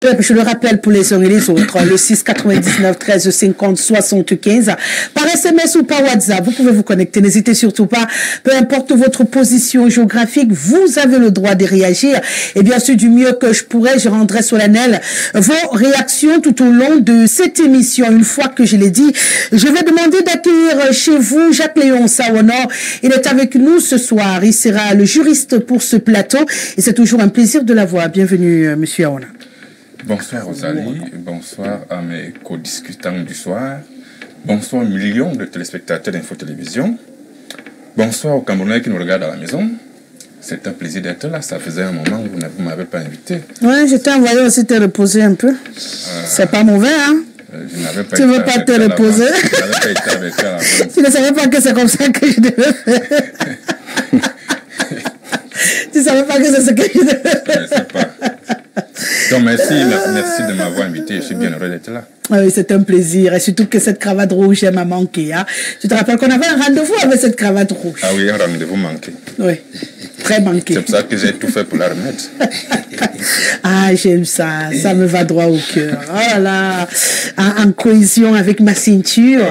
Je le rappelle pour les uns et les autres, le 6 99 13 50 75 par SMS ou par WhatsApp. Vous pouvez vous connecter, n'hésitez surtout pas. Peu importe votre position géographique, vous avez le droit de réagir. Et bien sûr, du mieux que je pourrais, je rendrai solennel vos réactions tout au long de cette émission. Une fois que je l'ai dit, je vais demander d'accueillir chez vous Jacques-Léon Sawono. Il est avec nous ce soir. Il sera le juriste pour ce plateau et c'est toujours un plaisir de l'avoir. Bienvenue, monsieur Awana. Bonsoir Rosalie, bonsoir à mes co-discutants du soir, bonsoir aux millions de téléspectateurs d'Info Télévision, bonsoir aux Camerounais qui nous regardent à la maison. C'est un plaisir d'être là, ça faisait un moment où vous ne m'avez pas invité. Oui, je t'ai envoyé aussi te reposer un peu. C'est pas mauvais, hein? Je n'avais pas tu ne veux pas te reposer? Je n'avais pas été avec elle. Tu ne savais pas que c'est comme ça que je devais faire. Tu ne savais pas que c'est ce que je devais faire. Je ne sais pas. Donc merci de m'avoir invité, je suis bien heureux d'être là. Oui, c'est un plaisir, et surtout que cette cravate rouge m'a manqué. Hein. Tu te rappelles qu'on avait un rendez-vous avec cette cravate rouge? Ah oui, un rendez-vous manqué. Oui, très manqué. C'est pour ça que j'ai tout fait pour la remettre. Ah, j'aime ça, ça me va droit au cœur. Oh là là, en cohésion avec ma ceinture.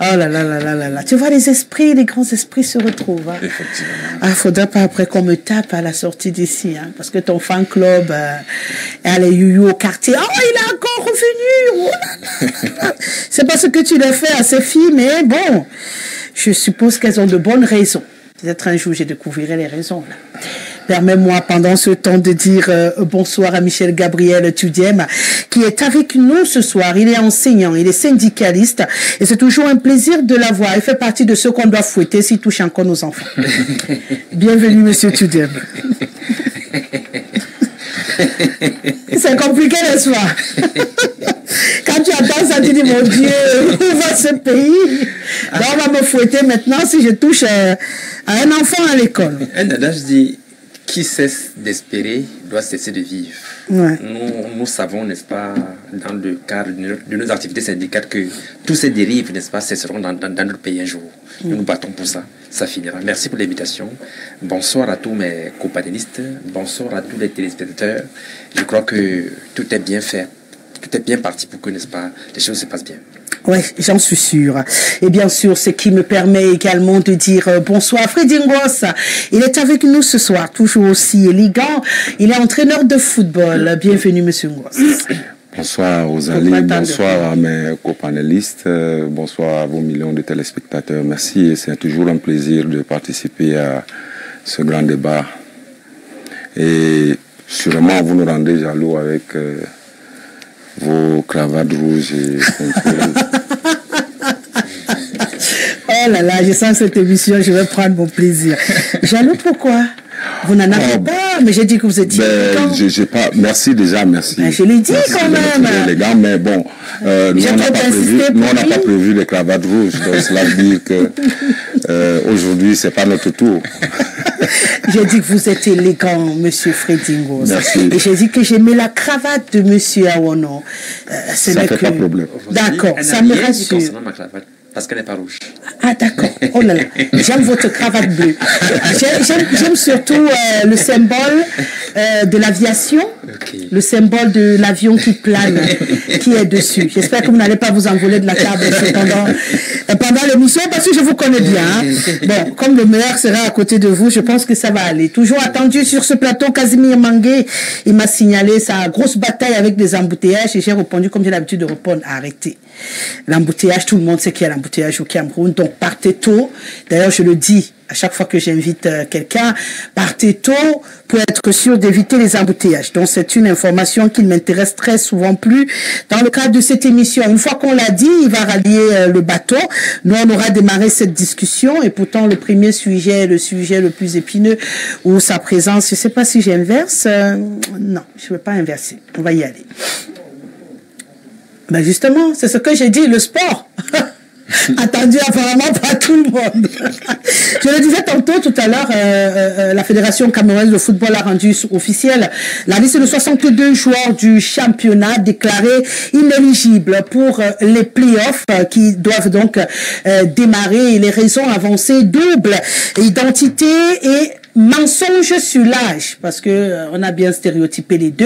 Oh là là là là là là. Tu vois, les grands esprits se retrouvent. Hein. Effectivement. Ah, faudra pas après qu'on me tape à la sortie d'ici, hein, parce que ton fan club, elle est youyou au quartier. Oh, il est encore revenu. Oh là là. C'est pas ce que tu l'as fait à ces filles, mais bon, je suppose qu'elles ont de bonnes raisons. Peut-être un jour, j'ai découvrirai les raisons. Là. Permets-moi pendant ce temps de dire bonsoir à Michel Gabriel Tudiem qui est avec nous ce soir. Il est enseignant, il est syndicaliste et c'est toujours un plaisir de l'avoir. Il fait partie de ceux qu'on doit fouetter s'il touche encore nos enfants. Bienvenue, monsieur Tudiem. C'est compliqué, n'est-ce pas? Quand tu entends ça, tu dis, mon Dieu, où va ce pays? Là, on va me fouetter maintenant si je touche à un enfant à l'école. Un adage dit, qui cesse d'espérer doit cesser de vivre. Ouais. Nous savons, n'est-ce pas, dans le cadre de nos activités syndicales, que tous ces dérives, n'est-ce pas, cesseront dans notre pays un jour. Nous nous battons pour ça. Ça finira. Merci pour l'invitation. Bonsoir à tous mes copanélistes. Bonsoir à tous les téléspectateurs. Je crois que tout est bien fait. Tout est bien parti pour que, n'est-ce pas, les choses se passent bien. Oui, j'en suis sûre. Et bien sûr, ce qui me permet également de dire bonsoir à Freddy Ngos. Il est avec nous ce soir, toujours aussi élégant. Il est entraîneur de football. Bienvenue, monsieur Ngos. Bonsoir Rosalie, bonsoir à mes copanélistes, bonsoir à vos millions de téléspectateurs. Merci et c'est toujours un plaisir de participer à ce grand débat. Et sûrement vous nous rendez jaloux avec vos cravates rouges et oh là là, je sens cette émission, je vais prendre mon plaisir. Jaloux pourquoi? Vous n'en avez pas, mais j'ai dit que vous étiez j'ai pas. Merci déjà, merci. Ben, je l'ai dit merci quand même. Élégant, mais bon, nous on n'a pas prévu les cravates rouges, donc cela veut dire que aujourd'hui c'est pas notre tour. J'ai dit que vous êtes élégant, monsieur Freddy Ngos. Merci. Et j'ai dit que j'aimais la cravate de monsieur Awono. Ça ne fait pas problème. D'accord, ça me rassure. Parce qu'elle n'est pas rouge. Ah d'accord, oh là là, j'aime votre cravate bleue. J'aime surtout le symbole de l'aviation, le symbole de l'avion qui plane, qui est dessus. J'espère que vous n'allez pas vous envoler de la table pendant l'émission parce que je vous connais bien. Hein. Bon, comme le meilleur sera à côté de vous, je pense que ça va aller. Toujours attendu sur ce plateau, Casimir Mangué, il m'a signalé sa grosse bataille avec des embouteillages et j'ai répondu comme j'ai l'habitude de répondre, arrêtez. L'embouteillage, tout le monde sait qu'il y a l'embouteillage au Cameroun, donc partez tôt. D'ailleurs, je le dis à chaque fois que j'invite quelqu'un, partez tôt pour être sûr d'éviter les embouteillages. Donc, c'est une information qui ne m'intéresse très souvent plus dans le cadre de cette émission. Une fois qu'on l'a dit, il va rallier le bateau. Nous, on aura démarré cette discussion et pourtant, le premier sujet, le sujet le plus épineux ou sa présence, je ne sais pas si j'inverse. Non, je ne vais pas inverser. On va y aller. Ben justement, c'est ce que j'ai dit, le sport. Attendu apparemment par tout le monde. Je le disais tantôt tout à l'heure, la Fédération camerounaise de football a rendu officielle la liste de 62 joueurs du championnat déclarés inéligibles pour les playoffs qui doivent donc démarrer. Les raisons avancées double, identité et mensonge sur l'âge, parce que on a bien stéréotypé les deux.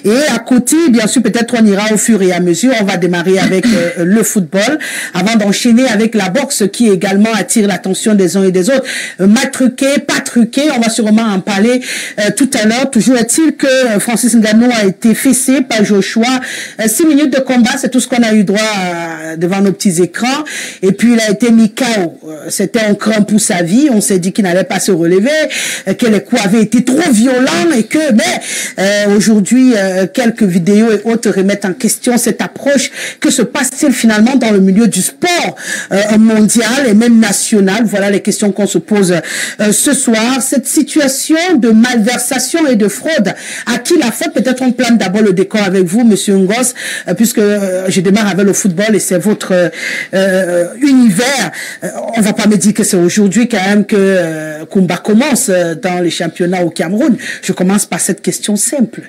Et à côté, bien sûr, peut-être on ira au fur et à mesure. On va démarrer avec le football, avant d'enchaîner avec la boxe, qui également attire l'attention des uns et des autres. Match truqué, pas truqué, on va sûrement en parler tout à l'heure. Toujours est-il que Francis Ngannou a été fessé par Joshua. 6 minutes de combat, c'est tout ce qu'on a eu droit devant nos petits écrans. Et puis il a été mis KO. C'était un cran pour sa vie. On s'est dit qu'il n'allait pas se relever, que les coups avaient été trop violents et que, mais aujourd'hui, quelques vidéos et autres remettent en question cette approche. Que se passe-t-il finalement dans le milieu du sport mondial et même national? Voilà les questions qu'on se pose ce soir. Cette situation de malversation et de fraude, à qui la faute? Peut-être on plane d'abord le décor avec vous, Monsieur Ngos, puisque je démarre avec le football et c'est votre univers. On va pas me dire que c'est aujourd'hui quand même que Kumba commence dans les championnats au Cameroun. Je commence par cette question simple.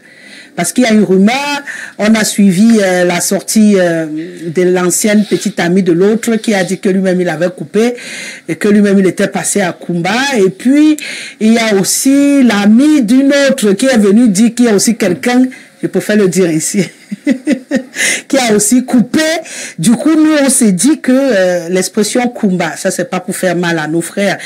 Parce qu'il y a une rumeur, on a suivi la sortie de l'ancienne petite amie de l'autre qui a dit que lui-même il avait coupé et que lui-même il était passé à Kumba. Et puis, il y a aussi l'ami d'une autre qui est venue dire qu'il y a aussi quelqu'un, je préfère le dire ici, qui a aussi coupé. Du coup, nous, on s'est dit que l'expression Kumba, ça, c'est pas pour faire mal à nos frères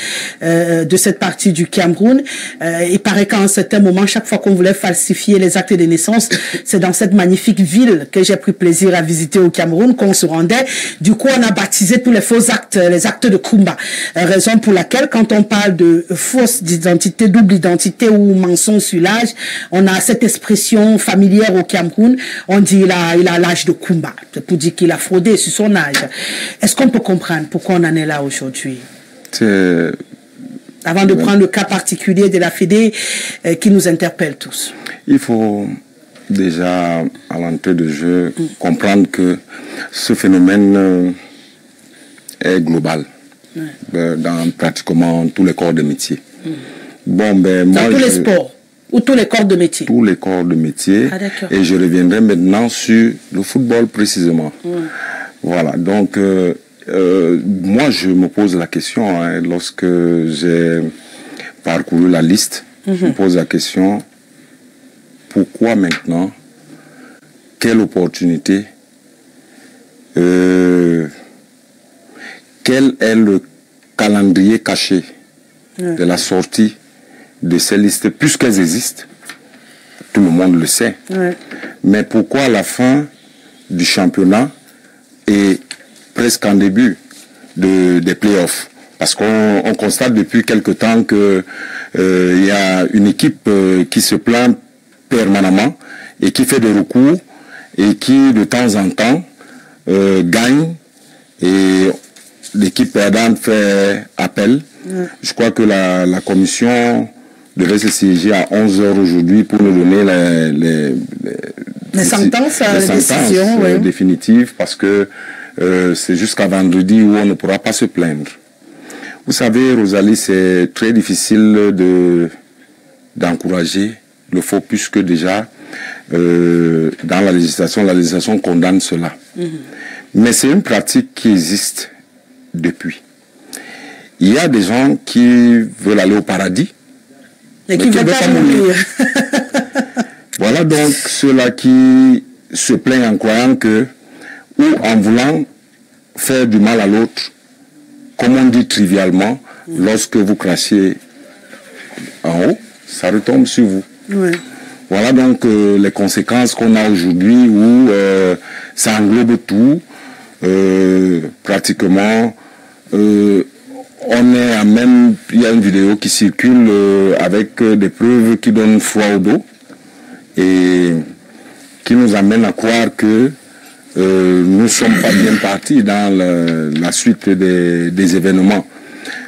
de cette partie du Cameroun. Il paraît qu'à un certain moment, chaque fois qu'on voulait falsifier les actes de naissance, c'est dans cette magnifique ville que j'ai pris plaisir à visiter au Cameroun qu'on se rendait. Du coup, on a baptisé tous les faux actes, les actes de Kumba. Raison pour laquelle, quand on parle de fausse identité, double identité ou mensonge sur l'âge, on a cette expression familière au Cameroun. On dit il a l'âge de Kumba. C'est pour dire qu'il a fraudé sur son âge. Est-ce qu'on peut comprendre pourquoi on en est là aujourd'hui? Avant de prendre le cas particulier de la Fédé qui nous interpelle tous. Il faut déjà, à l'entrée de jeu, comprendre que ce phénomène est global dans pratiquement tous les corps de métier. Bon, ben, dans tous les sports ou tous les corps de métier? Tous les corps de métier. Ah, et je reviendrai maintenant sur le football précisément. Voilà, donc moi je me pose la question, hein, lorsque j'ai parcouru la liste, je me pose la question, pourquoi maintenant? Quelle opportunité? Quel est le calendrier caché de la sortie de ces listes, puisqu'elles existent? Tout le monde le sait. Mais pourquoi à la fin du championnat et presque en début des playoffs? Parce qu'on constate depuis quelque temps qu'il y a une équipe qui se plaint permanemment et qui fait des recours et qui de temps en temps gagne, et l'équipe perdante fait appel. Je crois que la commission devait se siéger à 11h aujourd'hui pour nous donner les sentences décisions, définitives, parce que c'est jusqu'à vendredi où on ne pourra pas se plaindre. Vous savez, Rosalie, c'est très difficile d'encourager le faux, puisque déjà, dans la législation condamne cela. Mais c'est une pratique qui existe depuis. Il y a des gens qui veulent aller au paradis, et qui ne veulent pas mourir. Voilà donc ceux-là qui se plaignent en croyant que, ou en voulant faire du mal à l'autre, comme on dit trivialement, lorsque vous crachez en haut, ça retombe sur vous. Voilà donc les conséquences qu'on a aujourd'hui, où ça englobe tout, pratiquement. On est à même, il y a une vidéo qui circule avec des preuves qui donnent froid au dos et qui nous amène à croire que nous ne sommes pas bien partis dans la suite des événements.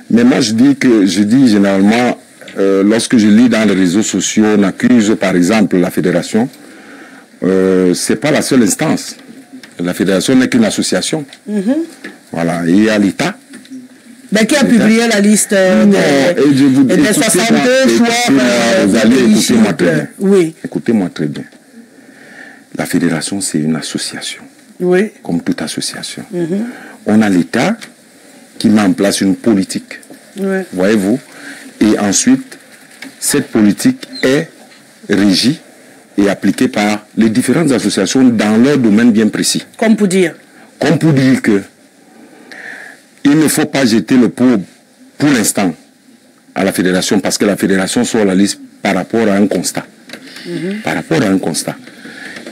Mais moi je dis généralement, lorsque je lis dans les réseaux sociaux, on accuse par exemple la fédération, c'est pas la seule instance. La fédération n'est qu'une association. Voilà, il y a l'État. Ben, qui a publié la liste des 62 joueurs? Vous allez écouter-moi très bien. Oui. Écoutez-moi très bien. La fédération, c'est une association. Oui. Comme toute association. On a l'État qui met en place une politique. Voyez-vous. Et ensuite, cette politique est régie et appliquée par les différentes associations dans leur domaine bien précis. Comme pour dire que il ne faut pas jeter le pot pour l'instant à la fédération, parce que la fédération sort la liste par rapport à un constat. Par rapport à un constat.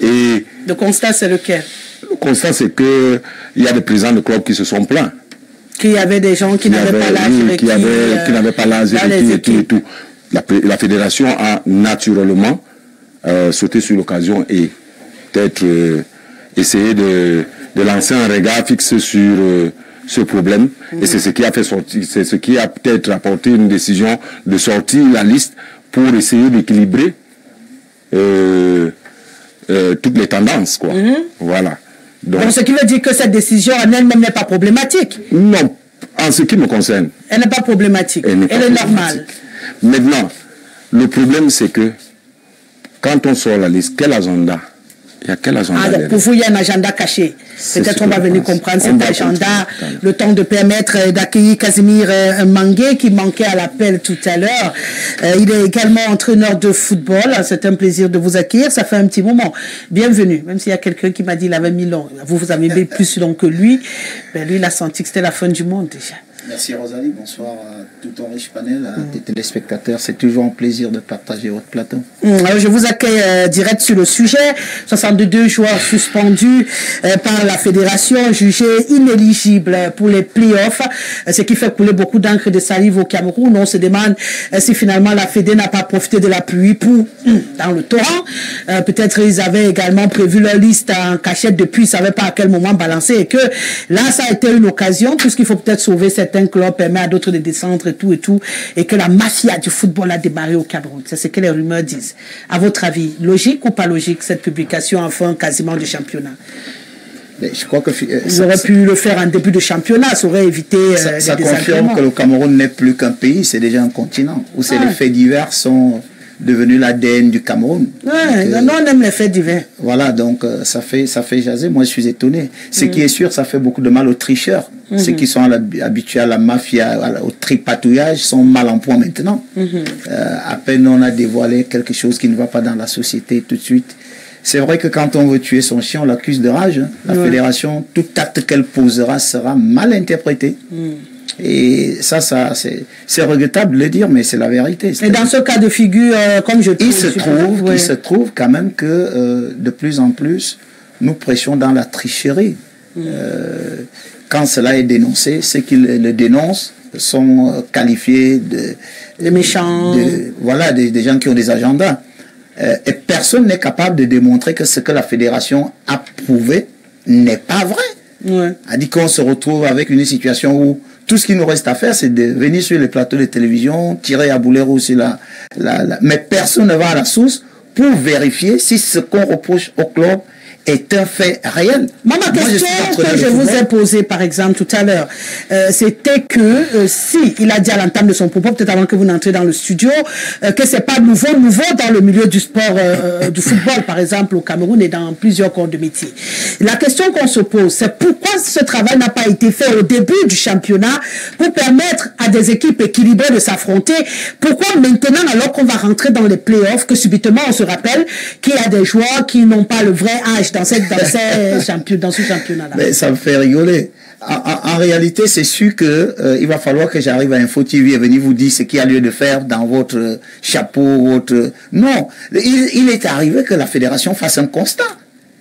Et le constat, c'est lequel? Le constat, c'est qu'il y a des présidents de clubs qui se sont plaints. Qu'il y avait des gens qui n'avaient pas l'âge qui n'avaient pas l'âge et tout. La fédération a naturellement sauté sur l'occasion et peut-être essayé de lancer un regard fixe sur ce problème. Et c'est ce qui a fait sortir, c'est ce qui a peut-être apporté une décision de sortir la liste pour essayer d'équilibrer toutes les tendances, quoi. Voilà. Donc, ce qui veut dire que cette décision en elle-même n'est pas problématique. Non, en ce qui me concerne. Elle n'est pas problématique. Elle est normale. Maintenant, le problème, c'est que quand on sort la liste, quel agenda? Il y a quel agenda? Pour vous, il y a un agenda caché. Peut-être on va venir comprendre cet agenda, le temps de permettre d'accueillir Casimir Mangué qui manquait à l'appel tout à l'heure. Il est également entraîneur de football. C'est un plaisir de vous accueillir. Ça fait un petit moment. Bienvenue. Même s'il y a quelqu'un qui m'a dit qu'il avait mis long. Vous avez mis plus long que lui. Mais lui, il a senti que c'était la fin du monde déjà. Merci Rosalie, bonsoir à tout ton riche panel, à tes téléspectateurs. C'est toujours un plaisir de partager votre plateau. Alors, je vous accueille direct sur le sujet. 62 joueurs suspendus par la fédération, jugés inéligibles pour les playoffs, ce qui fait couler beaucoup d'encre de salive au Cameroun. On se demande si finalement la Fédé n'a pas profité de la pluie pour dans le torrent. Peut-être ils avaient également prévu leur liste en cachette depuis, ils ne savaient pas à quel moment balancer, et que là, ça a été une occasion, puisqu'il faut peut-être sauver certains clubs, permet à d'autres de descendre et tout, et que la mafia du football a démarré au Cameroun. C'est ce que les rumeurs disent. À votre avis, logique ou pas logique, cette publication en fin quasiment du championnat? Mais je crois que ils auraient pu le faire en début de championnat, ça aurait évité ça confirme que le Cameroun n'est plus qu'un pays, c'est déjà un continent, où les faits divers sont devenus l'ADN du Cameroun. Non, on aime les faits divers. Voilà, donc ça fait jaser. Moi, je suis étonné. Ce qui est sûr, ça fait beaucoup de mal aux tricheurs. Ceux qui sont habitués à la mafia, au tripatouillage, sont mal en point maintenant. À peine on a dévoilé quelque chose qui ne va pas dans la société tout de suite. C'est vrai que quand on veut tuer son chien, on l'accuse de rage. La fédération, tout acte qu'elle posera sera mal interprété. Et ça c'est regrettable de le dire, mais c'est la vérité. Et dans ce cas de figure, comme je il se trouve quand même que de plus en plus, nous prêchons dans la tricherie. Quand cela est dénoncé, ceux qui le dénoncent sont qualifiés de méchants. Voilà, des gens qui ont des agendas. Et personne n'est capable de démontrer que ce que la fédération a prouvé n'est pas vrai. A dit qu'on se retrouve avec une situation où tout ce qu'il nous reste à faire, c'est de venir sur les plateaux de télévision, tirer à boulet rouge sur mais personne ne va à la source pour vérifier si ce qu'on reproche au club est un fait réel. Ma question que je vous ai posée, par exemple, tout à l'heure, c'était que si il a dit à l'entame de son propos, peut-être avant que vous n'entrez dans le studio, que c'est pas nouveau dans le milieu du sport, du football, par exemple, au Cameroun et dans plusieurs corps de métier. La question qu'on se pose, c'est pourquoi ce travail n'a pas été fait au début du championnat pour permettre à des équipes équilibrées de s'affronter. Pourquoi maintenant, alors qu'on va rentrer dans les playoffs, que subitement on se rappelle qu'il y a des joueurs qui n'ont pas le vrai âge dans ce championnat-là. Mais ça me fait rigoler. En réalité, c'est sûr que il va falloir que j'arrive à Info TV et venir vous dire ce qu'il y a lieu de faire dans votre chapeau, Non, il est arrivé que la fédération fasse un constat.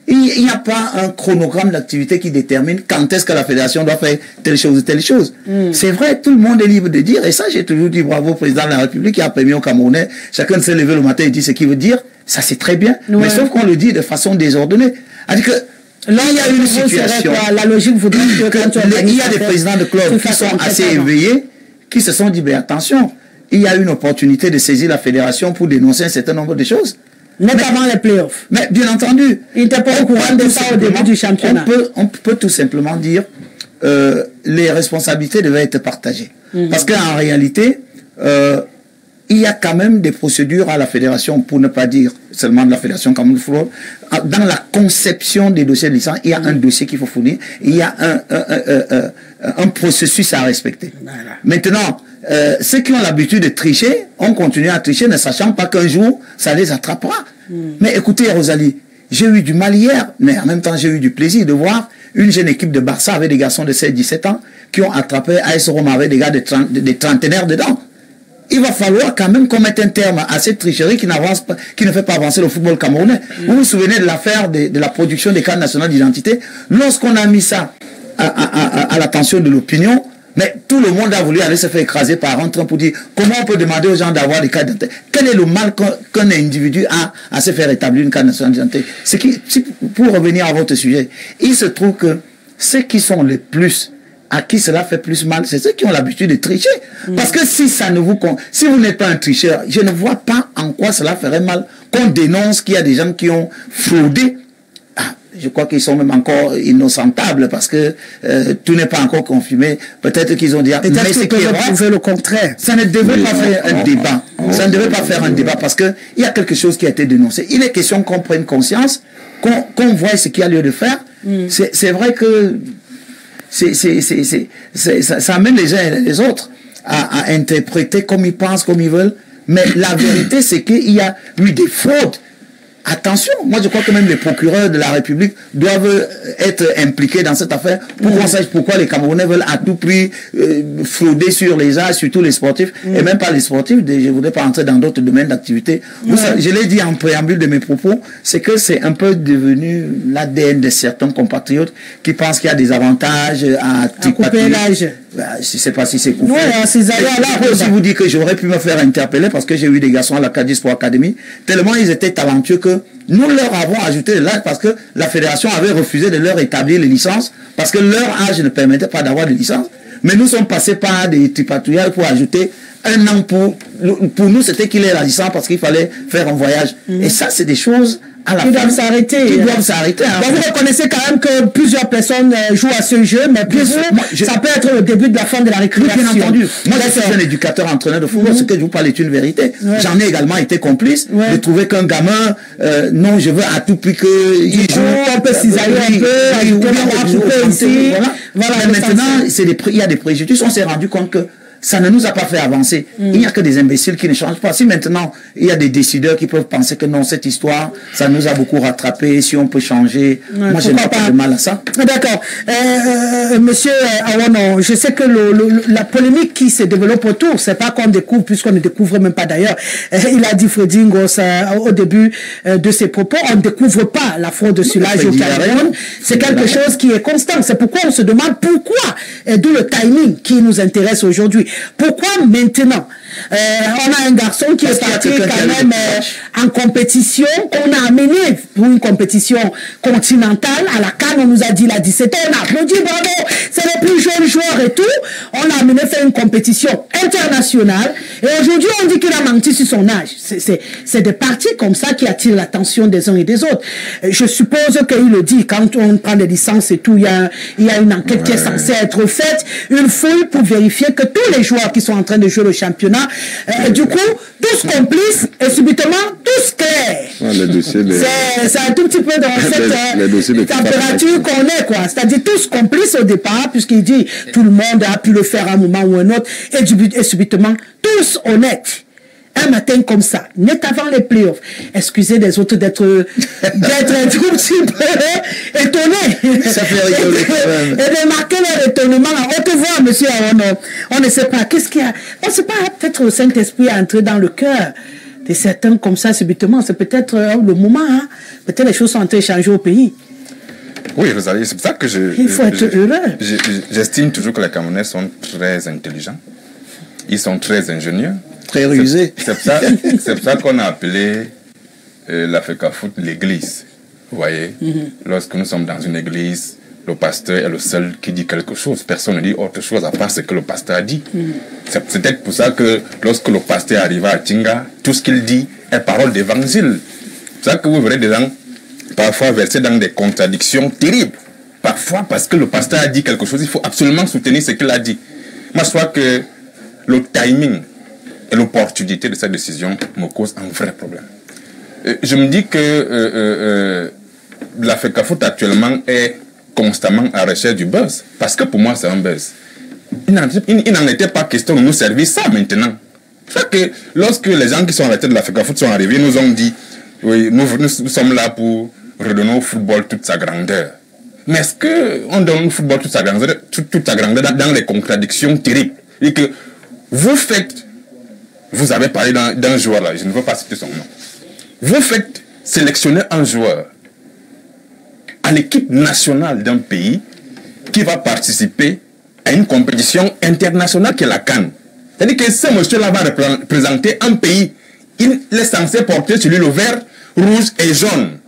Il n'y a pas un chronogramme d'activité qui détermine quand est-ce que la fédération doit faire telle chose ou telle chose. C'est vrai, tout le monde est libre de dire, et ça j'ai toujours dit bravo au président de la République qui a permis aux Camerounais, chacun s'est levé le matin et dit ce qu'il veut dire, ça c'est très bien, mais sauf qu'on le dit de façon désordonnée. C'est-à-dire que là, il y a une situation, la logique voudrait que il y a des présidents de clubs qui sont assez éveillés, qui se sont dit, ben attention, il y a une opportunité de saisir la fédération pour dénoncer un certain nombre de choses. Notamment les playoffs. Mais bien entendu. Il n'était pas au courant de ça au début du championnat. On peut tout simplement dire les responsabilités devaient être partagées. Parce qu'en réalité, il y a quand même des procédures à la fédération, pour ne pas dire seulement de la fédération Cameroun Football. Dans la conception des dossiers de licence, il y a un dossier qu'il faut fournir. Il y a un processus à respecter. Voilà. Maintenant, ceux qui ont l'habitude de tricher ont continué à tricher, ne sachant pas qu'un jour, ça les attrapera. Mais écoutez, Rosalie, j'ai eu du mal hier, mais en même temps, j'ai eu du plaisir de voir une jeune équipe de Barça avec des garçons de 16-17 ans qui ont attrapé AS Roma avec des gars de trentenaires dedans. Il va falloir quand même qu'on mette un terme à cette tricherie qui n'avance pas, qui ne fait pas avancer le football camerounais. Vous vous souvenez de l'affaire de la production des cartes nationales d'identité? Lorsqu'on a mis ça à l'attention de l'opinion, mais tout le monde a voulu aller se faire écraser par un train pour dire comment on peut demander aux gens d'avoir des cartes d'identité. Quel est le mal qu'un individu a à se faire établir une carte nationale d'identité? Pour revenir à votre sujet, il se trouve que ceux qui sont les plus, à qui cela fait plus mal, c'est ceux qui ont l'habitude de tricher. Parce que si vous n'êtes pas un tricheur, je ne vois pas en quoi cela ferait mal qu'on dénonce qu'il y a des gens qui ont fraudé. Je crois qu'ils sont même encore innocentables parce que tout n'est pas encore confirmé. Peut-être qu'ils ont dit... Peut-être qu'ils peuvent prouver le contraire. Ça ne devait pas faire un débat. Ça ne devait pas faire un débat parce qu'il y a quelque chose qui a été dénoncé. Il est question qu'on prenne conscience, qu'on voie ce qu'il y a lieu de faire. C'est vrai que ça amène les uns et les autres à interpréter comme ils pensent, comme ils veulent. Mais la vérité, c'est qu'il y a eu des fraudes. Attention, moi je crois que même les procureurs de la République doivent être impliqués dans cette affaire pour qu'on sache pourquoi les Camerounais veulent à tout prix frauder sur les arts, surtout les sportifs, et même pas les sportifs, je ne voudrais pas entrer dans d'autres domaines d'activité. Je l'ai dit en préambule de mes propos, c'est que c'est un peu devenu l'ADN de certains compatriotes qui pensent qu'il y a des avantages à couper l'âge. Je ne sais pas si c'est coupé. Je vous dis que j'aurais pu me faire interpeller parce que j'ai eu des garçons à la Cadi Sport Academy, tellement ils étaient talentueux que nous leur avons ajouté de l'âge parce que la fédération avait refusé de leur établir les licences parce que leur âge ne permettait pas d'avoir de licence. Mais nous sommes passés par des tripatouillages pour ajouter un an pour nous, c'était qu'il ait la licence parce qu'il fallait faire un voyage. Et ça, c'est des choses à la qui doivent s'arrêter. Qui doivent s'arrêter. Vous reconnaissez quand même que plusieurs personnes jouent à ce jeu, mais pour vous, ça peut être le début de la fin de la récréation. Bien entendu. Moi, je suis un éducateur, entraîneur de football. Ce que je vous parle est une vérité. J'en ai également été complice de trouver qu'un gamin, non, je veux à tout prix qu'il joue. On peut cisailler un peu, ici. Voilà. Maintenant, il y a des préjudices. On s'est rendu compte que ça ne nous a pas fait avancer. Il n'y a que des imbéciles qui ne changent pas. Si maintenant, il y a des décideurs qui peuvent penser que non, cette histoire, ça nous a beaucoup rattrapé, si on peut changer, moi je n'ai pas de mal à ça. D'accord. Monsieur Awono, je sais que la polémique qui se développe autour, c'est pas qu'on découvre, puisqu'on ne découvre même pas d'ailleurs. Il a dit Freddy Ngos au début de ses propos, on ne découvre pas la fraude sur l'âge au Cameroun. C'est quelque chose qui est constant. C'est pourquoi on se demande pourquoi, et d'où le timing qui nous intéresse aujourd'hui. Pourquoi maintenant on a un garçon qui est parti quand même en compétition, qu'on a amené pour une compétition continentale à la CAN, on nous a dit il a 17 ans, on a applaudi, bravo, c'est le plus jeune joueur et tout, on l'a amené faire une compétition internationale et aujourd'hui on dit qu'il a menti sur son âge. C'est des parties comme ça qui attirent l'attention des uns et des autres. Je suppose qu'il le dit, quand on prend des licences et tout, il y a une enquête qui est censée être faite, une fouille pour vérifier que tous les joueurs qui sont en train de jouer le championnat, du coup, tous complices et subitement tous clairs. C'est un tout petit peu dans cette température qu'on est, quoi. C'est-à-dire tous complices au départ, puisqu'il dit tout le monde a pu le faire à un moment ou un autre, et subitement tous honnêtes. Un matin comme ça, net avant les playoffs, excusez les autres d'être un tout petit peu étonnés. Ça fait rigoler quand même. Et de marquer leur étonnement à haute voix, monsieur Awono. On ne sait pas, qu'est-ce qu'il y a. On ne sait pas, peut-être le Saint-Esprit est entré dans le cœur de certains comme ça subitement. C'est peut-être le moment, hein. Peut-être les choses sont en train de changer au pays. Oui, Rosalie, c'est pour ça que il faut être heureux. J'estime toujours que les Camerounais sont très intelligents. Ils sont très ingénieux. Très rusé. C'est pour ça qu'on a appelé la FECAFOOT l'église. Vous voyez, lorsque nous sommes dans une église, le pasteur est le seul qui dit quelque chose. Personne ne dit autre chose à part ce que le pasteur a dit. C'est peut-être pour ça que lorsque le pasteur arriva à Tinga, tout ce qu'il dit est parole d'évangile. C'est ça que vous verrez des gens parfois versés dans des contradictions terribles. Parfois, parce que le pasteur a dit quelque chose, il faut absolument soutenir ce qu'il a dit. Moi, je crois que le timing et l'opportunité de cette décision me cause un vrai problème. Je me dis que la FECAFOOT actuellement est constamment à la recherche du buzz. Parce que pour moi, c'est un buzz. Il n'en était pas question de nous servir ça maintenant. C'est que lorsque les gens qui sont à la tête de l'Africa Foot sont arrivés, ils nous ont dit, oui, nous sommes là pour redonner au football toute sa grandeur. Mais est-ce qu'on donne au football toute sa grandeur dans les contradictions terribles? Et que vous avez parlé d'un joueur là, je ne veux pas citer son nom. Vous faites sélectionner un joueur à l'équipe nationale d'un pays qui va participer à une compétition internationale qui est la CAN. C'est-à-dire que ce monsieur-là va représenter un pays. Il est censé porter sur lui le vert, rouge et jaune.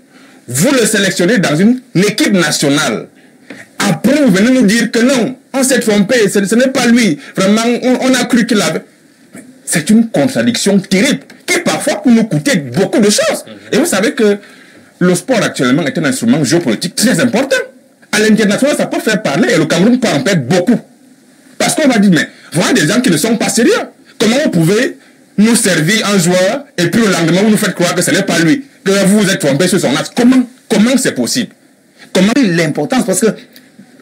Vous le sélectionnez dans une équipe nationale. Après, vous venez nous dire que non, on s'est trompé, ce n'est pas lui. Vraiment, on a cru qu'il avait... C'est une contradiction terrible qui parfois peut nous coûter beaucoup de choses. Et vous savez que le sport actuellement est un instrument géopolitique très important. À l'international, ça peut faire parler et le Cameroun peut en perdre beaucoup. Parce qu'on va dire, mais voilà des gens qui ne sont pas sérieux. Comment vous pouvez nous servir un joueur et puis le lendemain vous nous faites croire que ce n'est pas lui, que vous vous êtes trompé sur son âge? Comment c'est possible? Comment l'importance? Parce que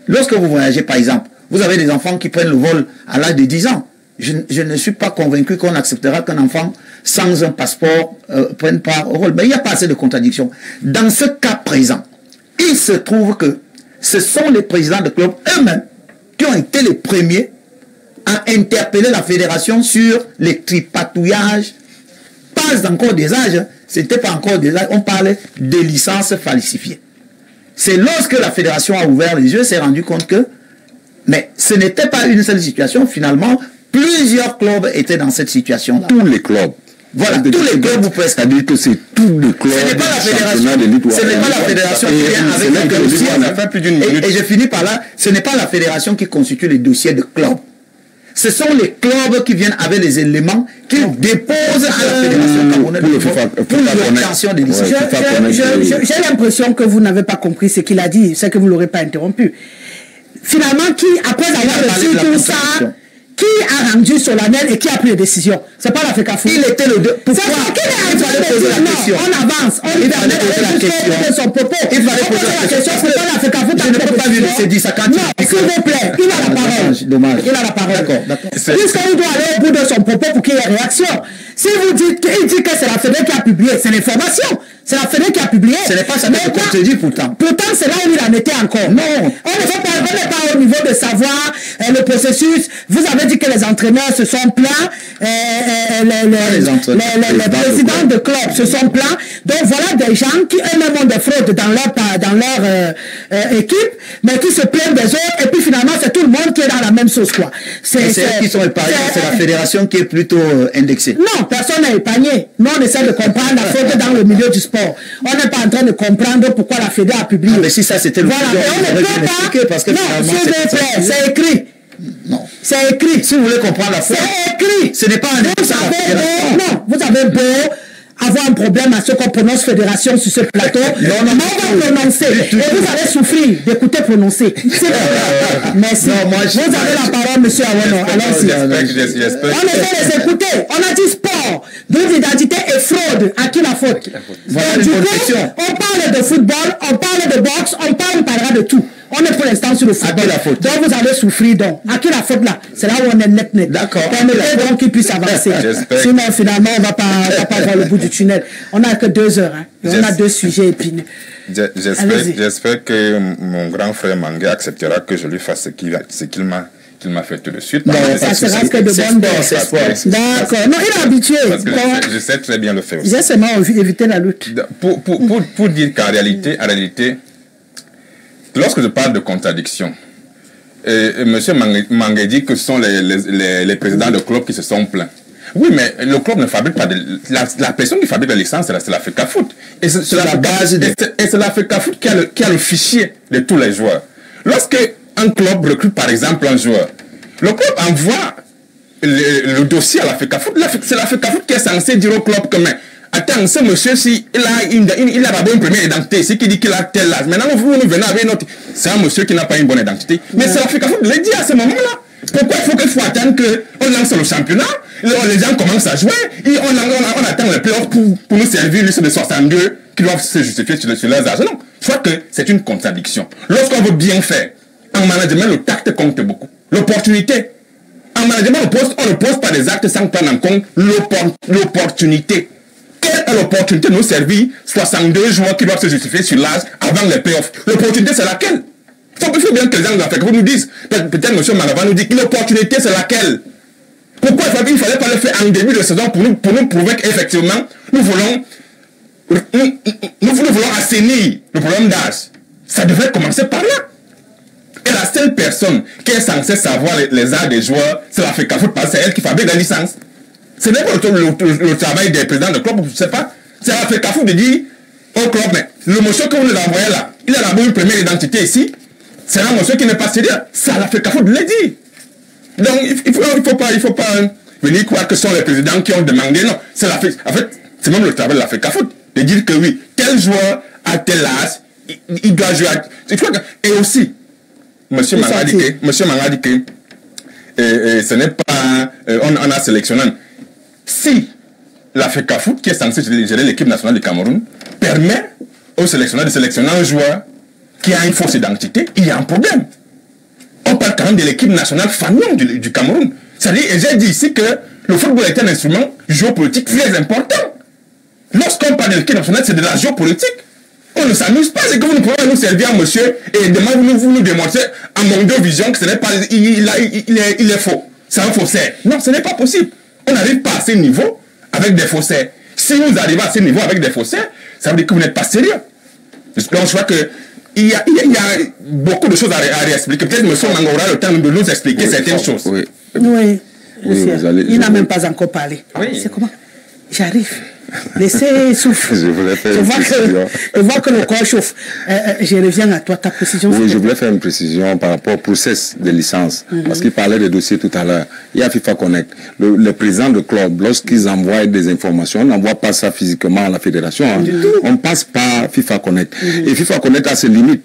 lorsque vous voyagez, par exemple, vous avez des enfants qui prennent le vol à l'âge de 10 ans. Je ne suis pas convaincu qu'on acceptera qu'un enfant sans un passeport prenne part au vol. Mais il n'y a pas assez de contradictions. Dans ce cas présent, il se trouve que ce sont les présidents de clubs eux-mêmes qui ont été les premiers à interpeller la fédération sur les tripatouillages. Pas encore des âges, c'était pas encore des âges, on parlait des licences falsifiées. C'est lorsque la fédération a ouvert les yeux, s'est rendu compte que, mais ce n'était pas une seule situation, finalement, plusieurs clubs étaient dans cette situation-là. Tous les clubs. Voilà, tous les clubs, vous pouvez... C'est-à-dire que c'est tous les clubs. Ce n'est pas la fédération qui vient avec le dossier. Et je finis par là, ce n'est pas la fédération qui constitue les dossiers de clubs. Ce sont les clubs qui viennent avec les éléments qu'ils déposent à la fédération camerounaise pour l'obtention des décisions. J'ai l'impression que vous n'avez pas compris ce qu'il a dit, c'est que vous ne l'aurez pas interrompu. Finalement, après avoir reçu tout ça, qui a rendu solennel et qui a pris les décisions? C'est pas l'Africa Foot. Il était le deux. Pourquoi? Il fallait poser la question. On avance. Il fallait poser la question. Son propos. Il fallait poser la question. C'est pas l'Africa Foot. Je ne peux pas lui laisser dire ça quand non, s'il vous plaît. Il a la parole. Dommage. Il a la parole. D'accord. Puisqu'il doit aller au bout de son propos pour qu'il y ait réaction. Si vous dites qu'il dit que c'est la Fédé qui a publié, c'est l'information. C'est la Fédé qui a publié. Ce n'est pas ça que je contredis pourtant. Pourtant, c'est là où il en était encore. Non. On n'est pas au niveau de savoir le processus. Vous avez dit que les entraîneurs se sont plaints. Les présidents de clubs se sont plaints. Donc voilà des gens qui eux-mêmes ont des fraudes dans leur équipe, mais qui se plaignent des autres. Et puis finalement, c'est tout le monde qui est dans la même sauce, quoi. C'est eux qui sont épargnés. C'est la fédération qui est plutôt indexée. Non, personne n'est épargné. Nous, on essaie de comprendre la fraude dans le milieu du sport. On n'est pas en train de comprendre pourquoi la Fédé a publié. Ah, mais si ça c'était le voilà, on ne peut pas. Parce que non, s'il vous plaît, c'est écrit. Non. C'est écrit. Si vous voulez comprendre la fraude, c'est écrit. Ce n'est pas un non, vous avez beau avoir un problème à ce qu'on prononce fédération sur ce plateau. Non, on va prononcer. Et vous allez souffrir d'écouter prononcer. Merci. Non, moi, vous avez la parole, monsieur Awono. Allons-y. On essaie de les écouter. On a dit sport, double identité et fraude. À qui la faute? Voilà du coup, on parle de football, on parle de boxe, on parlera de tout. On est pour l'instant sur le football. Donc vous allez souffrir donc. À qui la faute là? C'est là où on est net. D'accord. Permettez donc qu'il puisse avancer. Sinon finalement on va pas voir le bout du tunnel. On n'a que 2 heures. Hein. On a 2 sujets épineux. J'espère que mon grand frère Mangué acceptera que je lui fasse ce qu'il m'a fait tout de suite. Non, ça sera que de bonnes choses. D'accord. Non, il est habitué. Parce que je sais très bien le faire aussi. J'ai seulement évité la lutte. Pour dire qu'en réalité, lorsque je parle de contradiction, M. Mangué dit que ce sont les présidents de clubs qui se sont plaints. Oui, mais le club ne fabrique pas la personne qui fabrique la licence, c'est l'Africa Foot. Et c'est la base et c'est l'Africa Foot qui a le fichier de tous les joueurs. Lorsque un club recrute par exemple un joueur, le club envoie le dossier à l'Africa Foot. C'est l'Africa Foot qui est censé dire au club que, mais attends, ce monsieur-ci, il a d'abord une première identité, c'est qui dit qu'il a tel âge. Maintenant, vous venez avec une autre. C'est un monsieur qui n'a pas une bonne identité. Mais c'est l'Africa Foot, l'a dit à ce moment-là. Pourquoi il faut attendre qu'on lance le championnat, les gens commencent à jouer, et on attend les playoffs pour nous servir l'issue de 62 qui doivent se justifier sur leurs âges. Non, je crois que c'est une contradiction. Lorsqu'on veut bien faire, en management, le tact compte beaucoup. L'opportunité En management, on ne pose pas des actes sans prendre en compte l'opportunité. Quelle est l'opportunité de nous servir 62 joueurs qui doivent se justifier sur l'âge avant les playoffs? L'opportunité, c'est laquelle? Il faut bien que les gens vous nous disent. Peut-être M. Maravan nous dit que l'opportunité, c'est laquelle? Pourquoi il ne fallait pas le faire en début de saison pour nous prouver qu'effectivement, nous voulons assainir le problème d'âge? Ça devrait commencer par là. Et la seule personne qui est censée savoir les âges des joueurs, c'est la FECAFOOT, parce que c'est elle qui fabrique la licence. Ce n'est pas le travail des présidents de club, je ne sais pas. C'est la FECAFOOT de dire au club, mais le monsieur que vous nous envoyez là, il a d'abord une première identité ici. C'est un monsieur qui n'est pas sérieux. C'est la FECAFOOT de le dire. Donc, il faut pas venir croire que ce sont les présidents qui ont demandé. Non, c'est la FECAFOOT. En fait, c'est même le travail de la FECAFOOT de dire que oui, tel joueur à tel âge, il doit jouer à... Et aussi, Monsieur Manga dit que ce n'est pas... on a sélectionné. Si la FECAFOOT, qui est censée gérer l'équipe nationale du Cameroun, permet aux sélectionneurs de sélectionner un joueur qui a une fausse identité, il y a un problème. On parle quand même de l'équipe nationale fanion du Cameroun. C'est-à-dire, et j'ai dit ici que le football est un instrument géopolitique très important. Lorsqu'on parle de l'équipe nationale, c'est de la géopolitique. On ne s'amuse pas, c'est que vous ne pouvez pas nous servir un monsieur et demain vous nous démontrez à mon vision que ce n'est pas, il est faux. C'est un faussaire. Non, ce n'est pas possible. On n'arrive pas à ce niveau avec des faussaires. Si vous arrivez à ce niveau avec des faussaires, ça veut dire que vous n'êtes pas sérieux. Donc je crois que il y a beaucoup de choses à réexpliquer. Peut-être M. Manga aura le temps de nous expliquer certaines choses. Oui. Il n'a même pas encore parlé. Oui. C'est comment? J'arrive. Laissez souffler. Je vois que le corps chauffe. Je reviens à toi, ta précision. Oui, je voulais faire une précision par rapport au process de licence. Parce qu'il parlait des dossiers tout à l'heure. Il y a FIFA Connect. Le président de club, lorsqu'ils envoient des informations, on n'envoie pas ça physiquement à la fédération. Hein. On passe par FIFA Connect. Et FIFA Connect a ses limites.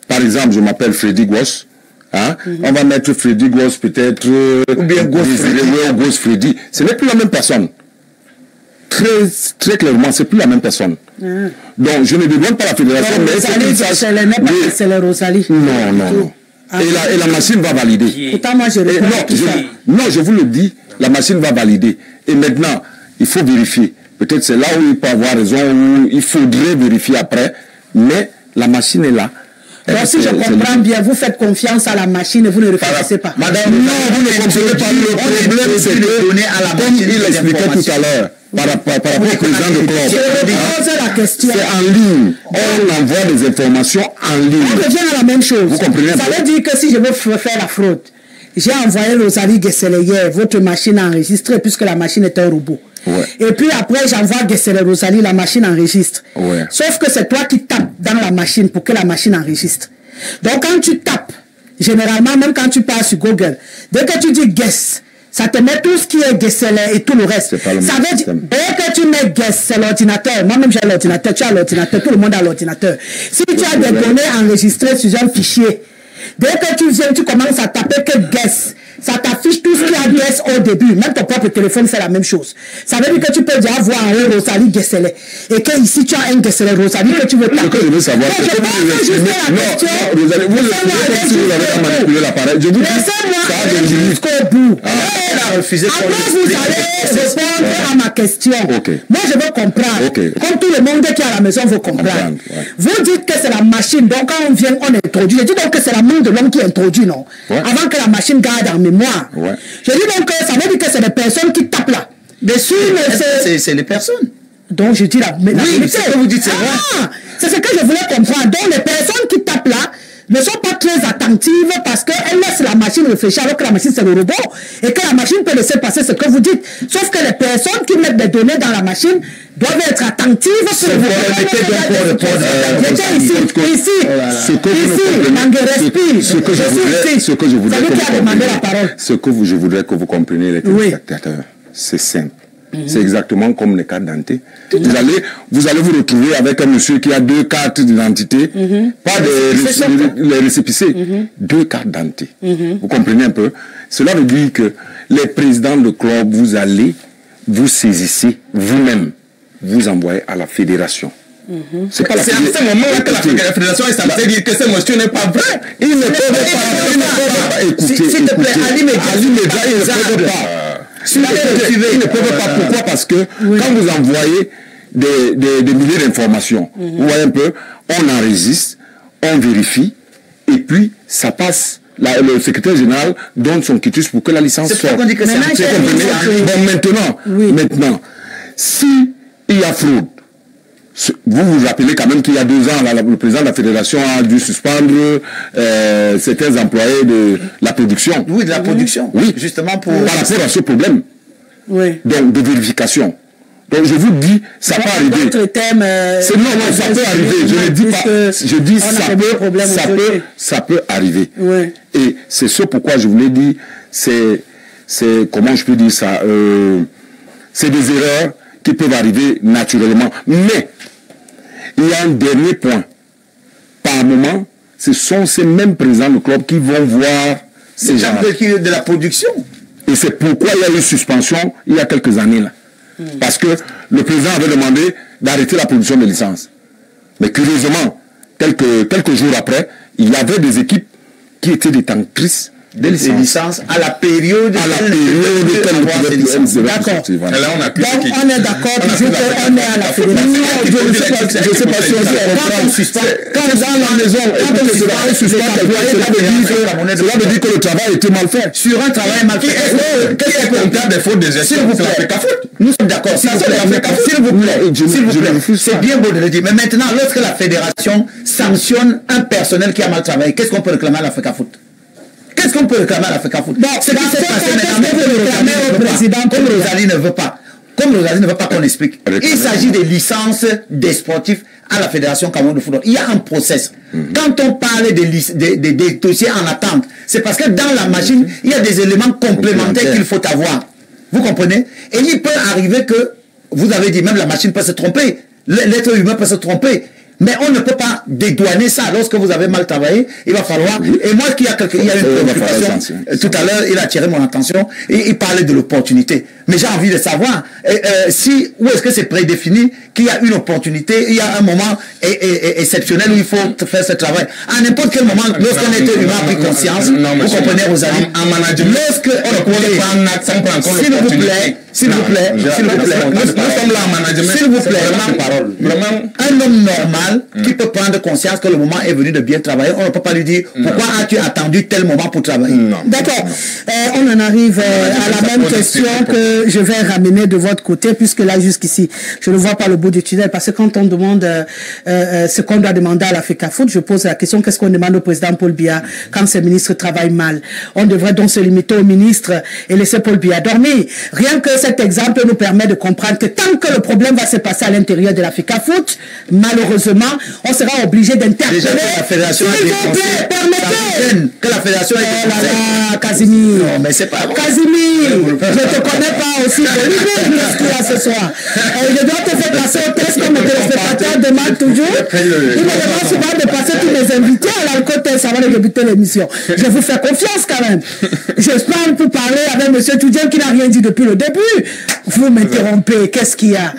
Par exemple, je m'appelle Freddy Goss. Hein? On va mettre Freddy Goss peut-être... ou bien Goss Freddy. Ce n'est plus la même personne. Très clairement, c'est plus la même personne. Donc, je ne demande pas la fédération, mais c'est le Rosalie. Non. Et la machine va valider. Pourtant, moi, non, je vous le dis, la machine va valider. Et maintenant, il faut vérifier. Peut-être c'est là où il peut avoir raison, où il faudrait vérifier après, mais la machine est là. Donc, si je comprends bien, vous faites confiance à la machine et vous ne réfléchissez pas. Madame, non, vous ne comprenez pas. Le problème, c'est que, comme il expliquait tout à l'heure, par rapport au président de club, c'est en ligne. On envoie des informations en ligne. On revient à la même chose. Vous comprenez? Ça veut dire que si je veux faire la fraude, j'ai envoyé Rosalie Gessele hier, votre machine a enregistré puisque la machine est un robot. Ouais. Et puis après, j'envoie Gessele Rosalie, la machine enregistre. Ouais. Sauf que c'est toi qui tapes dans la machine pour que la machine enregistre. Donc quand tu tapes, généralement, même quand tu pars sur Google, dès que tu dis Guess, ça te met tout ce qui est Gessele et tout le reste. Ça veut dire, dès que tu mets Guess, c'est l'ordinateur. Moi-même, j'ai l'ordinateur, tu as l'ordinateur, tout le monde a l'ordinateur. Si tu as des données enregistrées sur un fichier, dès que tu viens, tu commences à taper que Guess. Ça t'affiche tout ce qu'il y a Guess au début. Même ton propre téléphone fait la même chose. Ça veut dire que tu peux déjà voir en haut Rosalie Gessele. Et que ici tu as un Gessele Rosalie que tu veux taper. Ce que je veux savoir, c'est que vous avez manipulé l'appareil. Je vous dis, ça a des limites. Jusqu'au bout. Après, vous allez répondre à ma question. Moi, je veux comprendre. Comme tout le monde qui est à la maison veut comprendre. Vous dites que c'est la machine. Donc, quand on vient, on introduit. Je dis donc que c'est la main de l'homme qui introduit, non? Avant que la machine garde en mémoire. Je dis donc que ça veut dire que c'est des personnes qui tapent là. Dessus, c'est les personnes. Donc, je dis la vérité. C'est ce que vous dites, c'est vrai. C'est ce que je voulais comprendre. Donc, les personnes qui tapent là ne sont pas très attentives parce qu'elles laissent la machine réfléchir alors que la machine c'est le robot et que la machine peut laisser passer ce que vous dites. Sauf que les personnes qui mettent des données dans la machine doivent être attentives pour vous. Ce que je voudrais que vous compreniez, les téléspectateurs, c'est simple. C'est exactement comme les cartes d'identité. Vous allez vous retrouver avec un monsieur qui a 2 cartes d'identité, pas les récépissés, 2 cartes d'identité. Vous comprenez un peu? Cela veut dire que les présidents de club, vous allez, vous saisissez vous-même, vous envoyez à la fédération. C'est à ce moment-là que la fédération est censée dire que ce monsieur n'est pas vrai. Ils ne peuvent pas écouter. S'il te plaît, Ali Media, ils ne peuvent pas. Ils ne peuvent pas. Pourquoi? Parce que quand vous envoyez des milliers d'informations, vous voyez un peu, on enregistre, on vérifie, et puis ça passe. Le secrétaire général donne son quitus pour que la licence sorte. C'est pour qu'on dit que c'est maintenant, si il y a fraude, vous vous rappelez quand même qu'il y a 2 ans, le président de la fédération a dû suspendre certains employés de la production. Oui, de la production. Oui, justement pour... Par rapport à ce problème. Oui. Donc, de vérification. Donc, je vous dis, ça peut arriver. Non, ça peut arriver. Je ne dis pas. Je dis, ça peut arriver. Oui. Et c'est ce pourquoi je vous l'ai dit, c'est comment je peux dire ça, c'est des erreurs qui peuvent arriver naturellement. Mais, il y a un dernier point. Par moment, ce sont ces mêmes présidents de club qui vont voir ces gens de la production. Et c'est pourquoi il y a eu une suspension il y a quelques années là. Parce que le président avait demandé d'arrêter la production de licences. Mais curieusement, quelques jours après, il y avait des équipes qui étaient détentrices des licences à la période D'accord. Là, on a Donc, on est d'accord, on est à la fédération. Je ne sais pas si on suspend. Quand dans la maison, on suspend cela veut dire que le travail était mal fait. Sur un travail mal fait. Qu'est-ce qui est comptable des fautes de gestion? C'est la FECAFOOT. Nous sommes d'accord. S'il vous plaît, c'est bien beau de le dire. Mais maintenant, lorsque la fédération sanctionne un personnel qui a mal travaillé, qu'est-ce qu'on peut réclamer à la FECAFOOT? Qu'est-ce qu'on peut réclamer à la FECAFOOT? Ce qui s'est passé maintenant, comme Rosalie ne veut pas. Comme Rosalie ne veut pas qu'on explique. Il s'agit des licences des sportifs à la Fédération Cameroun de football. Il y a un process. Quand on parle des dossiers en attente, c'est parce que dans la machine, il y a des éléments complémentaires qu'il faut avoir. Vous comprenez? Et il peut arriver que, vous avez dit, même la machine peut se tromper. L'être humain peut se tromper. Mais on ne peut pas dédouaner ça. Lorsque vous avez mal travaillé, il va falloir... Et moi, il y a une préoccupation. Tout à l'heure, il a attiré mon attention et il parlait de l'opportunité. Mais j'ai envie de savoir où est-ce que c'est prédéfini qu'il y a une opportunité, il y a un moment exceptionnel où il faut faire ce travail. À n'importe quel moment, lorsqu'un être humain a pris conscience, vous comprenez, Rosalie, en management, lorsque on ne peut pas un acte sans prendre en compte l'opportunité. S'il vous plaît, nous sommes là en management. S'il vous plaît, un homme normal qui peut prendre conscience que le moment est venu de bien travailler, on ne peut pas lui dire pourquoi as-tu attendu tel moment pour travailler. D'accord. On en arrive à la même question que je vais ramener de votre côté, puisque là, jusqu'ici, je ne vois pas le bout du tunnel, parce que quand on demande ce qu'on doit demander à la FECAFOOT, je pose la question, qu'est-ce qu'on demande au président Paul Biya quand ses ministres travaillent mal? On devrait donc se limiter au ministre et laisser Paul Biya dormir. Rien que cet exemple nous permet de comprendre que tant que le problème va se passer à l'intérieur de la FECAFOOT, malheureusement, on sera obligé d'interpeller. Déjà que la fédération s'il vous plaît, permettez. Que la fédération est Casimir. Non, mais c'est pas bon. Casimir, je ne te connais pas aussi. Qu'est-ce qu'il y a ce soir? Je dois te faire passer au test comme le téléspectateur demande toujours. Il me demande souvent de passer tous mes invités à l'alcool test avant de débuter l'émission. Je vous fais confiance quand même. J'espère pour parler avec M. Toudjem qui n'a rien dit depuis le début. Vous m'interrompez. Qu'est-ce qu'il y a?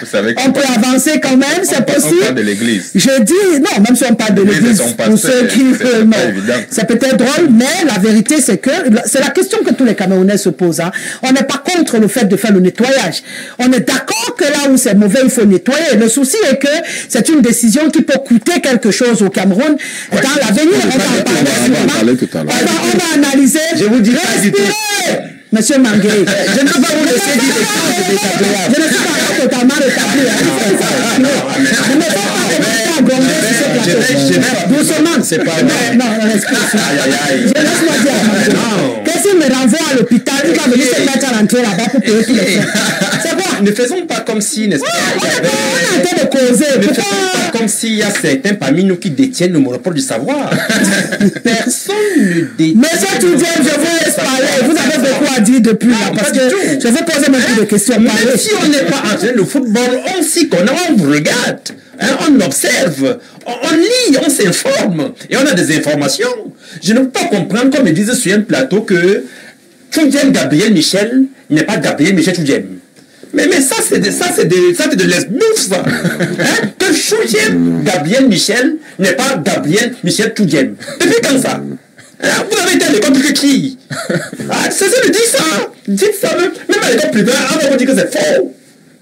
On peut avancer quand même, c'est possible. On parle de l'église. Je dis, non, même si on parle de l'église, pour ceux qui... Non, c'est peut-être drôle, mais la vérité, c'est que c'est la question que tous les Camerounais se posent. Hein. On n'est pas contre le fait de faire le nettoyage. On est d'accord que là où c'est mauvais, il faut nettoyer. Le souci est que c'est une décision qui peut coûter quelque chose au Cameroun. Ouais. Dans l'avenir, on va en parler tout à l'heure. On va analyser. Je vous dis Monsieur Mangué, je ne peux pas vous laisser dire des choses. Je ne suis pas totalement rétabli. Je ne peux pas gronder sur ce plateau. Doucement. C'est pas vrai. Non, laisse-moi dire. Qu'est-ce qu'il me renvoie à l'hôpital? Il va venir se mettre à rentrer là-bas pour payer tous les frais. C'est quoi? Ne faisons pas comme si, n'est-ce pas? On est en train de causer. Ne faisons pas comme s'il y a certains parmi nous qui détiennent le monopole du savoir. Personne ne détient. Monsieur Toudjem, je vous laisse parler. Vous avez beaucoup à dire depuis là. Parce que je vais poser même plus de questions. Même si on n'est pas en train de football, on s'y connaît, on vous regarde. Hein, on observe, on lit, on s'informe. Et on a des informations. Je ne peux pas comprendre, comme ils disent sur un plateau, que Toudjem Gabriel Michel n'est pas Gabriel Michel Toudjem. Mais ça, c'est de l'esbouffe, ça. Hein? Que Choudjem Gabriel Michel n'est pas Gabriel Michel Choudjem. Depuis quand ça? Vous avez été à l'école de qui? C'est ça, dites ça. Dites ça, même à l'école privée, on va dire que c'est faux.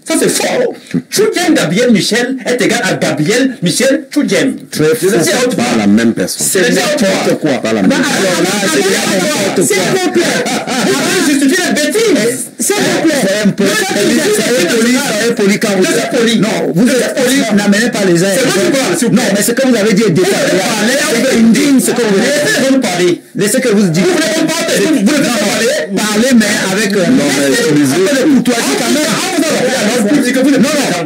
Ça, c'est faux. Choudjem Gabriel Michel est égal à Gabriel Michel Choudjem. C'est pas la même personne. C'est n'importe quoi. Pas la même personne. Alors là, c'est n'importe quoi. S'il vous plaît. Vous justifiez la bêtise. S'il vous plaît. C'est un peu poli quand vous êtes poli. Non, vous êtes poli. N'amenez pas les uns. Non, mais ce que vous avez dit est détaillé. C'est indigne ce que vous avez dit. Laissez que vous dites. Vous ne parler. Parler, mais avec. Non, mais courtoisie quand même.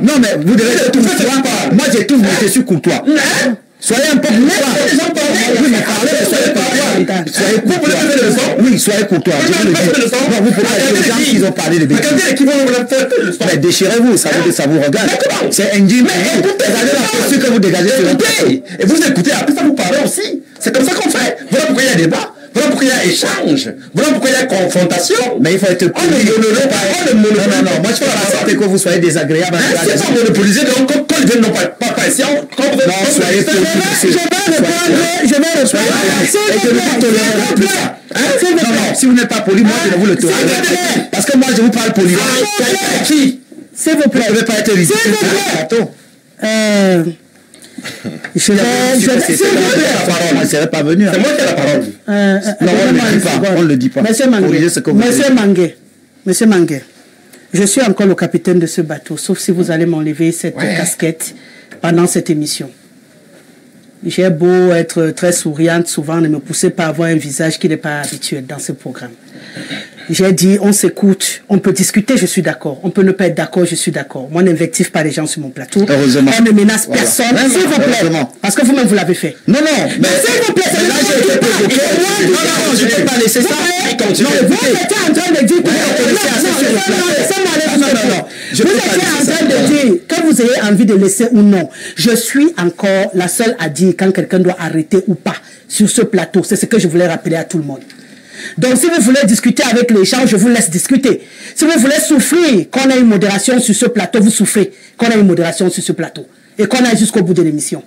Non, mais vous devez être courtois. Moi, je suis courtois. Soyez un peu courtois. Oui, mais parlez, soyez courtois. Soyez courtois. Oui, soyez courtois. Je vous le dis. Non, vous pouvez dire aux gens qui ont parlé de bêtises. Mais déchirez-vous, ça vous regarde. C'est indigne. Vous regardez la posture que vous dégagez sur le côté. Et vous écoutez, après ça vous parlez aussi. C'est comme ça qu'on fait. Voilà pourquoi il y a débat. Voilà pourquoi il y a échange. Voilà pourquoi il y a confrontation. Mais il faut être poli. Non, moi je peux accepter que vous soyez désagréable. C'est pas monopolisé, donc quand ils viennent non pas ici, quand vous êtes... Non, soyez poli. Je vais répondre. Et que vous tolérez plus ça. Non, si vous n'êtes pas poli, moi je ne vous le tolère. Parce que moi je vous parle poli. Qui? S'il vous plaît. Vous ne devez pas être ridicule. S'il vous plaît. Je vais moi, je ne serais pas venu. C'est moi qui ai la parole. Non, on ne le dit pas. Monsieur Mangué, je suis encore le capitaine de ce bateau, sauf si vous allez m'enlever cette casquette pendant cette émission. J'ai beau être très souriante, souvent ne me poussez pas à avoir un visage qui n'est pas habituel dans ce programme. J'ai dit, on s'écoute, on peut discuter, je suis d'accord. On peut ne pas être d'accord, je suis d'accord. Moi, n'invective pas les gens sur mon plateau. Heureusement. On ne menace personne, s'il vous plaît. Parce que vous-même, vous l'avez fait. Non, mais s'il vous plaît, c'est là j'ai été provoqué. Non, je ne vais pas laisser ça. Non, vous étiez en train de dire que vous étiez en train de dire que vous ayez envie de laisser ou non. Je suis encore la seule à dire quand quelqu'un doit arrêter ou pas sur ce plateau. C'est ce que je voulais rappeler à tout le monde. Donc, si vous voulez discuter avec les gens, je vous laisse discuter. Si vous voulez souffrir qu'on ait une modération sur ce plateau, vous souffrez qu'on ait une modération sur ce plateau. Et qu'on aille jusqu'au bout de l'émission.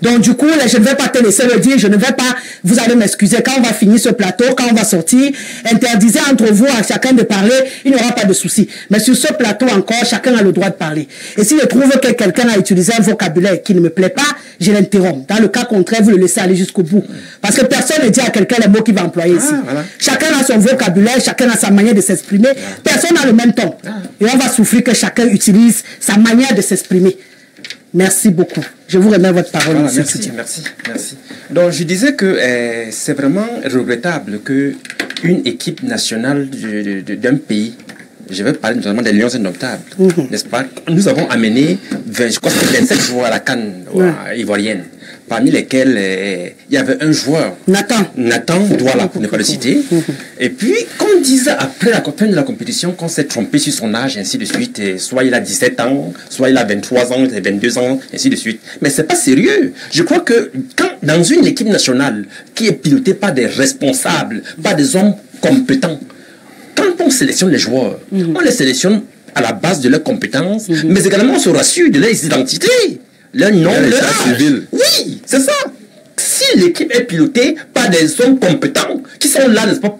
Donc, du coup, là, je ne vais pas te laisser le dire, je ne vais pas, vous allez m'excuser, quand on va finir ce plateau, quand on va sortir, interdisez entre vous à chacun de parler, il n'y aura pas de souci. Mais sur ce plateau encore, chacun a le droit de parler. Et si je trouve que quelqu'un a utilisé un vocabulaire qui ne me plaît pas, je l'interromps. Dans le cas contraire, vous le laissez aller jusqu'au bout. Parce que personne ne dit à quelqu'un les mots qu'il va employer ici. Voilà. Chacun a son vocabulaire, chacun a sa manière de s'exprimer. Personne n'a le même ton. Et on va souffrir que chacun utilise sa manière de s'exprimer. Merci beaucoup. Je vous remets votre parole, voilà, monsieur Soutien. Merci. Donc, je disais que c'est vraiment regrettable qu'une équipe nationale d'un pays, je vais parler notamment des Lions indomptables, n'est-ce pas? Nous avons amené 27 joueurs à la CAN ivoirienne, parmi lesquels il y avait un joueur, Nathan Douala, pour ne pas le citer. Et puis, comme on disait après la fin de la compétition, qu'on s'est trompé sur son âge, ainsi de suite, soit il a 17 ans, soit il a 23 ans, 22 ans, ainsi de suite. Mais c'est pas sérieux. Je crois que quand, dans une équipe nationale qui est pilotée par des responsables, par des hommes compétents, quand on sélectionne les joueurs, on les sélectionne à la base de leurs compétences, mais également on se rassure de leurs identités, leur nom, leur âge. Oui, c'est ça. Si l'équipe est pilotée par des hommes compétents, qui sont là, n'est-ce pas,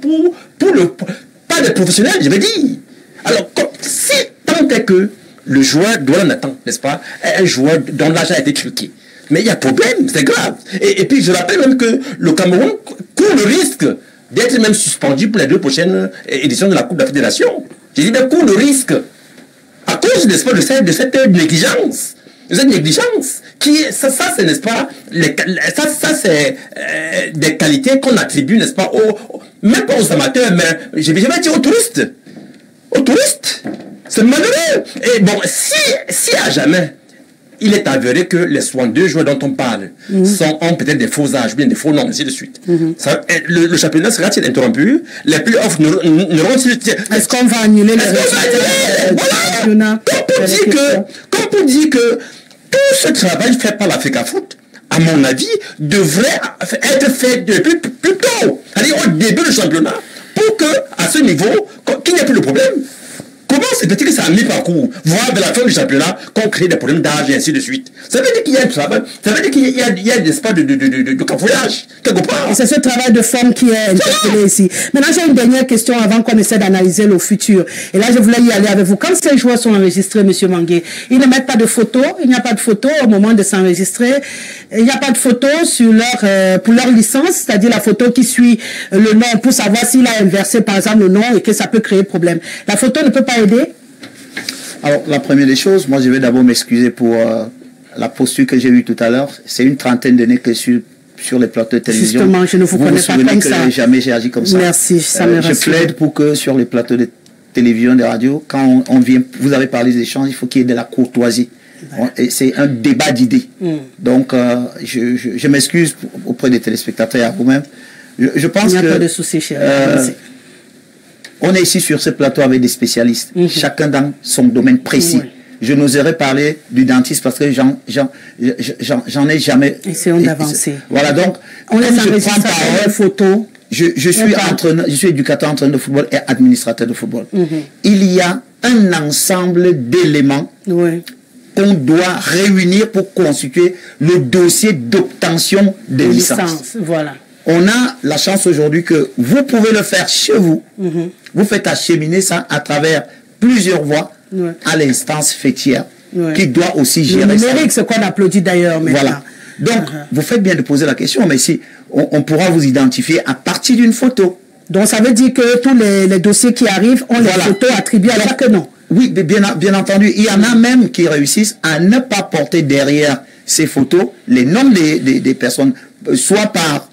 pas des professionnels, je vais dire. Alors, si tant est que le joueur Douala Nathan, n'est-ce pas, est un joueur dont l'âge a été truqué, mais il y a problème, c'est grave. Et puis, je rappelle même que le Cameroun court le risque d'être même suspendu pour les 2 prochaines éditions de la Coupe de la Fédération. J'ai dit, mais court le risque à cause, n'est-ce pas, de cette négligence. Cette négligence, ça c'est, n'est-ce pas, ça c'est des qualités qu'on attribue, n'est-ce pas, même pas aux amateurs, mais je vais dire aux touristes. Aux touristes. C'est malheureux. Et bon, si à jamais, il est avéré que les 62 joueurs dont on parle ont peut-être des faux âges, bien des faux noms, ainsi de suite. Le championnat sera-t-il interrompu? Les playoffs n'auront-ils... Est-ce qu'on va annuler les résultats? Voilà. Comme pour dire que tout ce travail fait par l'Africa Foot, à mon avis, devrait être fait depuis plus tôt, c'est-à-dire au début du championnat, pour que, à ce niveau, qu'il n'y ait plus de problème. Comment c'est petit que ça a mis parcours, voire de la fin du championnat, qu'on crée des problèmes d'âge et ainsi de suite. Ça veut dire qu'il y a un travail, ça veut dire qu'il y a des espaces de cafouillage, quelque part. Et c'est ce travail de forme qui est interpellé ici. Maintenant, j'ai une dernière question avant qu'on essaie d'analyser le futur. Et là, je voulais y aller avec vous. Quand ces joueurs sont enregistrés, M. Mangué, ils ne mettent pas de photos, il n'y a pas de photos au moment de s'enregistrer, il n'y a pas de photos sur pour leur licence, c'est-à-dire la photo qui suit le nom pour savoir s'il a inversé, par exemple, le nom et que ça peut créer problème. La photo ne peut pas aider? Alors, la première des choses, moi, je vais d'abord m'excuser pour la posture que j'ai eue tout à l'heure. C'est une trentaine d'années que sur les plateaux de télévision. Justement, je ne vous connais pas comme ça. Jamais j'ai agi comme ça. Merci, ça me rassure. Je plaide pour que sur les plateaux de télévision, de radio, quand on vient, vous avez parlé des échanges, il faut qu'il y ait de la courtoisie. C'est un débat d'idées. Donc, je m'excuse auprès des téléspectateurs et à vous-même. Je pense il n'y a que pas de souci, cher. on est ici sur ce plateau avec des spécialistes, chacun dans son domaine précis. Je n'oserais parler du dentiste parce que j'en ai jamais. Essayons d'avancer. Voilà, donc, on les enregistre par photos. Je suis éducateur, entraîneur de football et administrateur de football. Il y a un ensemble d'éléments qu'on doit réunir pour constituer le dossier d'obtention de licence. Voilà. On a la chance aujourd'hui que vous pouvez le faire chez vous. Vous faites acheminer ça à travers plusieurs voies à l'instance fêtière qui doit aussi gérer le numérique, ce qu'on applaudit d'ailleurs. Voilà. Donc, vous faites bien de poser la question, mais si on pourra vous identifier à partir d'une photo. Donc, ça veut dire que tous les dossiers qui arrivent ont les photos attribuées à chaque nom. Oui, bien entendu. Il y en a même qui réussissent à ne pas porter derrière ces photos les noms des personnes, soit par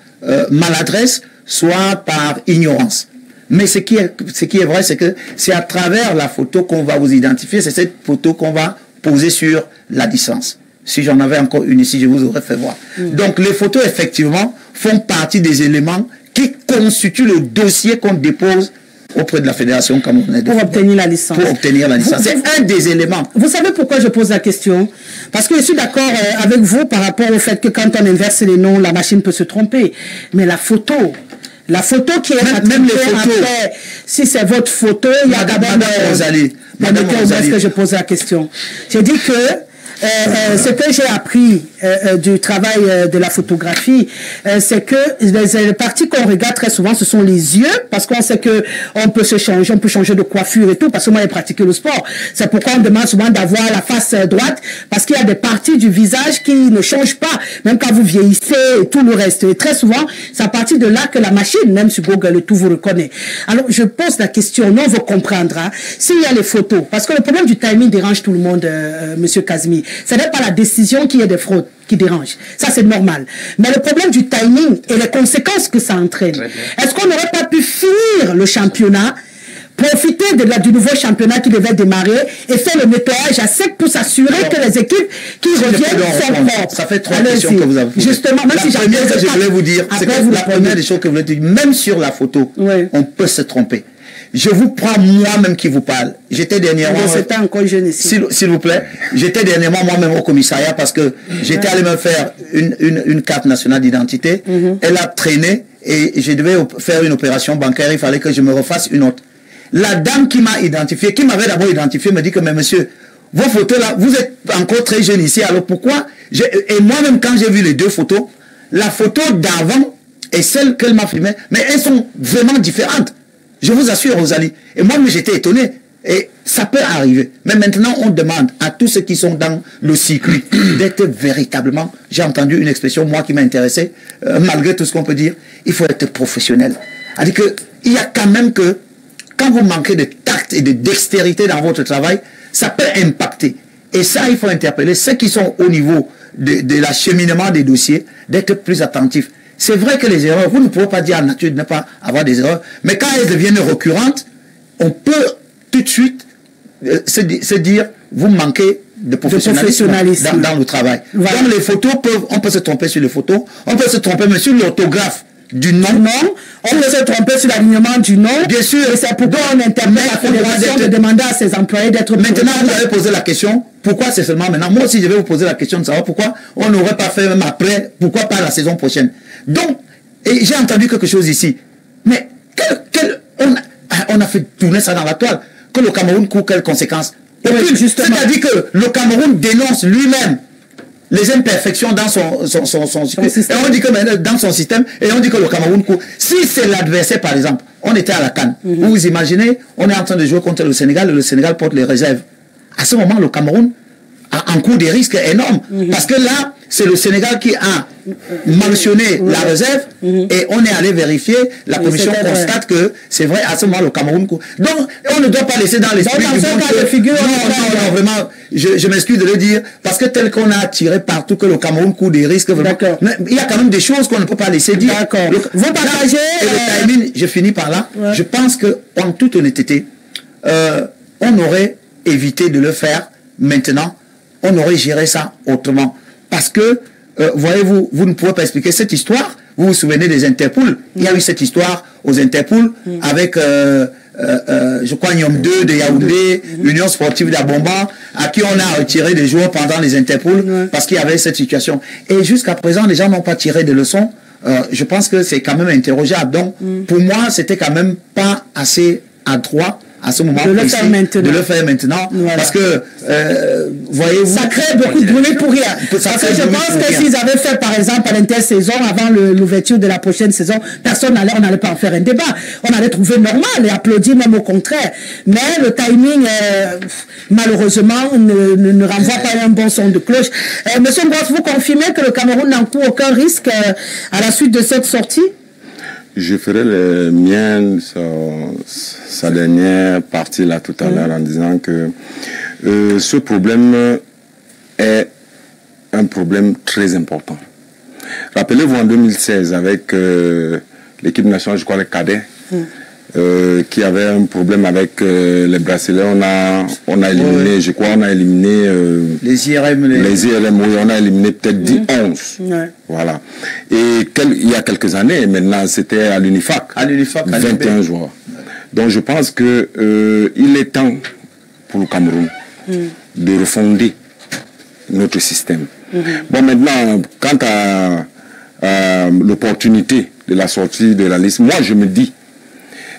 maladresse, soit par ignorance. Mais ce qui est vrai, c'est que c'est à travers la photo qu'on va vous identifier, c'est cette photo qu'on va poser sur la licence. Si j'en avais encore une ici, je vous aurais fait voir. Donc les photos, effectivement, font partie des éléments qui constituent le dossier qu'on dépose auprès de la Fédération camerounaise de football. Pour obtenir la licence. Pour obtenir la licence. C'est un des éléments. Vous savez pourquoi je pose la question? Parce que je suis d'accord avec vous par rapport au fait que quand on inverse les noms, la machine peut se tromper. Mais la photo qui est même les photos. Après, si c'est votre photo, il y a d'abord... Madame Rosalie, est-ce que je pose la question? J'ai dit que ce que j'ai appris du travail de la photographie, c'est que les parties qu'on regarde très souvent, ce sont les yeux, parce qu'on sait que on peut changer de coiffure et tout, parce que moi j'ai pratiqué le sport. C'est pourquoi on demande souvent d'avoir la face droite, parce qu'il y a des parties du visage qui ne changent pas, même quand vous vieillissez et tout le reste. Et très souvent, c'est à partir de là que la machine, même sur Google et tout, vous reconnaît. Alors, je pose la question, non, vous comprendra, s'il y a les photos, parce que le problème du timing dérange tout le monde, Monsieur Kazmi. Ce n'est pas la décision qui est des fraudes qui dérange. Ça, c'est normal. Mais le problème du timing et les conséquences que ça entraîne. Est-ce qu'on n'aurait pas pu finir le championnat, profiter du nouveau championnat qui devait démarrer et faire le nettoyage à sec pour s'assurer que les équipes qui reviennent sont propres? Ça fait 3 questions que vous avez posées. Justement, même si la première que je voulais vous dire, c'est que la première des choses que vous voulez dire, même sur la photo, on peut se tromper. Je vous prends moi-même qui vous parle. J'étais dernièrement... C'était encore jeune ici. S'il vous plaît. J'étais dernièrement moi-même au commissariat parce que j'étais allé me faire une carte nationale d'identité. Elle a traîné et je devais faire une opération bancaire. Il fallait que je me refasse une autre. La dame qui m'a identifié, qui m'avait d'abord identifié, me dit que, mais monsieur, vos photos là, vous êtes encore très jeune ici. Alors pourquoi? Et moi-même, quand j'ai vu les deux photos, la photo d'avant et celle qu'elle m'a filmée, mais elles sont vraiment différentes. Je vous assure, Rosalie. Et moi, j'étais étonné. Et ça peut arriver. Mais maintenant, on demande à tous ceux qui sont dans le circuit d'être véritablement... J'ai entendu une expression, moi, qui m'a intéressé. Malgré tout ce qu'on peut dire, il faut être professionnel. C'est-à-dire qu'il y a quand même que, quand vous manquez de tact et de dextérité dans votre travail, ça peut impacter. Et ça, il faut interpeller ceux qui sont au niveau de l'acheminement des dossiers, d'être plus attentifs. C'est vrai que les erreurs, vous ne pouvez pas dire à nature de ne pas avoir des erreurs, mais quand elles deviennent récurrentes, on peut tout de suite se dire, vous manquez de professionnalisme dans le travail. Voilà. Donc les photos on peut se tromper sur les photos, on peut se tromper mais sur l'orthographe du nom. On peut se tromper sur l'alignement du nom. Bien sûr. Et c'est pourquoi on interpelle la fédération de demander à ses employés d'être... Maintenant, vous avez posé la question, pourquoi c'est seulement maintenant? Moi aussi, je vais vous poser la question de savoir pourquoi on n'aurait pas fait même après, pourquoi pas la saison prochaine. Donc, et j'ai entendu quelque chose ici. Mais on a fait tourner ça dans la toile. que le Cameroun court quelles conséquences? C'est-à-dire que le Cameroun dénonce lui-même les imperfections dans son système. Et on dit que dans son système, et on dit que le Cameroun court. Si c'est l'adversaire, par exemple, on était à la CAN, vous imaginez, on est en train de jouer contre le Sénégal, et le Sénégal porte les réserves. À ce moment, le Cameroun encourt des risques énormes. Parce que là, c'est le Sénégal qui a mentionné la réserve et on est allé vérifier. La commission constate que c'est vrai, à ce moment, le Cameroun court. Donc, on ne doit pas laisser dans l'esprit du monde que... Non, vraiment, je m'excuse de le dire, parce que tel qu'on a tiré partout que le Cameroun court des risques, vraiment, il y a quand même des choses qu'on ne peut pas laisser dire. Vous partagez... Et le timing, je finis par là, je pense qu'en toute honnêteté, on aurait évité de le faire maintenant. On aurait géré ça autrement. Parce que, voyez-vous, vous ne pouvez pas expliquer cette histoire. Vous vous souvenez des Interpol. Il y a eu cette histoire aux Interpol avec, je crois, Nyom 2 de Yaoundé, l'Union sportive d'Abomba, à qui on a retiré des joueurs pendant les Interpol parce qu'il y avait cette situation. Et jusqu'à présent, les gens n'ont pas tiré de leçons. Je pense que c'est quand même interrogeable. Donc, pour moi, c'était quand même pas assez adroit à ce moment de le faire maintenant. Voilà. Parce que voyez-vous, ça crée beaucoup de bruit pour rien. Parce que je pense que s'ils avaient fait par exemple à l'intersaison avant l'ouverture de la prochaine saison, on n'allait pas en faire un débat, on allait trouver normal et applaudir même au contraire. Mais le timing malheureusement ne renvoie pas un bon son de cloche. Monsieur Ngoss, vous confirmez que le Cameroun n'encourt aucun risque à la suite de cette sortie? Je ferai le mien sa dernière partie là tout à l'heure en disant que ce problème est un problème très important. Rappelez-vous en 2016 avec l'équipe nationale, je crois les cadets, qui avait un problème avec les bracelets. On a éliminé, je crois, les IRM. Les IRM, oui, on a éliminé peut-être 10-11. Voilà. Et il y a quelques années, maintenant, c'était à l'UNIFAC. À l'UNIFAC, 21 joueurs. Donc je pense que il est temps pour le Cameroun de refonder notre système. Bon, maintenant, quant à l'opportunité de la sortie de la liste, moi je me dis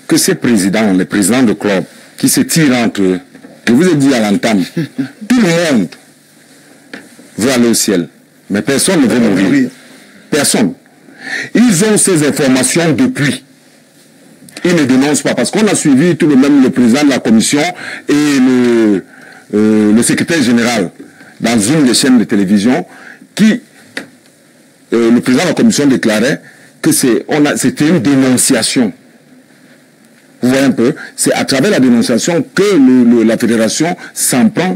que ces présidents, les présidents de club, qui se tirent entre eux, je vous ai dit à l'entame, tout le monde veut aller au ciel, mais personne ne veut mourir. Personne. Ils ont ces informations depuis. Ils ne dénoncent pas, parce qu'on a suivi tout de même le président de la commission et le secrétaire général dans une des chaînes de télévision qui, le président de la commission déclarait que c'était une dénonciation. Vous voyez un peu, c'est à travers la dénonciation que la fédération s'en prend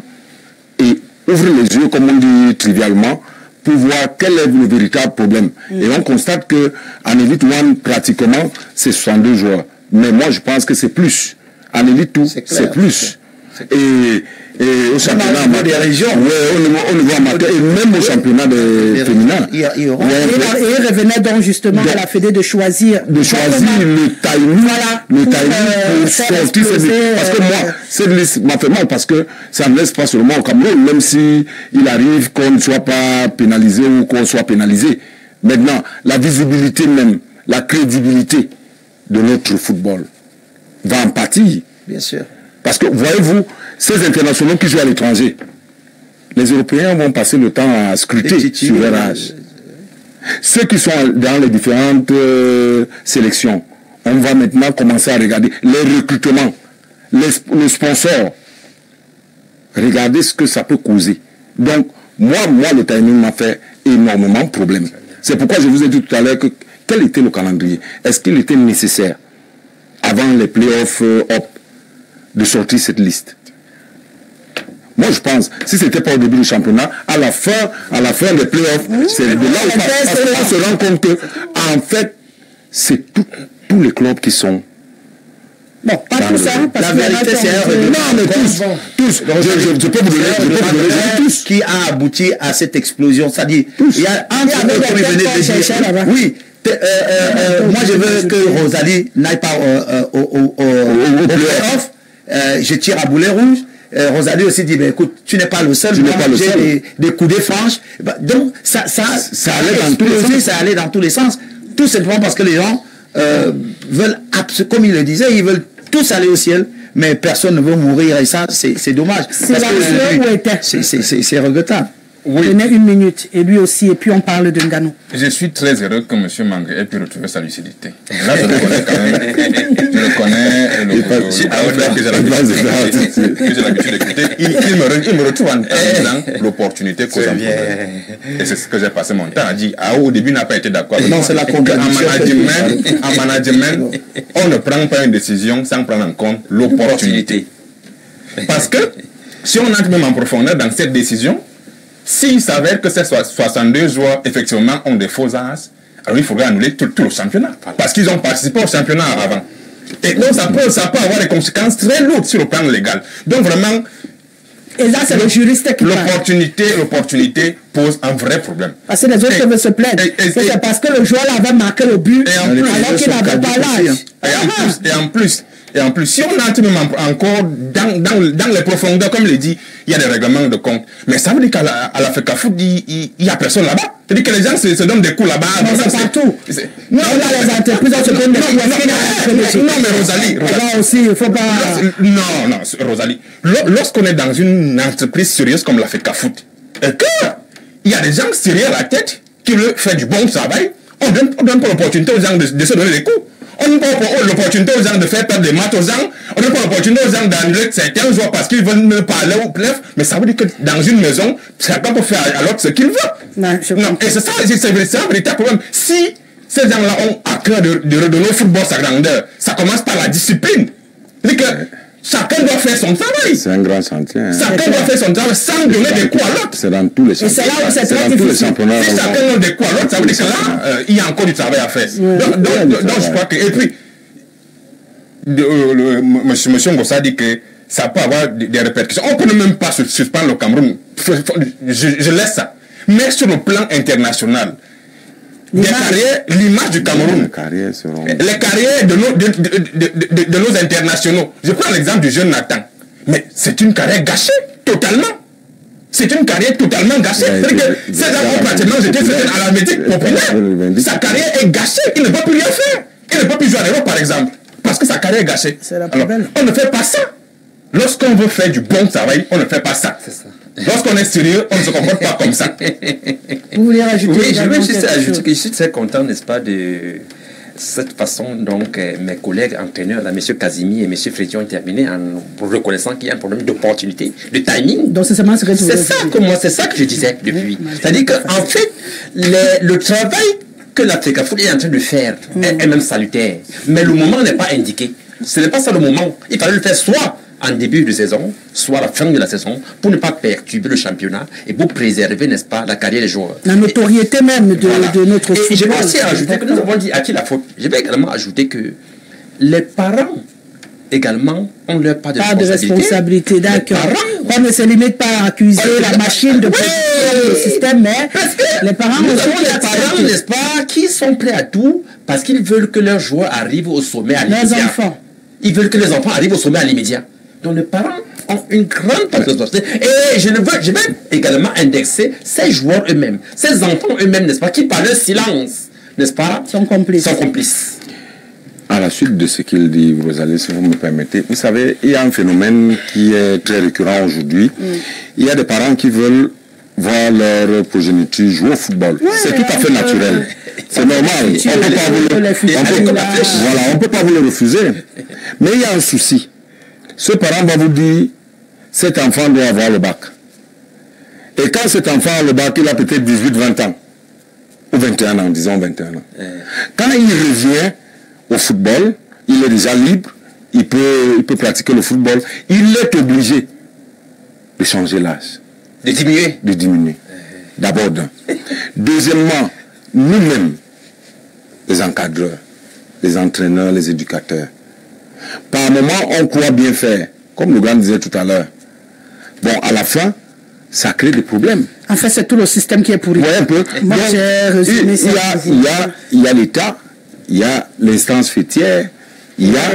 et ouvre les yeux, comme on dit trivialement, pour voir quel est le véritable problème. Et on constate qu'en Elite One, pratiquement, c'est 62 joueurs. Mais moi, je pense que c'est plus. En Elite 2, c'est plus. Et au championnat des régions, au niveau amateur, et même au championnat des féminins. Et il revenait donc justement à la Fédé de choisir. Le timing, pour sortir cette liste. Parce que moi, cette liste m'a fait mal parce que ça ne laisse pas seulement au Cameroun, même si il arrive qu'on ne soit pas pénalisé ou qu'on soit pénalisé. Maintenant, la visibilité même, la crédibilité de notre football va en pâtir. Bien sûr. Parce que, voyez-vous, ces internationaux qui jouent à l'étranger, les Européens vont passer le temps à scruter sur leur âge. Ceux qui sont dans les différentes sélections, on va maintenant commencer à regarder les recrutements, les sponsors. Regardez ce que ça peut causer. Donc, moi, le timing m'a fait énormément de problèmes. C'est pourquoi je vous ai dit tout à l'heure que quel était le calendrier? Est-ce qu'il était nécessaire, avant les playoffs de sortir cette liste? Moi, je pense, si ce n'était pas au début du championnat, à la fin des playoffs, c'est de là où on se rend compte que, en fait, c'est tous les clubs qui sont. Bon, pas tout ça, parce la vérité, c'est non, mais tous. Je peux vous donner tous qui a abouti à cette explosion. C'est-à-dire, il y a un qui venait de dire. Oui. Moi, je veux que Rosalie n'aille pas au playoff. Je tire à boulet rouge. Rosalie aussi dit, ben, écoute, tu n'es pas le seul. J'ai des coudées franches. Donc, ça allait dans tous les sens. Tout simplement parce que les gens veulent, comme il le disait, ils veulent tous aller au ciel, mais personne ne veut mourir et ça, c'est dommage. C'est regrettable. Oui. Tenez une minute, et lui aussi, et puis on parle de Ngannou. Je suis très heureux que M. Mangré ait pu retrouver sa lucidité. Là, je le connais quand même. Je le connais. Que j'ai l'habitude d'écouter. Il me retrouve en disant l'opportunité cause un problème. Et c'est ce que j'ai passé mon temps à dire. Au début, il n'a pas été d'accord. Non, c'est la contradiction. En management, on ne prend pas une décision sans prendre en compte l'opportunité. Parce que si on entre même en profondeur dans cette décision, s'il s'avère que ces 62 joueurs, effectivement, ont des faux as, alors il faudrait annuler tout le championnat. Parce qu'ils ont participé au championnat avant. Et donc, ça peut avoir des conséquences très lourdes sur le plan légal. Donc, vraiment, et là, c'est le juriste qui l'opportunité pose un vrai problème. Parce que les autres peuvent se plaindre. C'est parce que le joueur avait marqué le but, alors qu'il n'avait pas l'âge. Et en plus, si on entre même encore dans les profondeurs, comme il dit, il y a des règlements de compte. Mais ça veut dire qu'à la FECAFOOT, il n'y a personne là-bas. C'est-à-dire que les gens se donnent des coups là-bas. Non, c'est partout. Non, là, les entreprises se donnent des coups. Non, mais Rosalie. Là aussi, il ne faut pas... Non, Rosalie. Lorsqu'on est dans une entreprise sérieuse comme la FECAFOOT, et qu'il y a des gens sérieux à la tête qui veulent faire du bon travail, on donne pas l'opportunité aux gens de se donner des coups. On donne pas l'opportunité aux gens de faire perdre des maths aux gens. On donne pas l'opportunité aux gens d'annuler certains joueurs parce qu'ils veulent me parler ou bref. Mais ça veut dire que dans une maison, chacun peut faire à l'autre ce qu'il veut. Non, et c'est ça, c'est un véritable problème. Si ces gens-là ont à cœur de redonner au football sa grandeur, ça commence par la discipline. C'est-à-dire que chacun doit faire son travail. C'est un grand chantier. Chacun doit faire son travail sans donner des coups à l'autre. C'est dans tous les championnats. Et c'est là où c'est très difficile. Si chacun donne des coups à l'autre, ça veut dire que là, il y a encore du travail à faire. Donc je crois que... Et puis, monsieur Ngossa dit que ça peut avoir des répercussions. On ne peut même pas suspendre le Cameroun. Je laisse ça. Mais sur le plan international, l'image du Cameroun, les carrières de nos internationaux. Je prends l'exemple du jeune Nathan. Mais c'est une carrière gâchée, totalement. C'est une carrière totalement gâchée. C'est-à-dire que ces gens ont pratiquement jeté à la médic populaire. Sa carrière est gâchée. Il ne peut plus rien faire. Il ne peut plus jouer à l'Europe, par exemple. Parce que sa carrière est gâchée. Alors, on ne fait pas ça. Lorsqu'on veut faire du bon travail, on ne fait pas ça. C'est ça. Lorsqu'on est sérieux, on ne se comporte pas comme ça. Vous voulez rajouter? Oui, je veux juste ajouter que je suis très content, n'est-ce pas, de cette façon, donc, mes collègues entraîneurs, là, M. Kazimi et M. Freddy ont terminé en reconnaissant qu'il y a un problème d'opportunité, de timing. Donc, c'est ça que je disais depuis. C'est-à-dire qu'en fait, le travail que la FECAFOOT est en train de faire est même salutaire. Mais le moment n'est pas indiqué. Ce n'est pas ça le moment. Il fallait le faire soit en début de saison, soit à la fin de la saison, pour ne pas perturber le championnat et pour préserver, n'est-ce pas, la carrière des joueurs. La notoriété même de notre football. Et je vais aussi ajouter que nous avons dit à qui la faute. Je vais également ajouter que les parents également ont leur part de responsabilité. D'accord. On ne se limite pas à accuser la machine de le système, mais les parents aussi, les parents, n'est-ce pas, qui sont prêts à tout parce qu'ils veulent que leurs joueurs arrivent au sommet à l'immédiat. Les enfants. Ils veulent que les enfants arrivent au sommet à l'immédiat. Donc les parents ont une grande part de responsabilité. Et je vais également indexer ces joueurs eux-mêmes, ces enfants eux-mêmes, n'est-ce pas, qui par leur silence, n'est-ce pas, sont complices. À la suite de ce qu'il dit, Rosalie, si vous me permettez, vous savez, il y a un phénomène qui est très récurrent aujourd'hui. Il y a des parents qui veulent voir leur progéniture jouer au football. C'est tout à fait naturel. C'est normal. On ne peut pas vous le refuser. Mais il y a un souci. Ce parent va vous dire, cet enfant doit avoir le bac. Et quand cet enfant a le bac, il a peut-être 18-20 ans. Ou 21 ans, disons 21 ans. Quand il revient au football, il est déjà libre, il peut pratiquer le football. Il est obligé de changer l'âge. De diminuer. D'abord d'un. Deuxièmement, nous-mêmes, les encadreurs, les entraîneurs, les éducateurs, par moment, on croit bien faire, comme le grand disait tout à l'heure. Bon, à la fin, ça crée des problèmes. En fait, c'est tout le système qui est pourri. Oui, un peu. Moi, j'ai résumé ça. Il y a l'État, il y a l'instance fêtière, il y a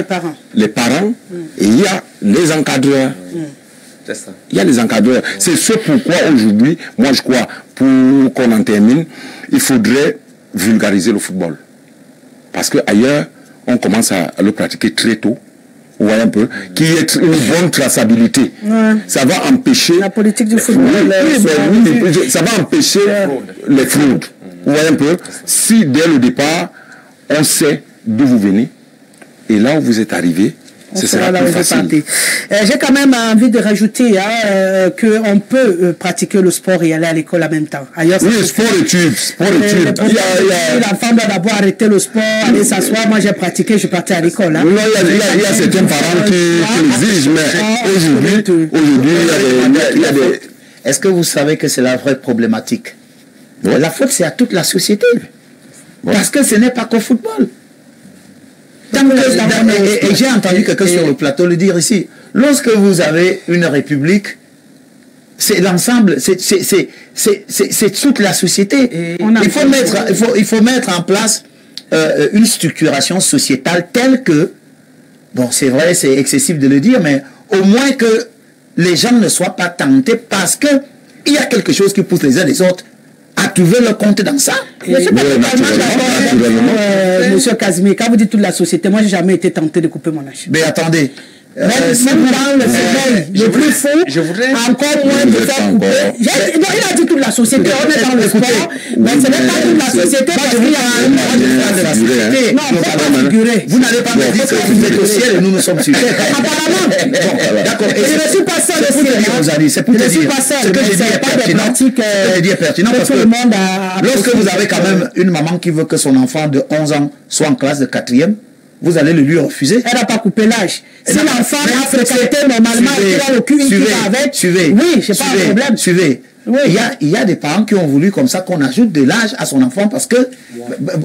les parents et il y a les encadreurs. C'est ça. Il y a les encadreurs. C'est ce pourquoi aujourd'hui, moi je crois, pour qu'on en termine, il faudrait vulgariser le football. Parce qu'ailleurs, on commence à le pratiquer très tôt. vous voyez un peu, qui est une bonne traçabilité. Ça va empêcher... La politique du football. Ça va empêcher les fraudes. Vous voyez un peu, si dès le départ, on sait d'où vous venez, et là où vous êtes arrivé, ce sera plus facile. J'ai quand même envie de rajouter qu'on peut pratiquer le sport et aller à l'école en même temps. Ailleurs, oui, sport-études. L'enfant doit d'abord arrêter le sport, aller s'asseoir. Moi, j'ai pratiqué, je partais à l'école. Hein. Il y a certains parents qui exigent, mais aujourd'hui, il y a des... Est-ce que vous savez que c'est la vraie problématique? La faute, c'est à toute la société. Parce que ce n'est pas qu'au football. Et j'ai entendu quelqu'un sur le plateau le dire ici. Lorsque vous avez une république, c'est l'ensemble, c'est toute la société. Il faut mettre en place une structuration sociétale telle que, bon, c'est vrai, c'est excessif de le dire, mais au moins que les gens ne soient pas tentés parce que il y a quelque chose qui pousse les uns les autres à trouver leur compte dans ça. Monsieur Casimir, quand vous dites toute la société, moi, j'ai jamais été tenté de couper mon âge. Mais attendez. Même dans le sommeil, le plus fou, encore moins de faire couper. Il a dit toute la société, on est dans le sport, mais ce n'est pas toute la société. Vous n'allez pas me dire que vous êtes au ciel et nous nous sommes sur terre. Apparemment. D'accord. Je ne suis pas seul. C'est pour te dire. Ce que j'ai dit est pertinent parce que lorsque vous avez quand même une maman qui veut que son enfant de 11 ans soit en classe de 4e, vous allez le lui refuser. Elle n'a pas coupé l'âge. Si l'enfant a fréquenté normalement, il a le cul qui va avec. Oui, c'est pas un problème. Suivez. Oui. Il y a des parents qui ont voulu comme ça qu'on ajoute de l'âge à son enfant parce que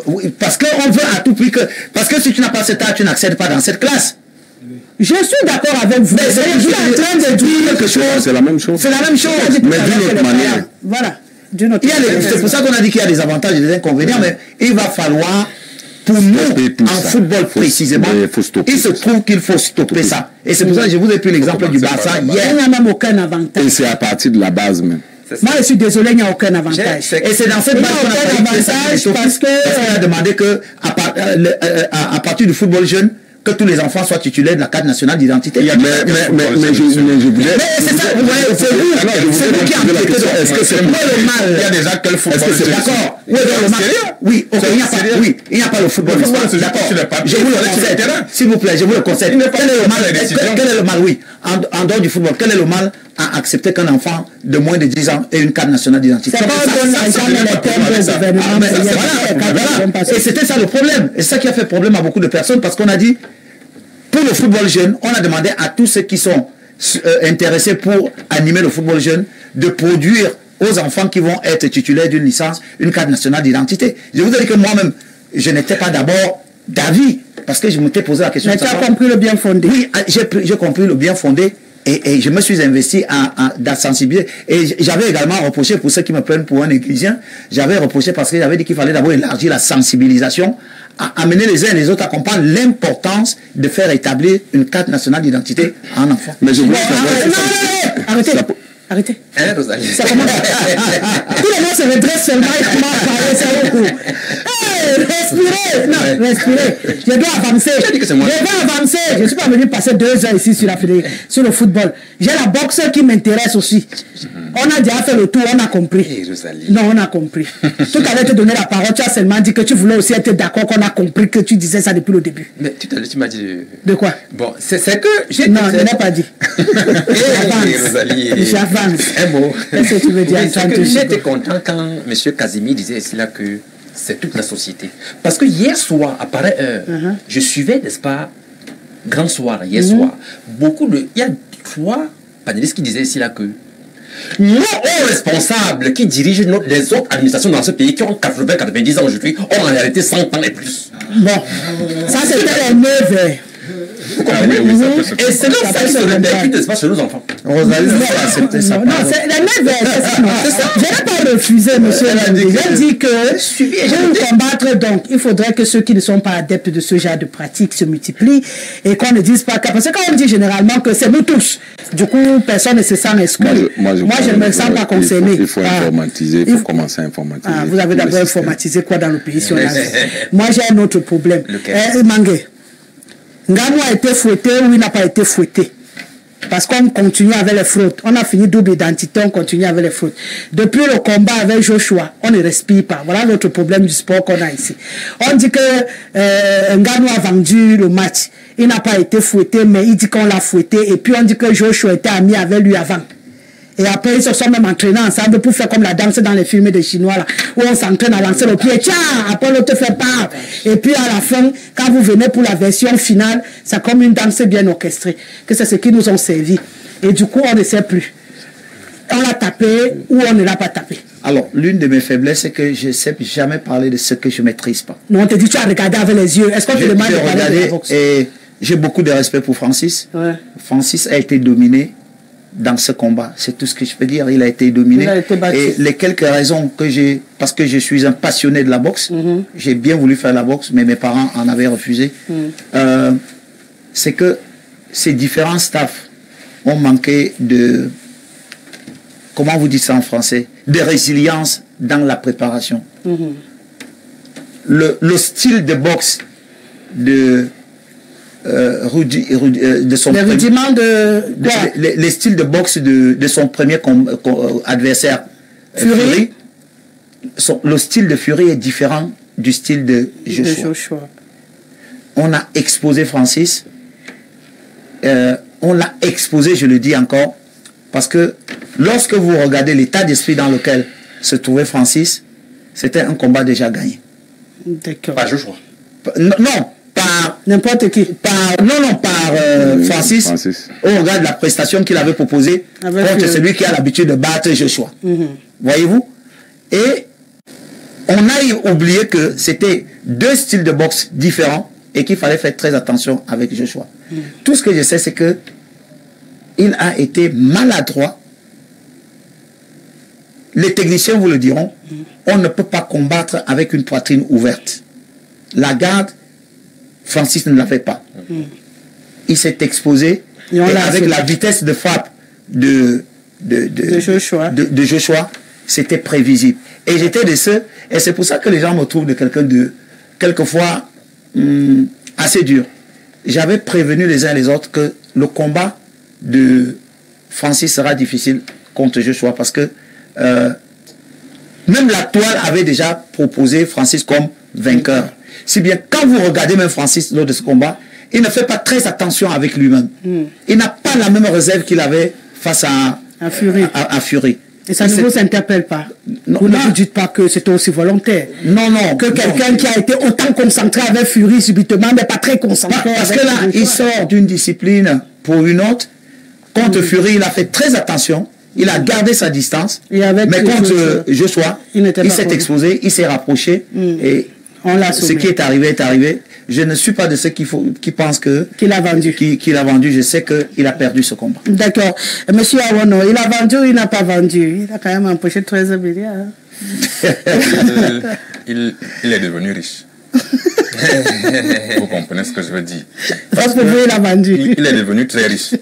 qu'on veut à tout prix que... Parce que si tu n'as pas cet âge, tu n'accèdes pas dans cette classe. Je suis d'accord avec vous. Mais je suis en train de dire quelque chose. C'est la même chose. C'est la même chose. Mais d'une autre manière. Voilà. C'est pour ça qu'on a dit qu'il y a des avantages et des inconvénients, mais il va falloir... Pour nous, en football précisément, il se trouve qu'il faut stopper ça. Et c'est pour ça que je vous ai pris l'exemple du Barça hier. Il n'y a même aucun avantage. Et c'est à partir de la base même. Moi, je suis désolé, il n'y a aucun avantage. Et c'est dans cette base qu'on a avantage parce qu'on a demandé qu'à partir du football jeune, que tous les enfants soient titulaires de la carte nationale d'identité. Mais je voulais... Mais c'est ça, vous voyez, c'est vous qui enquêtez. Est-ce que c'est pas le mal? Il y a déjà quel football? D'accord. Oui, il n'y a pas le football. D'accord. Je vous le concède. S'il vous plaît, je vous le concède. Quel est le mal? Oui. En dehors du football, quel est le mal à accepter qu'un enfant de moins de 10 ans ait une carte nationale d'identité? Et c'était ça le problème. Et c'est ça qui a fait problème à beaucoup de personnes parce qu'on a dit, pour le football jeune, on a demandé à tous ceux qui sont intéressés pour animer le football jeune de produire aux enfants qui vont être titulaires d'une licence une carte nationale d'identité. Je vous ai dit que moi-même, je n'étais pas d'abord d'avis parce que je m'étais posé la question. Mais tu as compris le bien fondé. Oui, j'ai compris le bien fondé et je me suis investi à sensibiliser. Et j'avais également reproché, pour ceux qui me prennent pour un négligent, j'avais reproché parce que j'avais dit qu'il fallait d'abord élargir la sensibilisation, amener les uns et les autres à comprendre l'importance de faire établir une carte nationale d'identité à un enfant. Mais je voulais savoir... Arrêtez. Hein, Rosalie? Ça commence. Tout le monde se redresse seulement et commence à parler, c'est beaucoup. Respirez. Non, respirez. Je dois avancer. Je dois avancer. Je ne suis pas venu passer 2 heures ici sur le football. J'ai la boxe qui m'intéresse aussi. On a déjà fait le tour, on a compris. Non, on a compris. Tout à l'heure, te donner la parole, tu as seulement dit que tu voulais aussi être d'accord qu'on a compris que tu disais ça depuis le début. Mais tout à l'heure, tu m'as dit... De quoi? Bon, c'est que... Non, je n'ai pas dit. Rosalie... Un mot. Qu'est-ce que tu veux dire? J'étais content quand M. Casimir disait ici là que c'est toute la société. Parce que hier soir, à pareille heure, je suivais, n'est-ce pas, Grand Soir, hier soir, il y a 3 panélistes qui disaient ici là que nos hauts responsables qui dirigent les autres administrations dans ce pays qui ont 80-90 ans aujourd'hui ont en réalité 100 ans et plus. Bon, ça c'était les 9 heures. Et c'est là ça qui se répercute, n'est-ce pas, sur nos enfants. Rosalie n'a pas accepté ça. Non, c'est la même c'est ça. Je n'ai pas refusé, monsieur. J'ai dit que pour combattre, donc, il faudrait que ceux qui ne sont pas adeptes de ce genre de pratiques se multiplient et qu'on ne dise pas que... Parce que quand on dit généralement que c'est nous tous, du coup, personne ne se sent exclu. Moi, je ne me sens pas concerné. Il faut informatiser, il faut commencer à informatiser. Vous avez d'abord informatisé quoi dans le pays si on a... Moi, j'ai un autre problème. Mangué. Ngannou a été fouetté ou il n'a pas été fouetté. Parce qu'on continue avec les fraudes. On a fini double identité, on continue avec les fraudes. Depuis le combat avec Joshua, on ne respire pas. Voilà notre problème du sport qu'on a ici. On dit que Ngannou a vendu le match. Il n'a pas été fouetté, mais il dit qu'on l'a fouetté. Et puis on dit que Joshua était ami avec lui avant. Et après, ils se sont même entraînés ensemble pour faire comme la danse dans les films des Chinois, là, où on s'entraîne à lancer le pied. Tiens, après l'autre fait part. Et puis à la fin, quand vous venez pour la version finale, c'est comme une danse bien orchestrée. Que c'est ce qui nous ont servi. Et du coup, on ne sait plus. On l'a tapé ou on ne l'a pas tapé. Alors, l'une de mes faiblesses, c'est que je ne sais jamais parler de ce que je ne maîtrise pas. Mais on te dit, tu as regardé avec les yeux. Est-ce qu'on te demande de parler de la boxe? Et j'ai beaucoup de respect pour Francis. Ouais. Francis a été dominé dans ce combat. C'est tout ce que je peux dire. Il a été dominé. Il a été battu. Et les quelques raisons que j'ai, parce que je suis un passionné de la boxe, j'ai bien voulu faire la boxe, mais mes parents en avaient refusé. C'est que ces différents staffs ont manqué de, comment vous dites ça en français, de résilience dans la préparation. Le style de boxe de de son les rudiments de les styles de boxe de son premier adversaire Fury, le style de Fury est différent du style de Joshua. On a exposé Francis, on l'a exposé, je le dis encore, parce que lorsque vous regardez l'état d'esprit dans lequel se trouvait Francis, c'était un combat déjà gagné. D'accord. Pas Joshua. Non, par n'importe qui. Par Francis. On regarde la prestation qu'il avait proposée contre celui qui a l'habitude de battre Joshua. Voyez-vous? Et on a oublié que c'était deux styles de boxe différents et qu'il fallait faire très attention avec Joshua. Tout ce que je sais, c'est que il a été maladroit. Les techniciens vous le diront, on ne peut pas combattre avec une poitrine ouverte. La garde, Francis ne l'avait pas. Il s'est exposé et avec la vitesse de frappe de Joshua, c'était prévisible. Et j'étais de ceux, et c'est pour ça que les gens me trouvent de quelqu'un de, quelquefois, assez dur. J'avais prévenu les uns et les autres que le combat de Francis sera difficile contre Joshua parce que même la toile avait déjà proposé Francis comme vainqueur. Si bien, quand vous regardez même Francis lors de ce combat, il ne fait pas très attention avec lui-même. Il n'a pas la même réserve qu'il avait face à Fury. Et ça ne vous interpelle pas? Vous ne vous dites pas que c'était aussi volontaire? Non, non. Que quelqu'un qui a été autant concentré avec Fury subitement, mais pas très concentré. Parce que là, il sort d'une discipline pour une autre. Contre Fury, il a fait très attention. Il a gardé sa distance. Mais contre Joshua, il s'est exposé, il s'est rapproché. Et ce qui est arrivé. Je ne suis pas de ceux qui pensent qu'il a vendu. Qu'il a vendu. Je sais qu'il a perdu ce combat. D'accord. Monsieur Awono, il a vendu ou il n'a pas vendu? Il a quand même empoché 13 milliards. Il est devenu riche. Vous comprenez ce que je veux dire? Parce que il a vendu. Il est devenu très riche.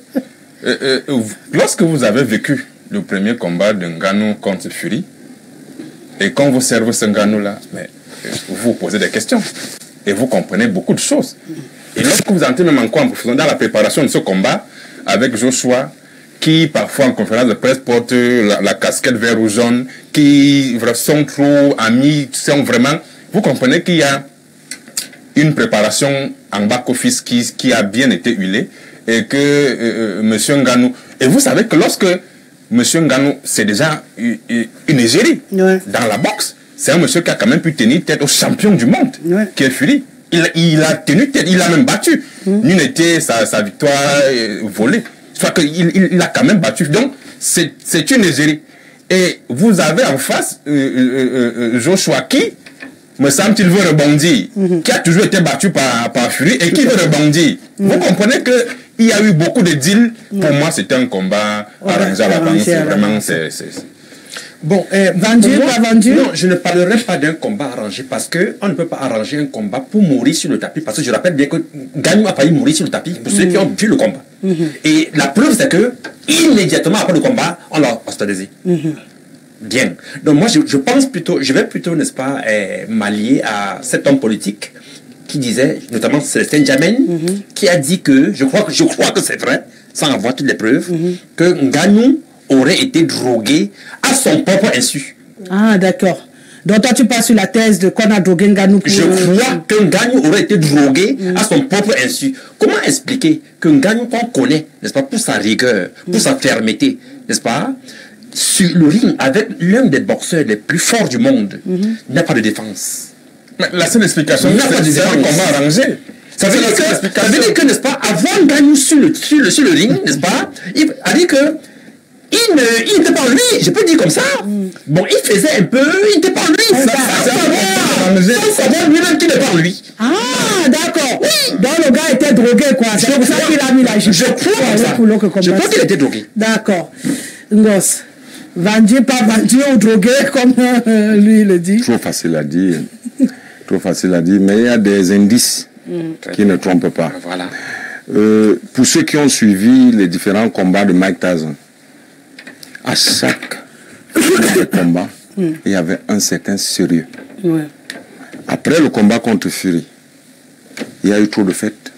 Lorsque vous avez vécu le premier combat de Ngannou contre Fury, et quand vous servez ce Ngannou-là, vous vous posez des questions. Et vous comprenez beaucoup de choses. Et lorsque vous entrez même encore en profondeur dans la préparation de ce combat, avec Joshua, qui parfois en conférence de presse porte la casquette vert ou jaune, qui sont trop amis, sont vraiment... Vous comprenez qu'il y a une préparation en back-office qui a bien été huilée, et que M. Ngannou... Et vous savez que lorsque M. Ngannou, c'est déjà une égérie dans la boxe, c'est un monsieur qui a quand même pu tenir tête au champion du monde, qui est Fury. Il a tenu tête, il a même battu. Nul n'était sa victoire volée. Soit qu'il a quand même battu. Donc, c'est une égérie. Et vous avez en face Joshua qui, me semble-t-il, veut rebondir, qui a toujours été battu par Fury et qui veut rebondir. Vous comprenez qu'il y a eu beaucoup de deals. Pour moi, c'était un combat arrangé à l'avance. Vraiment, Bon, vendu, pas vendu? Non, je ne parlerai pas d'un combat arrangé parce qu'on ne peut pas arranger un combat pour mourir sur le tapis. Parce que je rappelle bien que Ngannou a failli mourir sur le tapis pour ceux qui ont vu le combat. Et la preuve, c'est que immédiatement après le combat, on l'a hospitalisé. Bien. Donc moi, je pense plutôt, je vais plutôt, n'est-ce pas, m'allier à cet homme politique qui disait, notamment Célestin Djamène, qui a dit que, je crois que c'est vrai, sans avoir toutes les preuves, que Ngannou aurait été drogué à son propre insu. Ah, d'accord. Donc toi, tu passes sur la thèse de qu'on a drogué Ngannou pour... Je crois que Ngannou aurait été drogué à son propre insu. Comment expliquer que Ngannou, qu'on connaît, n'est-ce pas, pour sa rigueur, pour sa fermeté, n'est-ce pas, sur le ring, avec l'un des boxeurs les plus forts du monde, n'a pas de défense. Mais la seule explication, c'est un combat arrangé. Ça veut dire que, n'est-ce pas, avant Ngannou sur le ring, n'est-ce pas, il a dit que il n'était pas lui, je peux dire comme ça. Bon, il faisait un peu, il n'était pas lui. Sans savoir lui-même qu'il n'est pas lui. Ah, d'accord. Oui. Donc le gars était drogué, quoi. C'est pour ça qu'il a mis la jupe. Je crois qu'il était drogué. D'accord. Ngos, vendu, pas vendu ou drogué, comme lui le dit. Trop facile à dire. Trop facile à dire, mais il y a des indices qui ne trompent pas. Voilà. Pour ceux qui ont suivi les différents combats de Mike Tyson, à chaque combat, il y avait un certain sérieux. Ouais. Après le combat contre Fury, il y a eu trop de fêtes,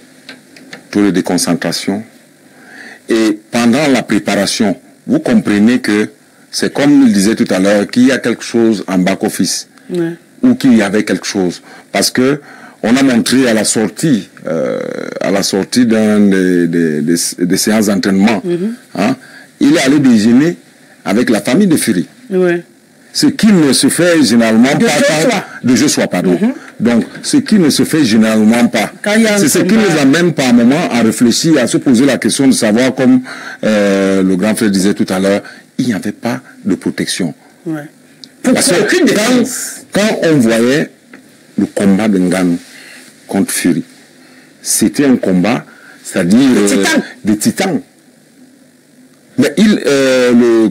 trop de déconcentration. Et pendant la préparation, vous comprenez que c'est comme il disait tout à l'heure, qu'il y a quelque chose en back-office, ou qu'il y avait quelque chose. Parce que on a montré à la sortie des séances d'entraînement, hein, il est allé déjeuner avec la famille de Fury. Ouais. Ce qui ne se fait généralement pas. De Joshua, pardon. Donc, ce qui ne se fait généralement pas. C'est ce qui nous amène par moment à réfléchir, à se poser la question de savoir, comme le grand frère disait tout à l'heure, il n'y avait pas de protection. Ouais. Parce que quand on voyait le combat de Ngannou contre Fury, c'était un combat, c'est-à-dire des titans. Mais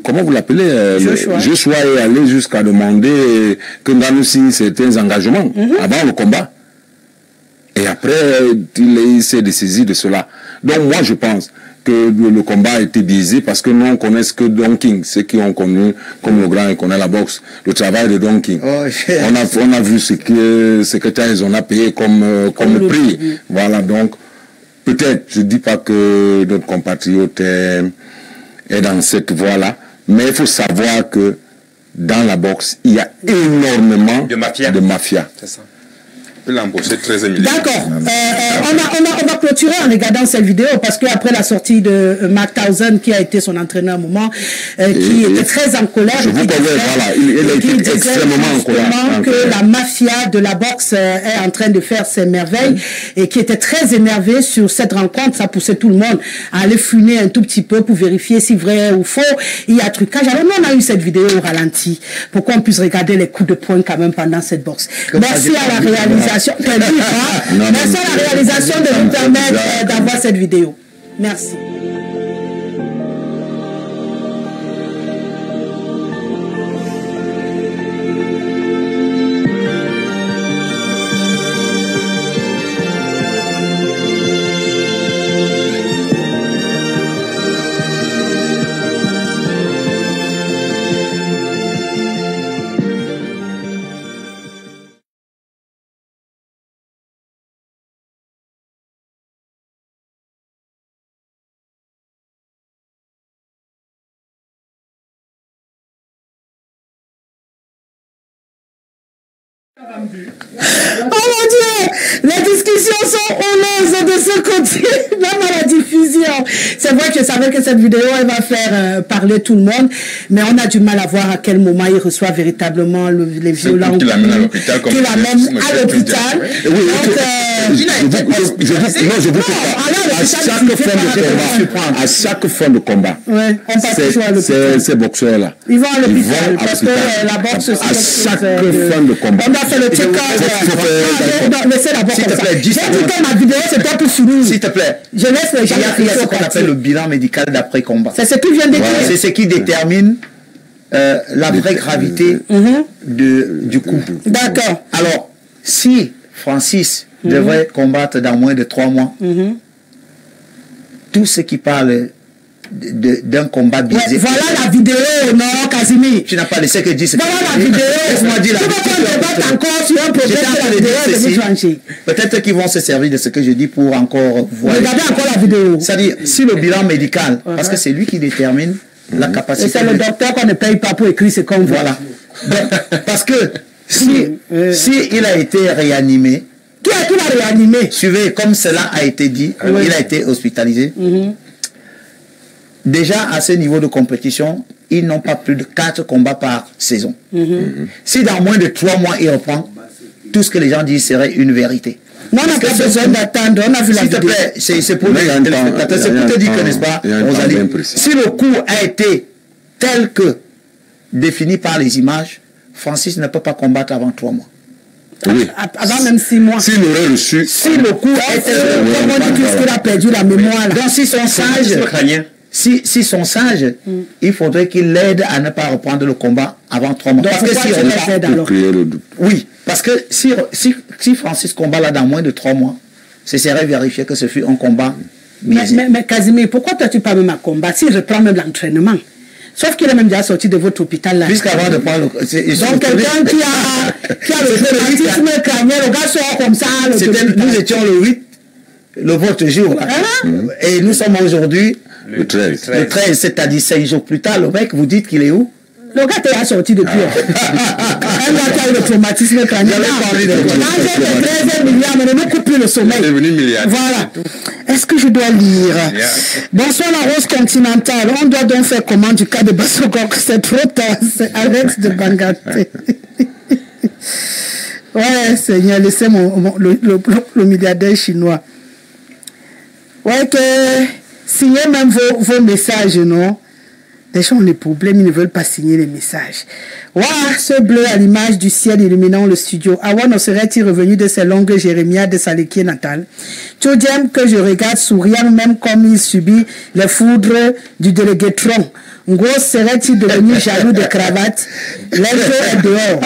comment vous l'appelez, Joshua est allé jusqu'à demander que Ngannou signe certains engagements avant le combat. Et après, il s'est dessaisi de cela. Donc moi, je pense que le combat a été biaisé parce que nous, on connaît que Don King, ceux qui ont connu, comme le grand, et connaît la boxe, le travail de Don King. Oh, yes. on a vu ce que Tyson a payé comme prix. Voilà, donc, peut-être, je ne dis pas que notre compatriote est dans cette voie-là, mais il faut savoir que dans la boxe, il y a énormément de mafia. C'est ça. D'accord. On va clôturer en regardant cette vidéo parce qu'après la sortie de Mark Towson, qui a été son entraîneur à un moment, qui était très en colère. Je vous connais, voilà. Il était extrêmement en colère. Que la mafia de la boxe est en train de faire ses merveilles et qui était très énervé sur cette rencontre. Ça poussait tout le monde à aller funer un tout petit peu pour vérifier si vrai ou faux il y a trucage. Alors nous, on a eu cette vidéo au ralenti pour qu'on puisse regarder les coups de poing quand même pendant cette boxe. Merci à la réalisation. Merci à la réalisation de nous permettre d'avoir cette vidéo. Merci. Oh mon Dieu, les discussions sont houleuses de ce côté, même à la diffusion. C'est vrai que je savais que cette vidéo, elle va faire parler tout le monde, mais on a du mal à voir à quel moment il reçoit véritablement les violents. Qu'il l'amène à l'hôpital. Qu'il l'amène à l'hôpital. À chaque fin de combat, ces boxeurs-là, ils vont à l'hôpital parce que la boxe, à chaque fin de combat. On a fait le check-up. Laissez la boxe comme ça. J'ai dit que ma vidéo, c'était pour finir. S'il te plaît. Je laisse les gens. Il y a ce qu'on appelle le bilan médical d'après-combat. C'est ce qui vient d'écrire. C'est ce qui détermine la vraie gravité du coup. D'accord. Alors, si Francis devrait combattre dans moins de 3 mois, tous ceux qui parlent d'un combat biaisé. Voilà la vidéo, non, Casimir. Tu n'as pas laissé que dire ce voilà la vidéo. Laisse-moi dire la vidéo. Encore sur un problème. Peut-être qu'ils vont se servir de ce que je dis pour encore voir. Regardez encore la vidéo. C'est-à-dire, si le bilan médical, parce que c'est lui qui détermine la capacité. Et c'est le docteur qu'on ne paye pas pour écrire ce qu'on veut. Voilà. Donc, parce que si il a été réanimé, qui l'a réanimé? Suivez, comme cela a été dit, il a été hospitalisé. Déjà, à ce niveau de compétition, ils n'ont pas plus de 4 combats par saison. Si dans moins de 3 mois, il reprend, tout ce que les gens disent serait une vérité. Non, on n'a pas besoin d'attendre, on a vu la vidéo. S'il te plaît, c'est pour te dire que, n'est-ce pas, Rosalie, si le coup a été tel que défini par les images, Francis ne peut pas combattre avant 3 mois. Oui. Avant même 6 mois. S'il aurait reçu. Si le coup a été... Comment dit qu'il a perdu la mémoire là? Donc s'ils sont sages... S'ils sont sages, il faudrait qu'ils l'aident à ne pas reprendre le combat avant 3 mois. Donc, parce que si on les aide alors? Oui, parce que si Francis combat là dans moins de 3 mois, ce serait vérifié que ce fut un combat. Mais Casimir, pourquoi toi tu pas même à combat? S'il reprend même l'entraînement. Sauf qu'il est même déjà sorti de votre hôpital là. Puisqu'avant de prendre le... Donc quelqu'un qui a le traumatisme crânien, le gars sort comme ça. Nous étions le 8, le votre jour. Et nous sommes aujourd'hui... Le 13. Le 13, c'est-à-dire 5 jours plus tard, le mec, vous dites qu'il est où? Le gars t'es sorti depuis. Un gars qui a eu le traumatisme crânien. J'ai 13 milliards, mais ne me coupe plus le sommeil. C'est devenu milliard. Voilà. Est-ce que je dois lire? Bonsoir la Rose continentale. On doit donc faire comment du cas de Bassogok? C'est trop tard. C'est Alex de Bangaté. Ouais, Seigneur, laissez le milliardaire chinois. Ouais, que... Signez même vos messages, non? Les gens ont des problèmes, ils ne veulent pas signer les messages. Waouh, ce bleu à l'image du ciel illuminant le studio. Awa ne serait-il revenu de ses longues jérémiades de sa léquier natale? Tchodjem que je regarde souriant même comme il subit les foudres du délégué Tron. Ngo serait-il devenu jaloux de cravate? L'aigle est dehors.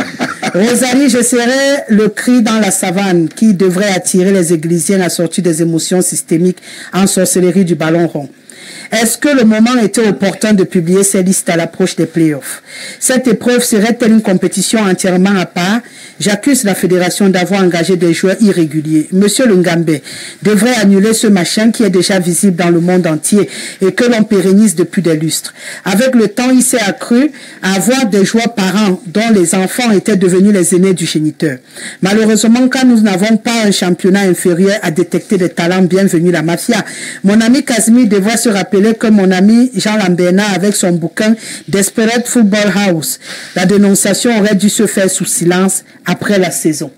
Rosalie, je serai le cri dans la savane qui devrait attirer les églisiens assortis des émotions systémiques en sorcellerie du ballon rond. Est-ce que le moment était opportun de publier ces listes à l'approche des playoffs? Cette épreuve serait-elle une compétition entièrement à part? J'accuse la fédération d'avoir engagé des joueurs irréguliers. Monsieur Lungambe devrait annuler ce machin qui est déjà visible dans le monde entier et que l'on pérennise depuis des lustres. Avec le temps, il s'est accru à avoir des joueurs parents dont les enfants étaient devenus les aînés du géniteur. Malheureusement, quand nous n'avons pas un championnat inférieur à détecter des talents, bienvenue la mafia. Mon ami Casimir devrait se rappeler que mon ami Jean Lamberna avec son bouquin Desperate Football House. La dénonciation aurait dû se faire sous silence après la saison.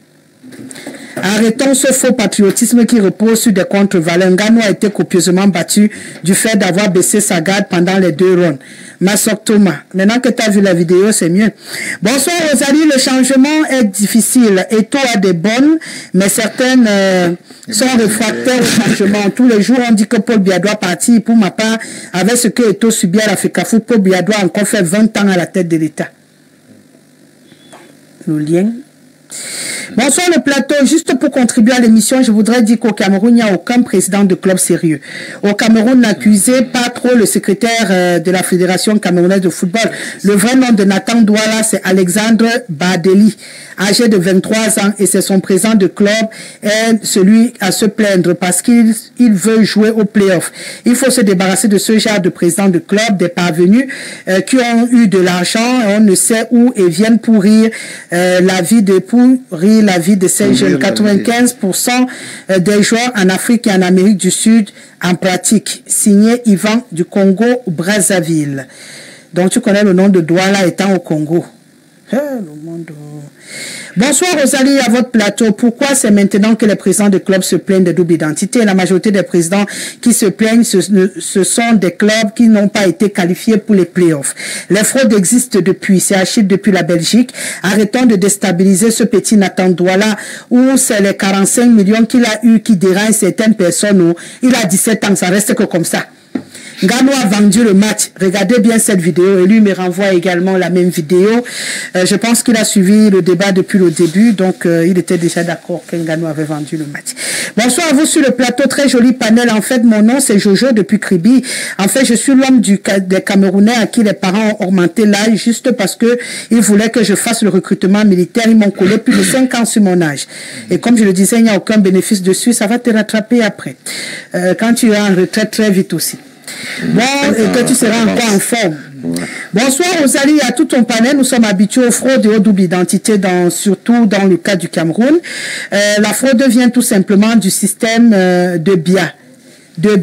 Arrêtons ce faux patriotisme qui repose sur des contre-valeurs. Ngannou a été copieusement battu du fait d'avoir baissé sa garde pendant les 2 rounds. Massok Thomas, maintenant que tu as vu la vidéo, c'est mieux. Bonsoir Rosalie, le changement est difficile. Eto a des bonnes, mais certaines sont réfractaires au changement. Tous les jours, on dit que Paul Biya doit partir. Pour ma part, avec ce que Eto subit à l'Africa Foot, Paul Biya doit encore faire 20 ans à la tête de l'État. Le lien. Bonsoir le plateau, juste pour contribuer à l'émission, je voudrais dire qu'au Cameroun, il n'y a aucun président de club sérieux. Au Cameroun, n'accusez pas trop le secrétaire de la Fédération camerounaise de football. Le vrai nom de Nathan Douala, c'est Alexandre Badeli, âgé de 23 ans, et c'est son président de club, et celui à se plaindre parce qu'il veut jouer au play-off. Il faut se débarrasser de ce genre de président de club, des parvenus qui ont eu de l'argent, on ne sait où, et viennent pourrir la vie de ces jeunes. 95% des joueurs en Afrique et en Amérique du Sud en pratique. Signé Yvan du Congo-Brazzaville. Donc tu connais le nom de Douala étant au Congo. Le monde... Bonsoir Rosalie, à votre plateau. Pourquoi c'est maintenant que les présidents de clubs se plaignent de double identité? La majorité des présidents qui se plaignent, ce sont des clubs qui n'ont pas été qualifiés pour les playoffs. Les fraudes existent depuis, c'est Achille depuis la Belgique. Arrêtons de déstabiliser ce petit Nathan Douala où c'est les 45 millions qu'il a eu qui dérangent certaines personnes. Où il a 17 ans, ça reste que comme ça. Ngannou a vendu le match. Regardez bien cette vidéo et lui me renvoie également la même vidéo. Je pense qu'il a suivi le débat depuis le début, donc il était déjà d'accord que Ngannou avait vendu le match. Bonsoir à vous sur le plateau, très joli panel. En fait, mon nom c'est Jojo depuis Kribi. En fait, je suis l'homme des Camerounais à qui les parents ont augmenté l'âge juste parce que ils voulaient que je fasse le recrutement militaire. Ils m'ont collé plus de 5 ans sur mon âge. Et comme je le disais, il n'y a aucun bénéfice dessus, ça va te rattraper après. Quand tu es en retraite très vite aussi. Bon, et que tu seras encore en forme. Bonsoir Rosalie, à tout ton panel. Nous sommes habitués aux fraudes et aux doubles identités, surtout dans le cas du Cameroun. La fraude vient tout simplement du système de BIA. De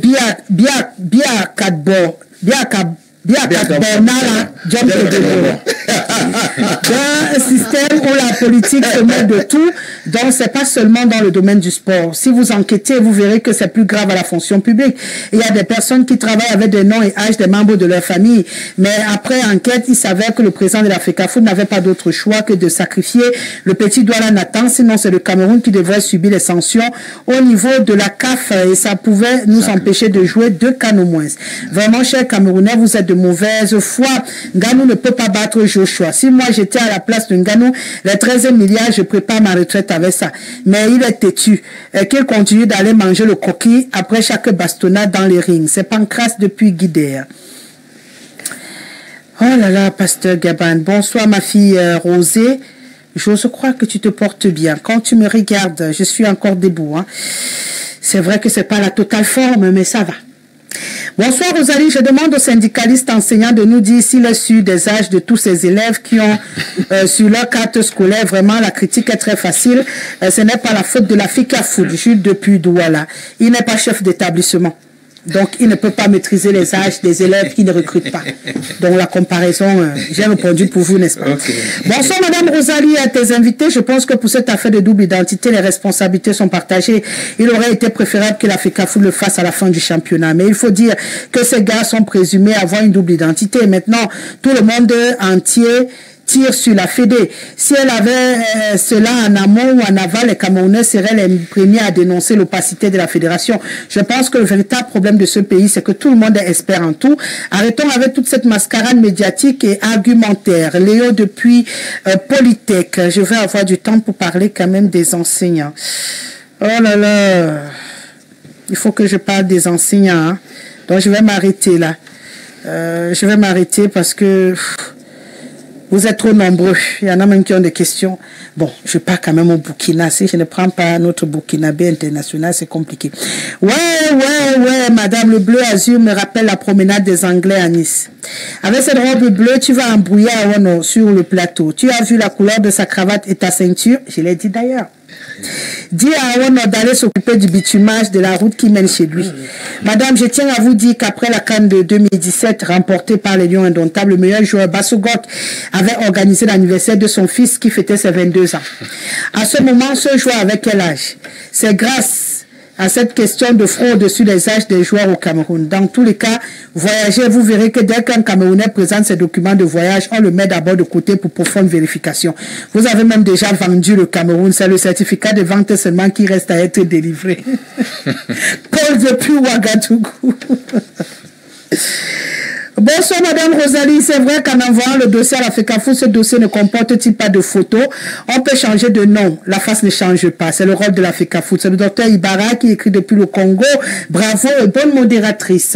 un système où la politique se mêle de tout, donc c'est pas seulement dans le domaine du sport. Si vous enquêtez, vous verrez que c'est plus grave à la fonction publique. Il y a des personnes qui travaillent avec des noms et âges des membres de leur famille, mais après enquête, il s'avère que le président de la FECAFOOT n'avait pas d'autre choix que de sacrifier le petit Douala Nathan, sinon c'est le Cameroun qui devrait subir les sanctions au niveau de la CAF et ça pouvait nous empêcher de jouer 2 CAN au moins. Vraiment, chers Camerounais, vous êtes de mauvaise foi. Ngannou ne peut pas battre Joshua. Si moi j'étais à la place de Ngannou, les 13e milliards, je prépare ma retraite avec ça. Mais il est têtu. Qu'il continue d'aller manger le coquille après chaque bastonnade dans les rings. C'est Pancras depuis Guidère. Oh là là, pasteur Gaban. Bonsoir ma fille Rosée. J'ose croire que tu te portes bien. Quand tu me regardes, je suis encore debout. Hein. C'est vrai que c'est pas la totale forme, mais ça va. Bonsoir Rosalie, je demande aux syndicalistes enseignants de nous dire s'il est sûr des âges de tous ces élèves qui ont sur leur carte scolaire. Vraiment, la critique est très facile. Ce n'est pas la faute de la FECAFOOT, juste depuis Douala. Il n'est pas chef d'établissement. Donc, il ne peut pas maîtriser les âges des élèves qui ne recrutent pas. Donc, la comparaison, j'ai répondu pour vous, n'est-ce pas? Okay. Bonsoir, Madame Rosalie, à tes invités. Je pense que pour cette affaire de double identité, les responsabilités sont partagées. Il aurait été préférable que la FECAFOOT le fasse à la fin du championnat. Mais il faut dire que ces gars sont présumés avoir une double identité. Maintenant, tout le monde entier tire sur la Fédé. Si elle avait cela en amont ou en aval, les Camerounais seraient les premiers à dénoncer l'opacité de la fédération. Je pense que le véritable problème de ce pays, c'est que tout le monde est expert en tout. Arrêtons avec toute cette mascarade médiatique et argumentaire. Léo depuis Polytech. Je vais avoir du temps pour parler quand même des enseignants. Oh là là. Il faut que je parle des enseignants. Hein. Donc je vais m'arrêter là. Je vais m'arrêter parce que... Vous êtes trop nombreux. Il y en a même qui ont des questions. Bon, je pars quand même au Burkina. Si je ne prends pas notre Burkinabé international, c'est compliqué. Ouais, madame, le bleu azur me rappelle la promenade des Anglais à Nice. Avec cette robe bleue, tu vas embrouiller à Wano sur le plateau. Tu as vu la couleur de sa cravate et ta ceinture? Je l'ai dit d'ailleurs. Dis à Wano d'aller s'occuper du bitumage de la route qui mène chez lui. Madame, je tiens à vous dire qu'après la CAN de 2017 remportée par les Lions Indomptables, le meilleur joueur Bassogot avait organisé l'anniversaire de son fils qui fêtait ses 22 ans. À ce moment, ce joueur avait quel âge? C'est grâce à cette question de fraude sur les âges des joueurs au Cameroun. Dans tous les cas, voyagez, vous verrez que dès qu'un Camerounais présente ses documents de voyage, on le met d'abord de côté pour profonde vérification. Vous avez même déjà vendu le Cameroun. C'est le certificat de vente seulement qui reste à être délivré. Paul depuis Ouagadougou. Bonsoir Madame Rosalie, c'est vrai qu'en envoyant le dossier à la FECAFOOT, ce dossier ne comporte-t-il pas de photos? On peut changer de nom, la face ne change pas, c'est le rôle de la FECAFOOT. C'est le docteur Ibarra qui écrit depuis le Congo. Bravo et bonne modératrice.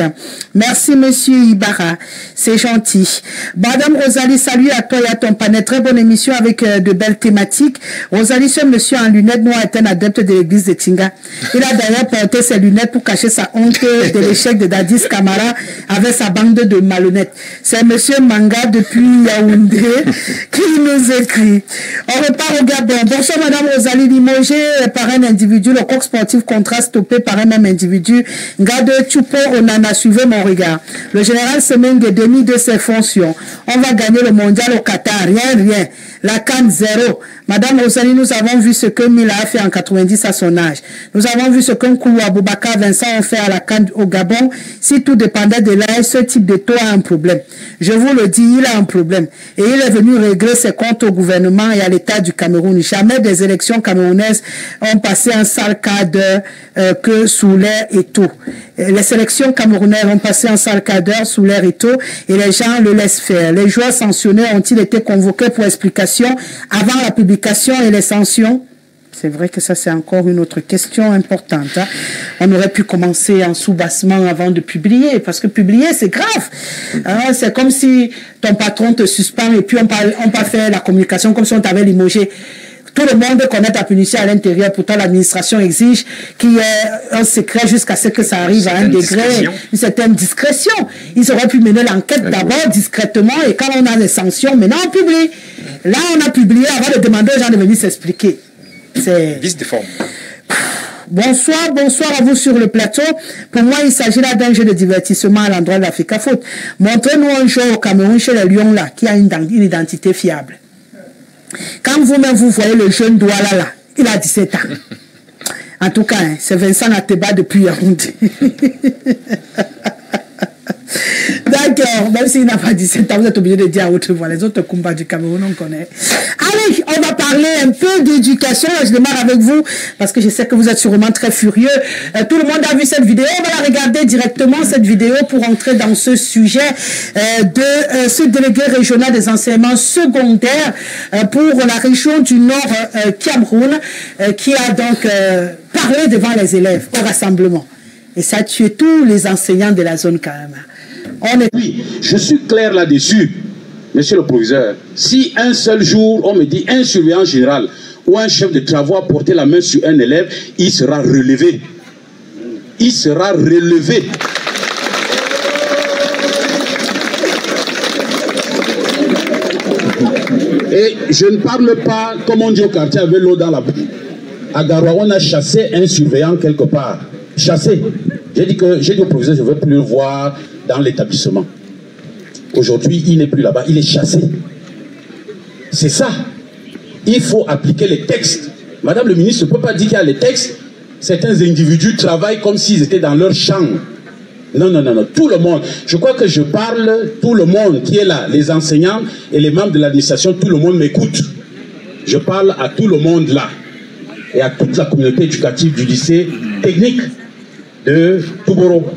Merci Monsieur Ibarra, c'est gentil. Madame Rosalie, salut à toi et à ton panel, très bonne émission avec de belles thématiques. Rosalie, ce monsieur en lunettes noires est un adepte de l'église de Tinga. Il a d'ailleurs porté ses lunettes pour cacher sa honte de l'échec de Dadis Camara avec sa bande de malhonnête. C'est monsieur Manga depuis Yaoundé qui nous écrit. On repart au Gabon. Bonsoir Madame Rosalie, limogé par un individu, le coq sportif contrat stoppé par un même individu. Ngade Tchoupo Onana, suivez mon regard. Le général Semeng est démis de ses fonctions. On va gagner le mondial au Qatar. Rien. La CAN 0. Madame Rosalie, nous avons vu ce que Mila a fait en 90 à son âge. Nous avons vu ce qu'un Koulou Aboubakar Vincent ont fait à la CAN au Gabon. Si tout dépendait de l'âge, ce type de taux a un problème. Je vous le dis, il a un problème. Et il est venu régler ses comptes au gouvernement et à l'État du Cameroun. Jamais des élections camerounaises ont passé un sale cadre que sous l'air et tout. Les sélections camerounaises ont passé en salle cadre sous l'air et tout, et les gens le laissent faire. Les joueurs sanctionnés ont-ils été convoqués pour explication avant la publication et les sanctions? C'est vrai que ça, c'est encore une autre question importante. Hein. On aurait pu commencer en sous-bassement avant de publier, parce que publier, c'est grave. Hein, c'est comme si ton patron te suspend et puis on pas fait la communication comme si on t'avait limogé. Tout le monde connaît ta punition à l'intérieur, pourtant l'administration exige qu'il y ait un secret jusqu'à ce que ça arrive à un degré, une certaine discrétion. Ils auraient pu mener l'enquête d'abord discrètement et quand on a les sanctions, maintenant on publie. Là, on a publié avant de demander aux gens de venir s'expliquer. C'est vice de forme. Bonsoir à vous sur le plateau. Pour moi, il s'agit là d'un jeu de divertissement à l'endroit de l'Africa Foot. Montrez-nous un joueur au Cameroun chez les Lions là qui a une identité fiable. Quand vous-même vous voyez le jeune Douala là, il a 17 ans. En tout cas, hein, c'est Vincent Ateba depuis Yaoundé. D'accord, même s'il n'a pas 17 ans, vous êtes obligé de dire à autre voix. Les autres combats du Cameroun, on connaît. Allez, on va parler un peu d'éducation. Je démarre avec vous parce que je sais que vous êtes sûrement très furieux. Tout le monde a vu cette vidéo. On va la regarder directement, cette vidéo, pour entrer dans ce sujet de ce délégué régional des enseignements secondaires pour la région du Nord Cameroun qui a donc parlé devant les élèves au rassemblement. Et ça a tué tous les enseignants de la zone quand même. Oui, je suis clair là-dessus, monsieur le proviseur. Si un seul jour, on me dit un surveillant général ou un chef de travaux a porté la main sur un élève, il sera relevé. Il sera relevé. Et je ne parle pas, comme on dit au quartier, avec l'eau dans la bouche. À Garoua, on a chassé un surveillant quelque part. Chassé. J'ai dit au proviseur, je ne veux plus le voir dans l'établissement. Aujourd'hui, il n'est plus là-bas, il est chassé. C'est ça. Il faut appliquer les textes. Madame le ministre ne peut pas dire qu'il y a les textes. Certains individus travaillent comme s'ils étaient dans leur champ. Non, non, non, non. Tout le monde. Je crois que je parle, tout le monde qui est là, les enseignants et les membres de l'administration, tout le monde m'écoute. Je parle à tout le monde là. Et à toute la communauté éducative du lycée technique de Touboro.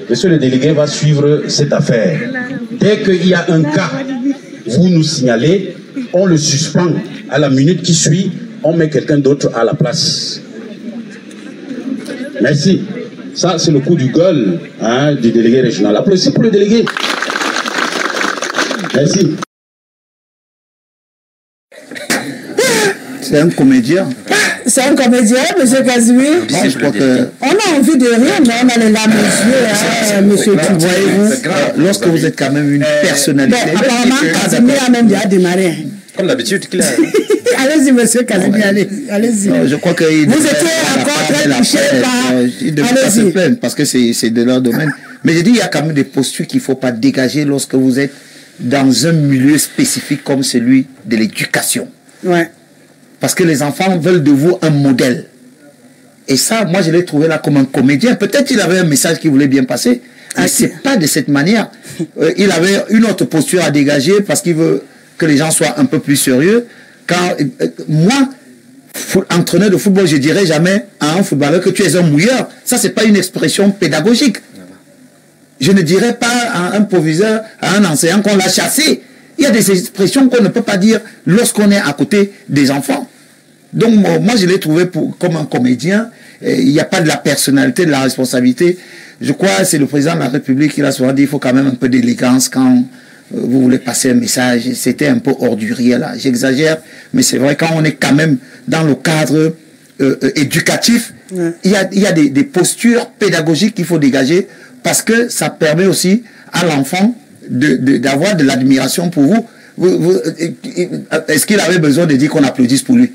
Monsieur le délégué va suivre cette affaire. Dès qu'il y a un cas, vous nous signalez, on le suspend. À la minute qui suit, on met quelqu'un d'autre à la place. Merci. Ça, c'est le coup du gueule du délégué régional. Applaudissez pour le délégué. Merci. C'est un comédien. C'est un comédien, M. Casimir. Je crois que... On a envie de rire, mais on a les larmes aux yeux, monsieur. Voyez-vous, lorsque vous êtes quand même une personnalité... Bon, apparemment, Casimir a même déjà démarré. Comme d'habitude, qu'il a... Allez-y, monsieur Casimir, allez-y. Je crois que... Vous étiez encore très touché par... Il ne devrait pas se plaindre, parce que c'est de leur domaine. Mais je dis, il y a quand même des postures qu'il ne faut pas dégager lorsque vous êtes dans un milieu spécifique comme celui de l'éducation. Ouais. Parce que les enfants veulent de vous un modèle. Et ça, moi, je l'ai trouvé là comme un comédien. Peut-être qu'il avait un message qui voulait bien passer, mais ce n'est pas de cette manière. Il avait une autre posture à dégager parce qu'il veut que les gens soient un peu plus sérieux. Quand moi, entraîneur de football, je dirais jamais à un footballeur que tu es un mouilleur. Ça, ce n'est pas une expression pédagogique. Je ne dirais pas à un proviseur, à un enseignant qu'on l'a chassé. Il y a des expressions qu'on ne peut pas dire lorsqu'on est à côté des enfants. Donc moi je l'ai trouvé comme un comédien. Il n'y a pas de la personnalité, de la responsabilité. Je crois que c'est le président de la République qui l'a souvent dit, il faut quand même un peu d'élégance quand vous voulez passer un message. C'était un peu ordurier là. J'exagère, mais c'est vrai, quand on est quand même dans le cadre éducatif, il y a des postures pédagogiques qu'il faut dégager parce que ça permet aussi à l'enfant d'avoir de l'admiration pour vous. Est-ce qu'il avait besoin de dire qu'on applaudisse pour lui?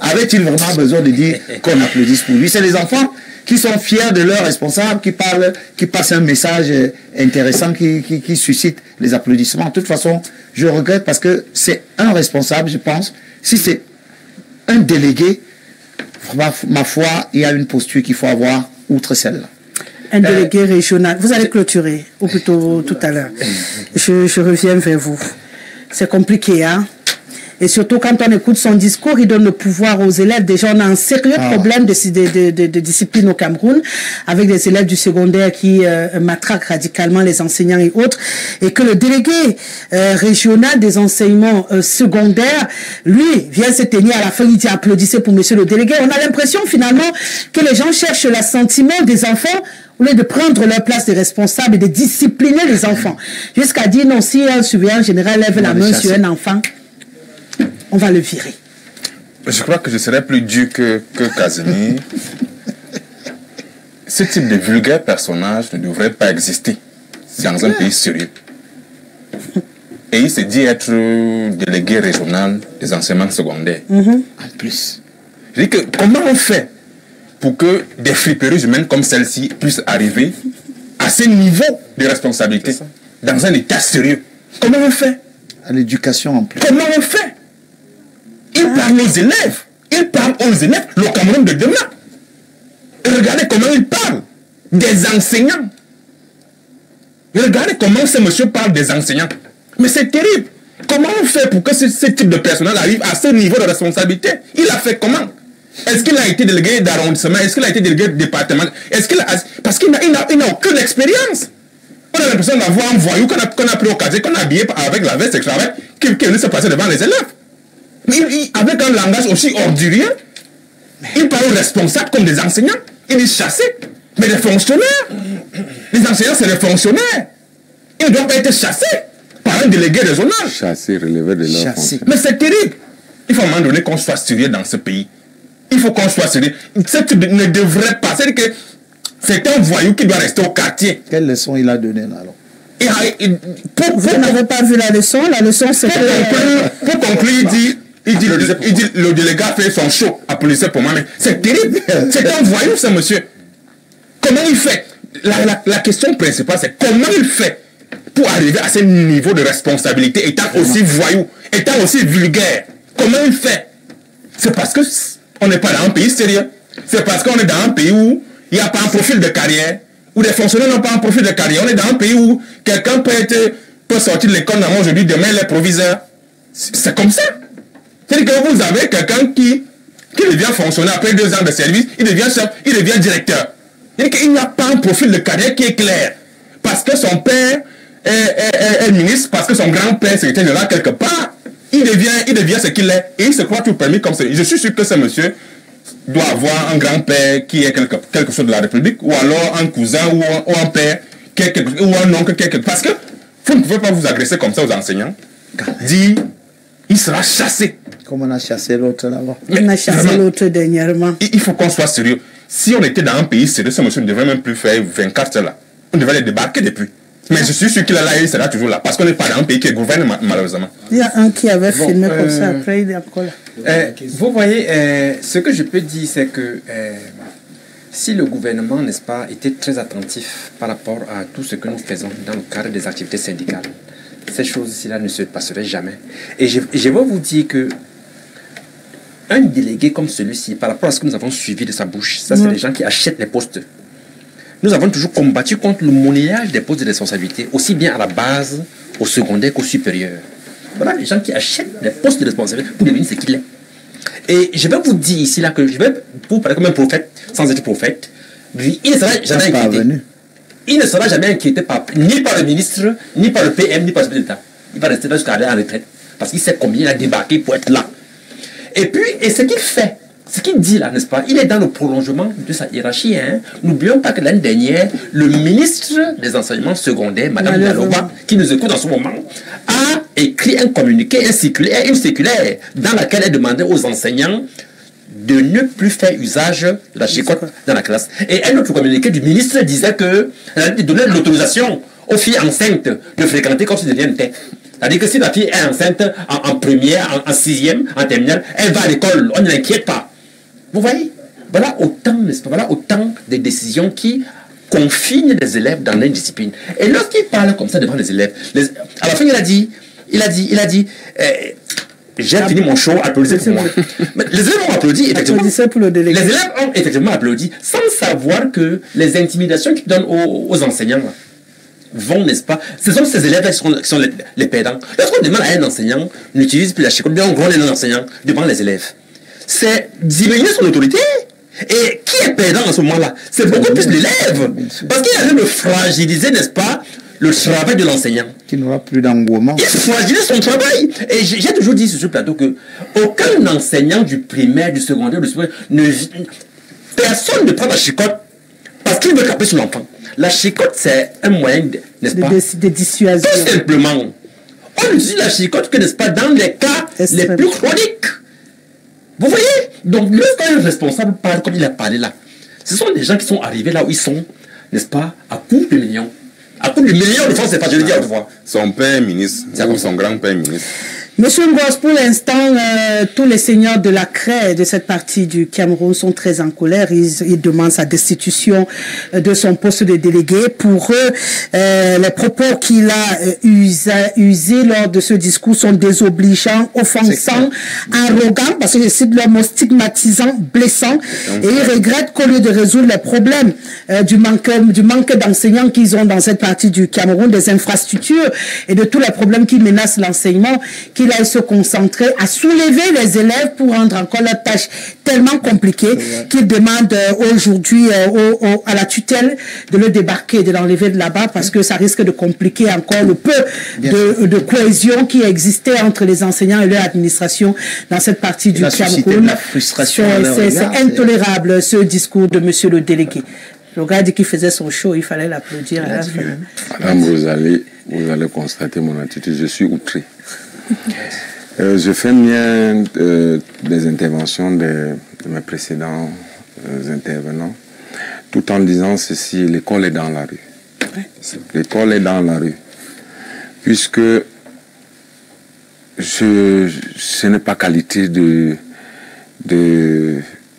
Avait-il vraiment besoin de dire qu'on applaudisse pour lui? C'est les enfants qui sont fiers de leurs responsables, qui passent un message intéressant, qui suscite les applaudissements. De toute façon, je regrette parce que c'est un responsable, je pense. Si c'est un délégué, ma foi, il y a une posture qu'il faut avoir outre celle-là. Un délégué régional. Vous allez clôturer, ou plutôt tout à l'heure. Je reviens vers vous. C'est compliqué, hein? Et surtout, quand on écoute son discours, il donne le pouvoir aux élèves. Déjà, on a un sérieux problème de discipline au Cameroun, avec des élèves du secondaire qui matraquent radicalement les enseignants et autres. Et que le délégué régional des enseignements secondaires, lui, vient se tenir à la fin, il dit applaudissez pour monsieur le délégué. On a l'impression, finalement, que les gens cherchent l'assentiment des enfants au lieu de prendre leur place de responsables et de discipliner les enfants. Jusqu'à dire non, si un surveillant général lève la main sur un enfant, on va le virer. Je crois que je serais plus dur que Casimir. Ce type de vulgaire personnage ne devrait pas exister dans un pays sérieux. Et il se dit être délégué régional des enseignements secondaires. En plus. Je dis que comment on fait pour que des friperies humaines comme celle-ci puissent arriver à ce niveau de responsabilité dans un état sérieux? Comment on fait? À l'éducation en plus. Comment on fait? Il parle aux élèves. Il parle aux élèves, le Cameroun de demain. Et regardez comment il parle des enseignants. Et regardez comment ce monsieur parle des enseignants. Mais c'est terrible. Comment on fait pour que ce type de personnel arrive à ce niveau de responsabilité? Il a fait comment? Est-ce qu'il a été délégué d'arrondissement? Est-ce qu'il a été délégué de département? Parce qu'il n'a aucune expérience. On a l'impression d'avoir un voyou qu'on a pris au casier, qu'on a habillé avec la veste et qui est venu se passer devant les élèves. Mais avec un langage aussi ordurier, il parle aux responsables comme des enseignants. Il est chassé. Mais les fonctionnaires, les enseignants, c'est les fonctionnaires. Ils ne doivent pas être chassés par un délégué régional. Chassés, relevés de leur fonction. Mais c'est terrible. Il faut à un moment donné qu'on soit sérieux dans ce pays. Il faut qu'on soit sérieux. Ce type ne devrait pas. C'est-à-dire que c'est un voyou qui doit rester au quartier. Quelle leçon il a donnée là alors? Vous n'avez pas vu la leçon? La leçon, c'est que... Pour conclure, il dit le délégué a fait son show. Applaudissez pour moi. Mais c'est terrible. C'est un voyou, ce monsieur. Comment il fait? La question principale, c'est comment il fait pour arriver à ce niveau de responsabilité, étant aussi voyou, étant aussi vulgaire? Comment il fait? C'est parce qu'on n'est pas dans un pays sérieux. C'est parce qu'on est dans un pays où il n'y a pas un profil de carrière, où les fonctionnaires n'ont pas un profil de carrière. On est dans un pays où quelqu'un peut sortir de l'école aujourd'hui, demain il est proviseur. C'est comme ça. C'est-à-dire que vous avez quelqu'un qui devient fonctionnaire après 2 ans de service, il devient chef, il devient directeur. C'est-à-dire qu'il n'a pas un profil de carrière qui est clair. Parce que son père est ministre, parce que son grand-père est secrétaire général quelque part, il devient ce qu'il est. Et il se croit tout permis comme ça. Je suis sûr que ce monsieur doit avoir un grand-père qui est quelque chose de la République, ou alors un cousin ou un père, ou un oncle, parce que vous ne pouvez pas vous agresser comme ça aux enseignants. Il sera chassé. Comme on a chassé l'autre là-bas. On a chassé l'autre dernièrement. Il faut qu'on soit sérieux. Si on était dans un pays sérieux, ce monsieur ne devrait même plus faire 24 là. On devrait les débarquer depuis. Mais je suis sûr qu'il est là et il sera toujours là. Parce qu'on n'est pas dans un pays qui gouverne malheureusement. Il y a un qui avait filmé comme ça, après il est encore là. Vous voyez, ce que je peux dire, c'est que si le gouvernement, n'est-ce pas, était très attentif par rapport à tout ce que nous faisons dans le cadre des activités syndicales, ces choses-ci-là ne se passeraient jamais. Et je vais vous dire que un délégué comme celui-ci, par rapport à ce que nous avons suivi de sa bouche, ça c'est des gens qui achètent les postes. Nous avons toujours combattu contre le monnayage des postes de responsabilité, aussi bien à la base, au secondaire qu'au supérieur. Voilà, les gens qui achètent les postes de responsabilité pour devenir ce qu'il est. Et je vais vous dire ici, là, que je vais vous parler comme un prophète, sans être prophète. Lui, il ne sera jamais inquiété. Il ne sera jamais inquiété ni par le ministre, ni par le PM, ni par le chef d'État. Il va rester là jusqu'à aller en retraite. Parce qu'il sait combien il a débarqué pour être là. Et puis, et ce qu'il fait, ce qu'il dit là, n'est-ce pas, il est dans le prolongement de sa hiérarchie. Hein. N'oublions pas que l'année dernière, le ministre des enseignements secondaires, Mme Dialloba, qui nous écoute en ce moment, a écrit un communiqué, une circulaire, dans laquelle elle demandait aux enseignants de ne plus faire usage de la chicotte dans la classe. Et un autre communiqué du ministre disait que elle donnait l'autorisation aux filles enceintes de fréquenter comme si elles deviennent. C'est-à-dire que si la fille est enceinte en première, en 6e, en terminale, elle va à l'école, on ne l'inquiète pas. Vous voyez, voilà autant, n'est-ce pas, voilà autant de décisions qui confinent les élèves dans l'indiscipline. Et lorsqu'il parle comme ça devant les élèves, à la fin il a dit, j'ai fini mon show, applaudissez pour moi. Mais les élèves ont applaudi, effectivement. Pour le délégué. Les élèves ont effectivement applaudi, sans savoir que les intimidations qu'ils donnent aux enseignants, vont, n'est-ce pas, ce sont ces élèves-là qui sont les perdants. Lorsqu'on demande à un enseignant, n'utilise plus la chicotte, bien on gronde un enseignant devant les élèves. C'est diminuer son autorité. Et qui est perdant en ce moment-là? C'est beaucoup plus l'élève. Parce qu'il a de fragiliser, n'est-ce pas, le travail de l'enseignant. Qui n'aura plus d'engouement. Il fragilise son travail. Et j'ai toujours dit sur ce plateau que aucun enseignant du primaire, du secondaire, personne ne prend la chicotte parce qu'il veut taper sur l'enfant. La chicotte, c'est un moyen, n'est-ce pas, de dissuasion. Tout simplement. On utilise la chicotte que, n'est-ce pas, dans les cas les plus chroniques. Vous voyez? Donc, lorsqu'un responsable parle comme il a parlé là, ce sont des gens qui sont arrivés là où ils sont, n'est-ce pas, à coups de millions. À coups de millions de francs, c'est pas, je le dis à autrefois. Son père ministre, ou son grand-père ministre. Monsieur Ngos, pour l'instant, tous les seigneurs de la CRE de cette partie du Cameroun sont très en colère. Ils demandent sa destitution de son poste de délégué. Pour eux, les propos qu'il a usés lors de ce discours sont désobligeants, offensants, arrogants, parce que je cite le mot stigmatisant, blessant. Et ils regrettent qu'au lieu de résoudre les problèmes du manque d'enseignants qu'ils ont dans cette partie du Cameroun, des infrastructures et de tous les problèmes qui menacent l'enseignement, qu'il aille se concentrer à soulever les élèves pour rendre encore leur tâche tellement compliquée qu'il demande aujourd'hui à la tutelle de le débarquer, de l'enlever de là-bas parce que ça risque de compliquer encore le peu de cohésion qui existait entre les enseignants et leur administration dans cette partie du Cameroun. C'est intolérable ce discours de monsieur le délégué. Le gars dit qu'il faisait son show, il fallait l'applaudir à la fin. Madame, vous allez constater mon attitude, je suis outré. Je fais bien des interventions de mes précédents intervenants, tout en disant ceci, l'école est dans la rue. L'école est dans la rue. Puisque ce n'est pas qualité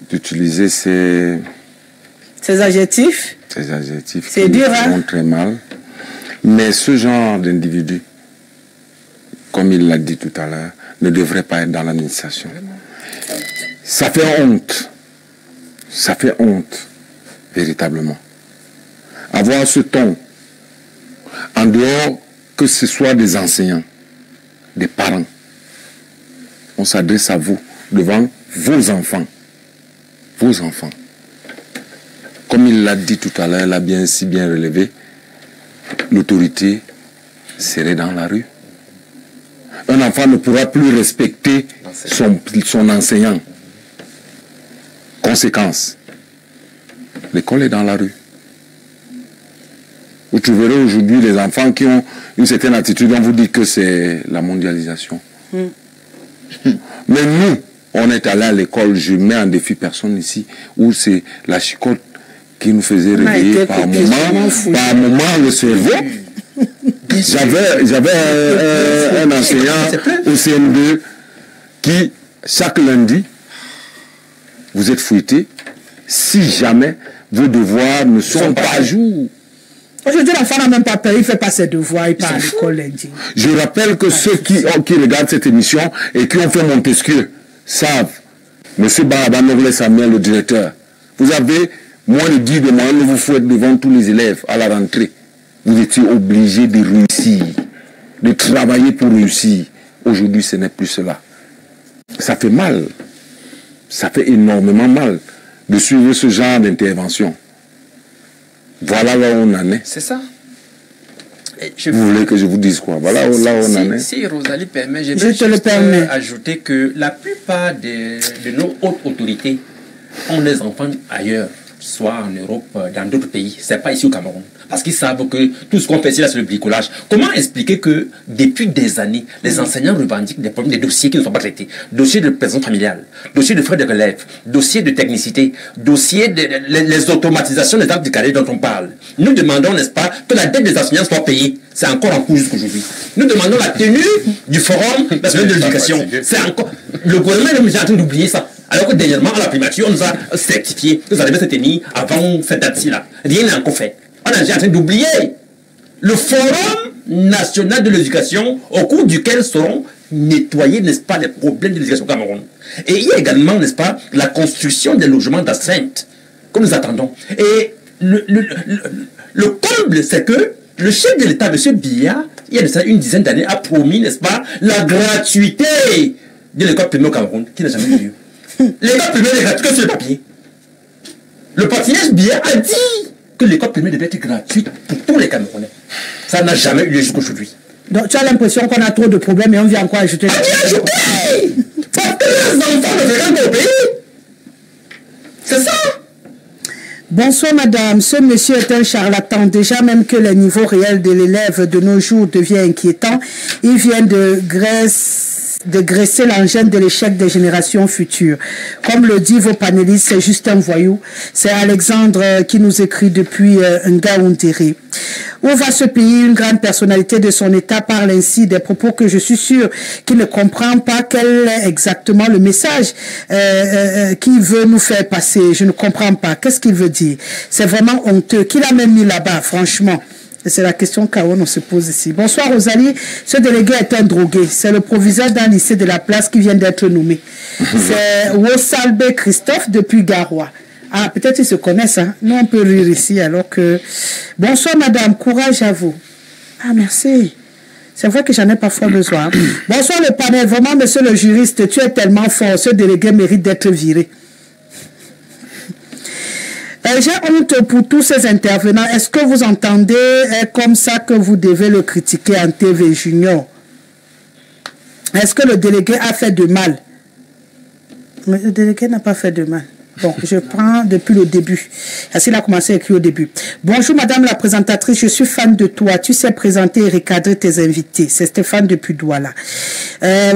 d'utiliser ces adjectifs. Ces adjectifs qui font très mal. Mais ce genre d'individu, comme il l'a dit tout à l'heure, ne devrait pas être dans l'administration. Ça fait honte. Ça fait honte, véritablement. Avoir ce ton, en dehors que ce soit des enseignants, des parents, on s'adresse à vous, devant vos enfants. Vos enfants. Comme il l'a dit tout à l'heure, il a si bien relevé, l'autorité serait dans la rue. Un enfant ne pourra plus respecter son enseignant. Conséquence, l'école est dans la rue. Vous trouverez aujourd'hui les enfants qui ont une certaine attitude, on vous dit que c'est la mondialisation. Mais nous, on est allé à l'école, je mets en défi personne ici, où c'est la chicotte qui nous faisait réveiller par moment le cerveau. J'avais un enseignant au CM2 qui, chaque lundi, vous êtes fouetté si jamais vos devoirs ne sont pas à jour. Aujourd'hui, l'enfant n'a même pas peur, il ne fait pas ses devoirs, il part à l'école lundi. Je rappelle que ceux qui regardent cette émission et qui ont fait Montesquieu savent, M. Barabanogles Samuel, le directeur, vous avez moins de 10 mois, ne vous fouettez devant tous les élèves à la rentrée. Vous étiez obligé de réussir, de travailler pour réussir. Aujourd'hui, ce n'est plus cela. Ça fait mal. Ça fait énormément mal de suivre ce genre d'intervention. Voilà là où on en est. C'est ça. Vous voulez que je vous dise quoi? Voilà là où on en est. Si Rosalie permet, je vais ajouter que la plupart de nos hautes autorités ont des enfants ailleurs, soit en Europe, dans d'autres pays. Ce n'est pas ici au Cameroun. Parce qu'ils savent que tout ce qu'on fait ici, là, c'est le bricolage. Comment expliquer que depuis des années, les enseignants revendiquent des problèmes, des dossiers qui ne sont pas traités? Dossiers de présence familiale, dossiers de frais de relève, dossiers de technicité, dossiers de les automatisations des actes de carrière dont on parle. Nous demandons, n'est-ce pas, que la dette des enseignants soit payée. C'est encore en cours jusqu'aujourd'hui. Nous demandons la tenue du forum national de l'éducation. C'est encore... Le gouvernement est en train d'oublier ça. Alors que dernièrement, à la primature, on nous a certifié que ça devait se tenir avant cette date-ci-là. Rien n'est encore fait. On est en train d'oublier le Forum national de l'éducation au cours duquel seront nettoyés, n'est-ce pas, les problèmes de l'éducation au Cameroun. Et il y a également, n'est-ce pas, la construction des logements d'astreinte que nous attendons. Et le comble, c'est que Le chef de l'État, M. Biya, il y a de ça une dizaine d'années, a promis, n'est-ce pas, la gratuité de l'école primaire au Cameroun, qui n'a jamais eu lieu. L'école primaire est gratuite que sur le papier. Le partenaire Biya a dit que l'école primaire devait être gratuite pour tous les Camerounais. Ça n'a jamais eu lieu jusqu'aujourd'hui. Donc tu as l'impression qu'on a trop de problèmes et on vient encore ajouter. On vient ajouter parce que les enfants ne verront pas au pays. C'est ça. Bonsoir madame, ce monsieur est un charlatan. Déjà même que le niveau réel de l'élève de nos jours devient inquiétant, il vient de graisser l'engin de l'échec des générations futures. Comme le dit vos panélistes, c'est juste un voyou. C'est Alexandre qui nous écrit depuis Ngaoundéré. Où va ce pays? Une grande personnalité de son état parle ainsi des propos que je suis sûr qu'il ne comprend pas quel est exactement le message qu'il veut nous faire passer. Je ne comprends pas. Qu'est-ce qu'il veut dire? C'est vraiment honteux. Qui l'a même mis là-bas, franchement? C'est la question qu'on se pose ici. Bonsoir Rosalie, ce délégué est un drogué. C'est le proviseur d'un lycée de la place qui vient d'être nommé. C'est Wosalbe Christophe depuis Garoua. Ah, peut-être ils se connaissent, hein. Nous, on peut rire ici alors que... Bonsoir madame, courage à vous. Ah, merci. C'est vrai que j'en ai parfois besoin. Bonsoir le panel, vraiment monsieur le juriste, tu es tellement fort, ce délégué mérite d'être viré. J'ai honte pour tous ces intervenants. Est-ce que vous entendez comme ça que vous devez le critiquer en TV Junior? Est-ce que le délégué a fait de mal? Mais le délégué n'a pas fait de mal. Bon, je prends depuis le début. Parce qu'il a commencé à écrire au début. Bonjour madame la présentatrice, je suis fan de toi. Tu sais présenter et recadrer tes invités. C'est Stéphane depuis Douala.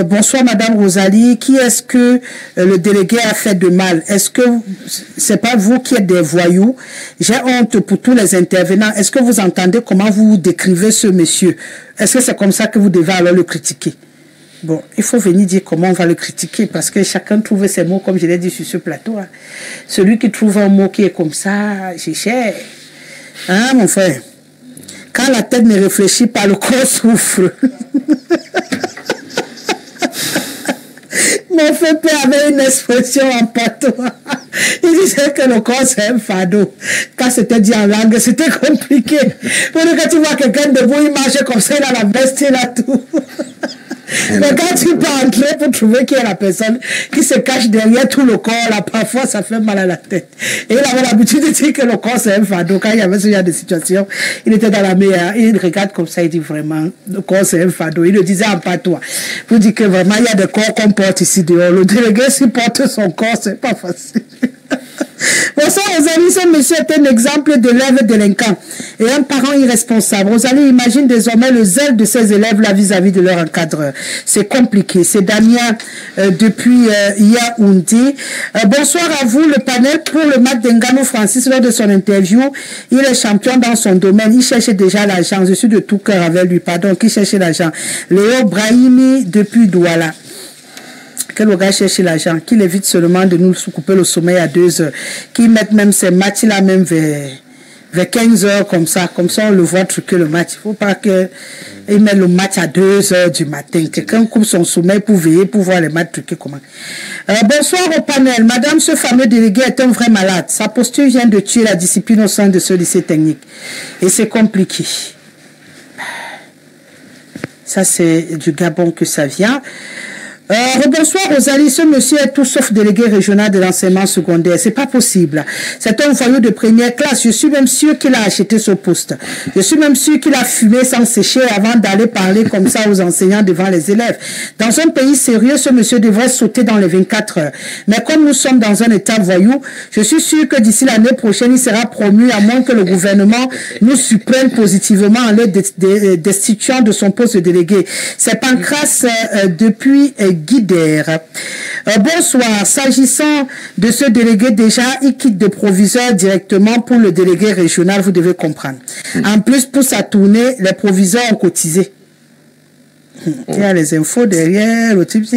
Bonsoir madame Rosalie. Qui est-ce que le délégué a fait de mal? Est-ce que c'est pas vous qui êtes des voyous? J'ai honte pour tous les intervenants. Est-ce que vous entendez comment vous décrivez ce monsieur? Est-ce que c'est comme ça que vous devez alors le critiquer? Bon, il faut venir dire comment on va le critiquer parce que chacun trouve ses mots comme je l'ai dit sur ce plateau. Hein. Celui qui trouve un mot qui est comme ça, j'ai cher. Hein, mon frère? Quand la tête ne réfléchit pas, le corps souffre. Mon frère père avait une expression en patois. Il disait que le corps c'est un fardeau. Quand c'était dit en langue, c'était compliqué. Pour que tu vois quelqu'un debout, il marche comme ça, il a la veste, il a tout. Mais quand tu peux entrer pour trouver qui est la personne qui se cache derrière tout le corps, là, parfois ça fait mal à la tête. Et il avait l'habitude de dire que le corps c'est un fardeau. Quand il y avait ce genre de situation, il était dans la mer, il regarde comme ça, il dit vraiment, le corps c'est un fardeau. Il le disait en patois. Pour dire que vraiment, il y a des corps qu'on porte ici dehors. Le délégué, s'il porte son corps, c'est pas facile. Bonsoir Rosalie, ce monsieur est un exemple d'élève délinquant et un parent irresponsable. Rosalie imagine désormais le zèle de ses élèves là vis-à-vis de leur encadreur. C'est compliqué. C'est Damien depuis Yaoundé. Bonsoir à vous, le panel. Pour le match d'Engano Francis, lors de son interview, il est champion dans son domaine. Il cherchait déjà l'argent. Je suis de tout cœur avec lui. Pardon, qui cherchait l'argent. Léo Brahimi depuis Douala. Que le gars cherche l'argent, qu'il évite seulement de nous couper le sommeil à 2 heures, qu'il mette même ces matchs-là même vers 15 heures comme ça on le voit truquer le match. Il ne faut pas qu'il mette le match à 2 heures du matin. Quelqu'un coupe son sommeil pour veiller, pour voir les matchs truqués comment. Bonsoir au panel. Madame, ce fameux délégué est un vrai malade. Sa posture vient de tuer la discipline au sein de ce lycée technique. Et c'est compliqué. Ça, c'est du Gabon que ça vient. Bonsoir Rosalie, ce monsieur est tout sauf délégué régional de l'enseignement secondaire. C'est pas possible. C'est un voyou de première classe. Je suis même sûr qu'il a acheté ce poste. Je suis même sûr qu'il a fumé sans sécher avant d'aller parler comme ça aux enseignants devant les élèves. Dans un pays sérieux, ce monsieur devrait sauter dans les 24 heures. Mais comme nous sommes dans un état voyou, je suis sûr que d'ici l'année prochaine, il sera promu à moins que le gouvernement nous surprenne positivement en le destituant de son poste de délégué. C'est Pancras depuis Guidère. Bonsoir. S'agissant de ce délégué, déjà, il quitte de proviseur directement pour le délégué régional, vous devez comprendre. En plus, pour sa tournée, les proviseurs ont cotisé. Il y a les infos derrière, le type,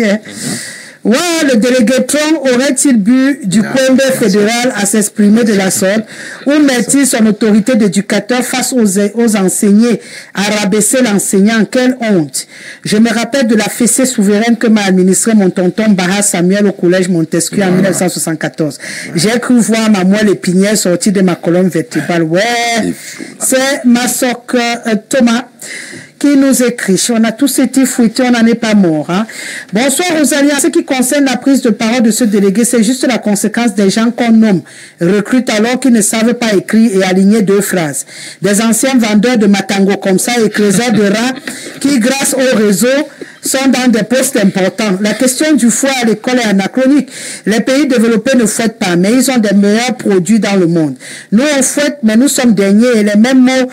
Ouais, le délégué Trump aurait-il bu du Congrès fédéral à s'exprimer de la sorte, ou met-il son autorité d'éducateur face aux enseignés à rabaisser l'enseignant? Quelle honte! Je me rappelle de la fessée souveraine que m'a administré mon tonton Baha Samuel au collège Montesquieu en 1974. J'ai cru voir ma moelle épinière sortie de ma colonne vertébrale. Ouais, c'est ma soeur Thomas qui nous écrit. On a tous été fouettés, on n'en est pas mort. Hein. Bonsoir Rosalie. En ce qui concerne la prise de parole de ce délégué, c'est juste la conséquence des gens qu'on nomme, recrute alors qu'ils ne savent pas écrire et aligner 2 phrases. Des anciens vendeurs de matango comme ça, écraseurs de rats, qui grâce au réseau sont dans des postes importants. La question du foie à l'école est anachronique. Les pays développés ne fouettent pas, mais ils ont des meilleurs produits dans le monde. Nous, on fouette, mais nous sommes derniers et les mêmes mots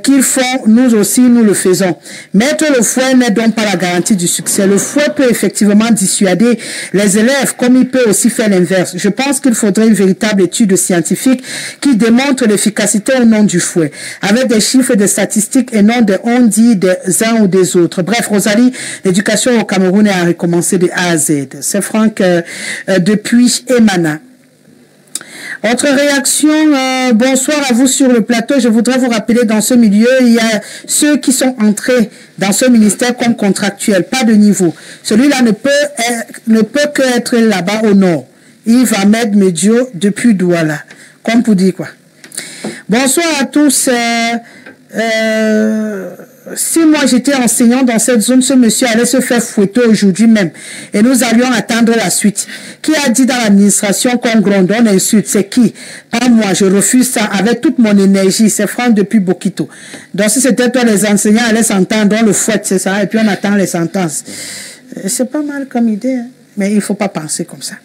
qu'ils font, nous aussi, nous le faisons. Mettre le fouet n'est donc pas la garantie du succès. Le fouet peut effectivement dissuader les élèves, comme il peut aussi faire l'inverse. Je pense qu'il faudrait une véritable étude scientifique qui démontre l'efficacité au nom du fouet, avec des chiffres, des statistiques et non des on-dit des uns ou des autres. Bref, Rosalie, l'éducation au Cameroun est à recommencer de A à Z. C'est Franck depuis Emana. Autre réaction, bonsoir à vous sur le plateau. Je voudrais vous rappeler, dans ce milieu, il y a ceux qui sont entrés dans ce ministère comme contractuels, pas de niveau. Celui-là ne peut que être là-bas au nord. Yves Ahmed Medio depuis Douala. Comme pour dire quoi. Bonsoir à tous. Si moi j'étais enseignant dans cette zone, ce monsieur allait se faire fouetter aujourd'hui même. Et nous allions attendre la suite. Qui a dit dans l'administration qu'on gronde, on insulte? C'est qui? Pas moi, je refuse ça avec toute mon énergie. C'est Franck depuis Bokito. Donc si c'était toi, les enseignants allaient s'entendre, on le fouette, c'est ça, et puis on attend les sentences. C'est pas mal comme idée, hein? Mais il ne faut pas penser comme ça.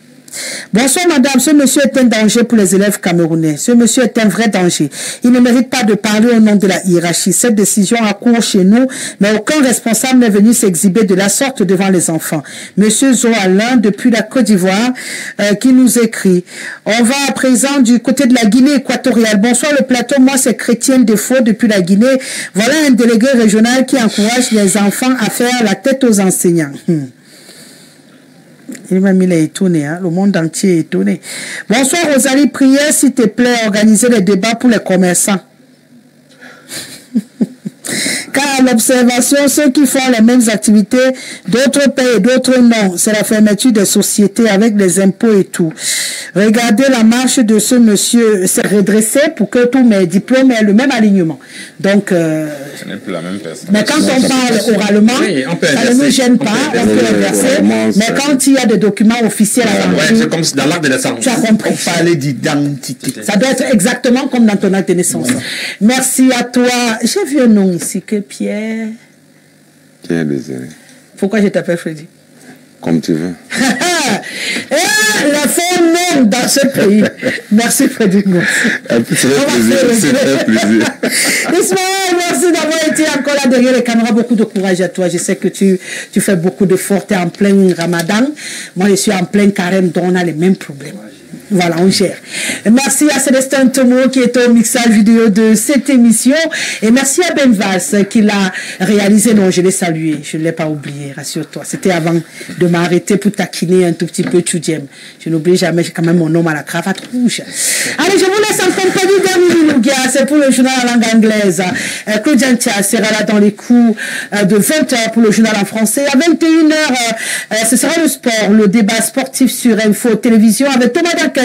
Bonsoir madame, ce monsieur est un danger pour les élèves camerounais. Ce monsieur est un vrai danger. Il ne mérite pas de parler au nom de la hiérarchie. Cette décision a cours chez nous, mais aucun responsable n'est venu s'exhiber de la sorte devant les enfants. Monsieur Zoalin, depuis la Côte d'Ivoire, qui nous écrit. On va à présent du côté de la Guinée équatoriale. Bonsoir le plateau, moi c'est Chrétienne Défaut depuis la Guinée. Voilà un délégué régional qui encourage les enfants à faire la tête aux enseignants. Il m'a mis les étonnés, hein? Le monde entier est étonné. Bonsoir Rosalie, prière s'il te plaît, organiser les débats pour les commerçants. Car à l'observation, ceux qui font les mêmes activités, d'autres payent et d'autres non. C'est la fermeture des sociétés avec les impôts et tout. Regardez la marche de ce monsieur, c'est redressé pour que tous mes diplômes aient le même alignement. Donc, ce n'est plus la même personne. Mais quand on parle oralement, oui, ça ne nous gêne pas, on peut inverser. Mais quand il y a des documents officiels à l'envers, c'est comme dans l'acte de naissance. Tu as compris. On parlait d'identité. Ça doit être exactement comme dans ton acte de naissance. Merci à toi. J'ai vu un nom ici que Pierre. Pierre Désiré. Pourquoi je t'appelle Freddy? Comme tu veux. La femme même dans ce pays. Merci Freddy. C'est un plaisir. Ismaël, merci d'avoir été encore là derrière les caméras. Beaucoup de courage à toi. Je sais que tu fais beaucoup d'efforts. Tu es en plein Ramadan. Moi, je suis en plein carême, donc on a les mêmes problèmes. Voilà, on gère. Merci à Célestin Tomo qui est au mixage vidéo de cette émission. Et merci à Ben Valls qui l'a réalisé. Non, je l'ai salué. Je ne l'ai pas oublié, rassure-toi. C'était avant de m'arrêter pour taquiner un tout petit peu Tudjem. Je n'oublie jamais, j'ai quand même mon nom à la cravate rouge. Allez, je vous laisse en compagnie d'Ami Lougia. C'est pour le journal en langue anglaise. Claudia Ntia sera là dans les coups de 20h pour le journal en français. À 21h, ce sera le sport, le débat sportif sur Info Télévision avec Thomas Dakandi.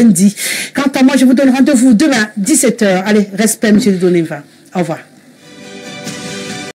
Quant à moi, je vous donne rendez-vous demain, 17h. Allez, respect, M. Doniva. Au revoir.